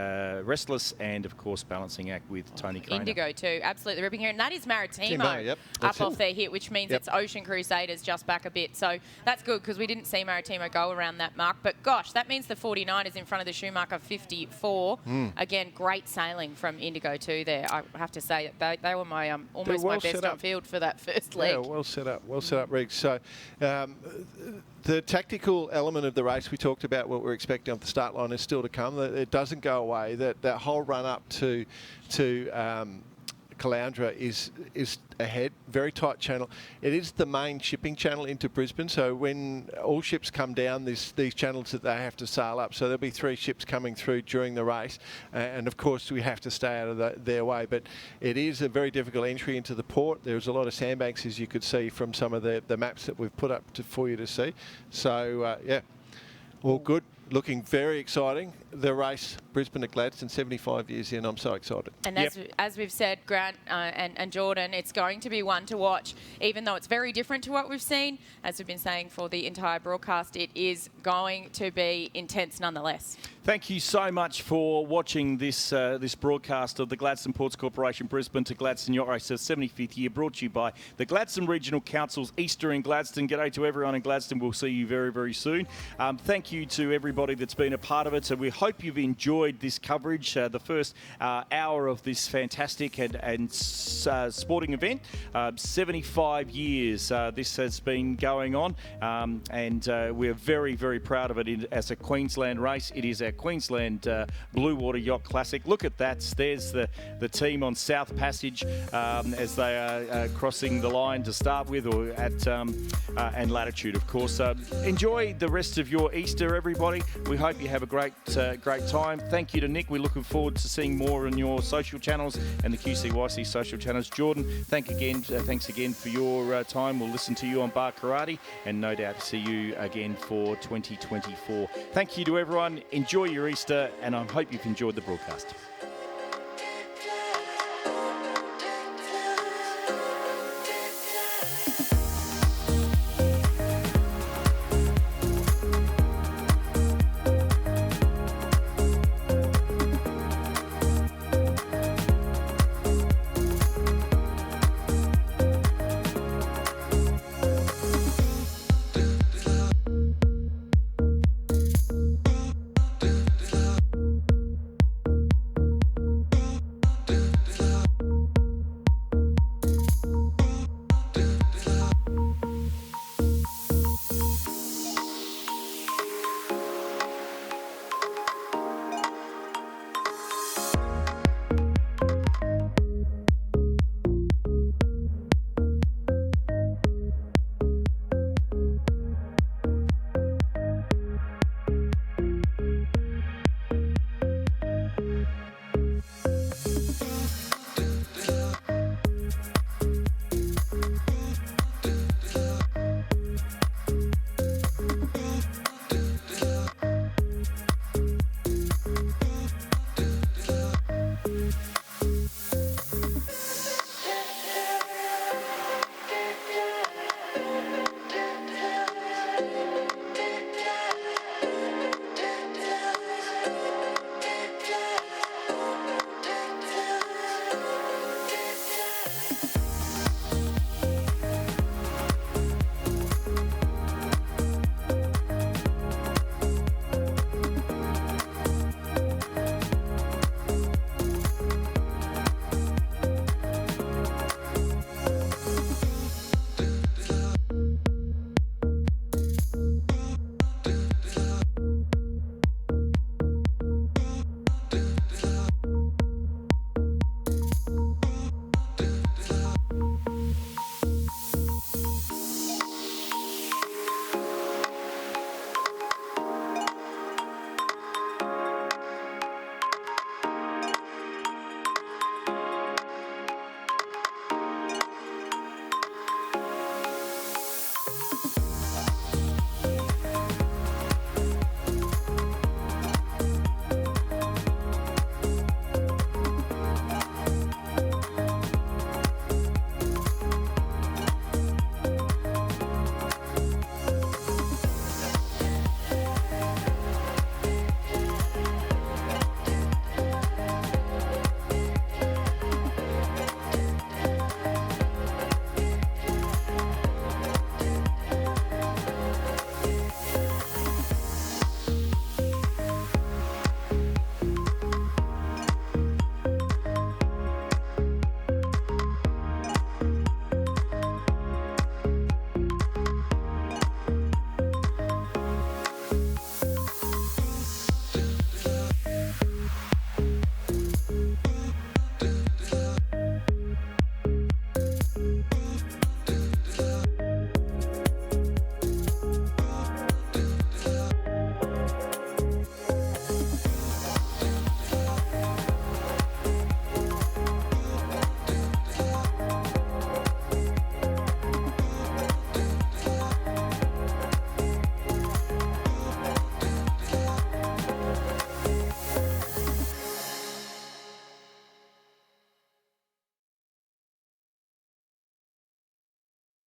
Restless, and of course Balancing Act with Tony Craner. Indigo too, absolutely ripping here. And that is Maratimo That's off their hit, which means it's Ocean Crusaders just back a bit. So that's good, because we didn't see Maratimo go around that mark. But gosh, that means the 49 is in front of the Schumacher 54. Again, great sailing from Indigo too there. I have to say that they were my almost my best on field for that first leg. Yeah, well set up, Riggs. So the tactical element of the race, we talked about what we're expecting off the start line, is still to come. It doesn't go away. That whole run up to Caloundra is ahead, very tight channel. It is the main shipping channel into Brisbane, so when all ships come down, these channels that they have to sail up. So there'll be 3 ships coming through during the race, and of course we have to stay out of their way. But it is a very difficult entry into the port. There's a lot of sandbanks, as you could see from some of the maps that we've put up for you to see. So yeah, all good. Looking very exciting. The race, Brisbane to Gladstone, 75 years in. I'm so excited. And as we've said, Grant and Jordan, it's going to be one to watch, even though it's very different to what we've seen. As we've been saying for the entire broadcast, it is going to be intense nonetheless. Thank you so much for watching this this broadcast of the Gladstone Ports Corporation Brisbane to Gladstone Yacht Race, 75th year, brought to you by the Gladstone Regional Council's Easter in Gladstone. G'day to everyone in Gladstone. We'll see you very, very soon. Thank you to everybody that's been a part of it. So we hope you've enjoyed this coverage, the first hour of this fantastic and sporting event. 75 years this has been going on, and we're very, very proud of it as a Queensland race. It is our Queensland Blue Water Yacht Classic. Look at that. There's the team on South Passage as they are crossing the line to start with, or at and Latitude, of course. Enjoy the rest of your Easter, everybody. We hope you have a great time. Thank you to Nick. We're looking forward to seeing more on your social channels and the QCYC social channels. Jordan, thanks again for your time. We'll listen to you on Bar Karate, and no doubt see you again for 2024. Thank you to everyone. Enjoy your Easter, and I hope you've enjoyed the broadcast.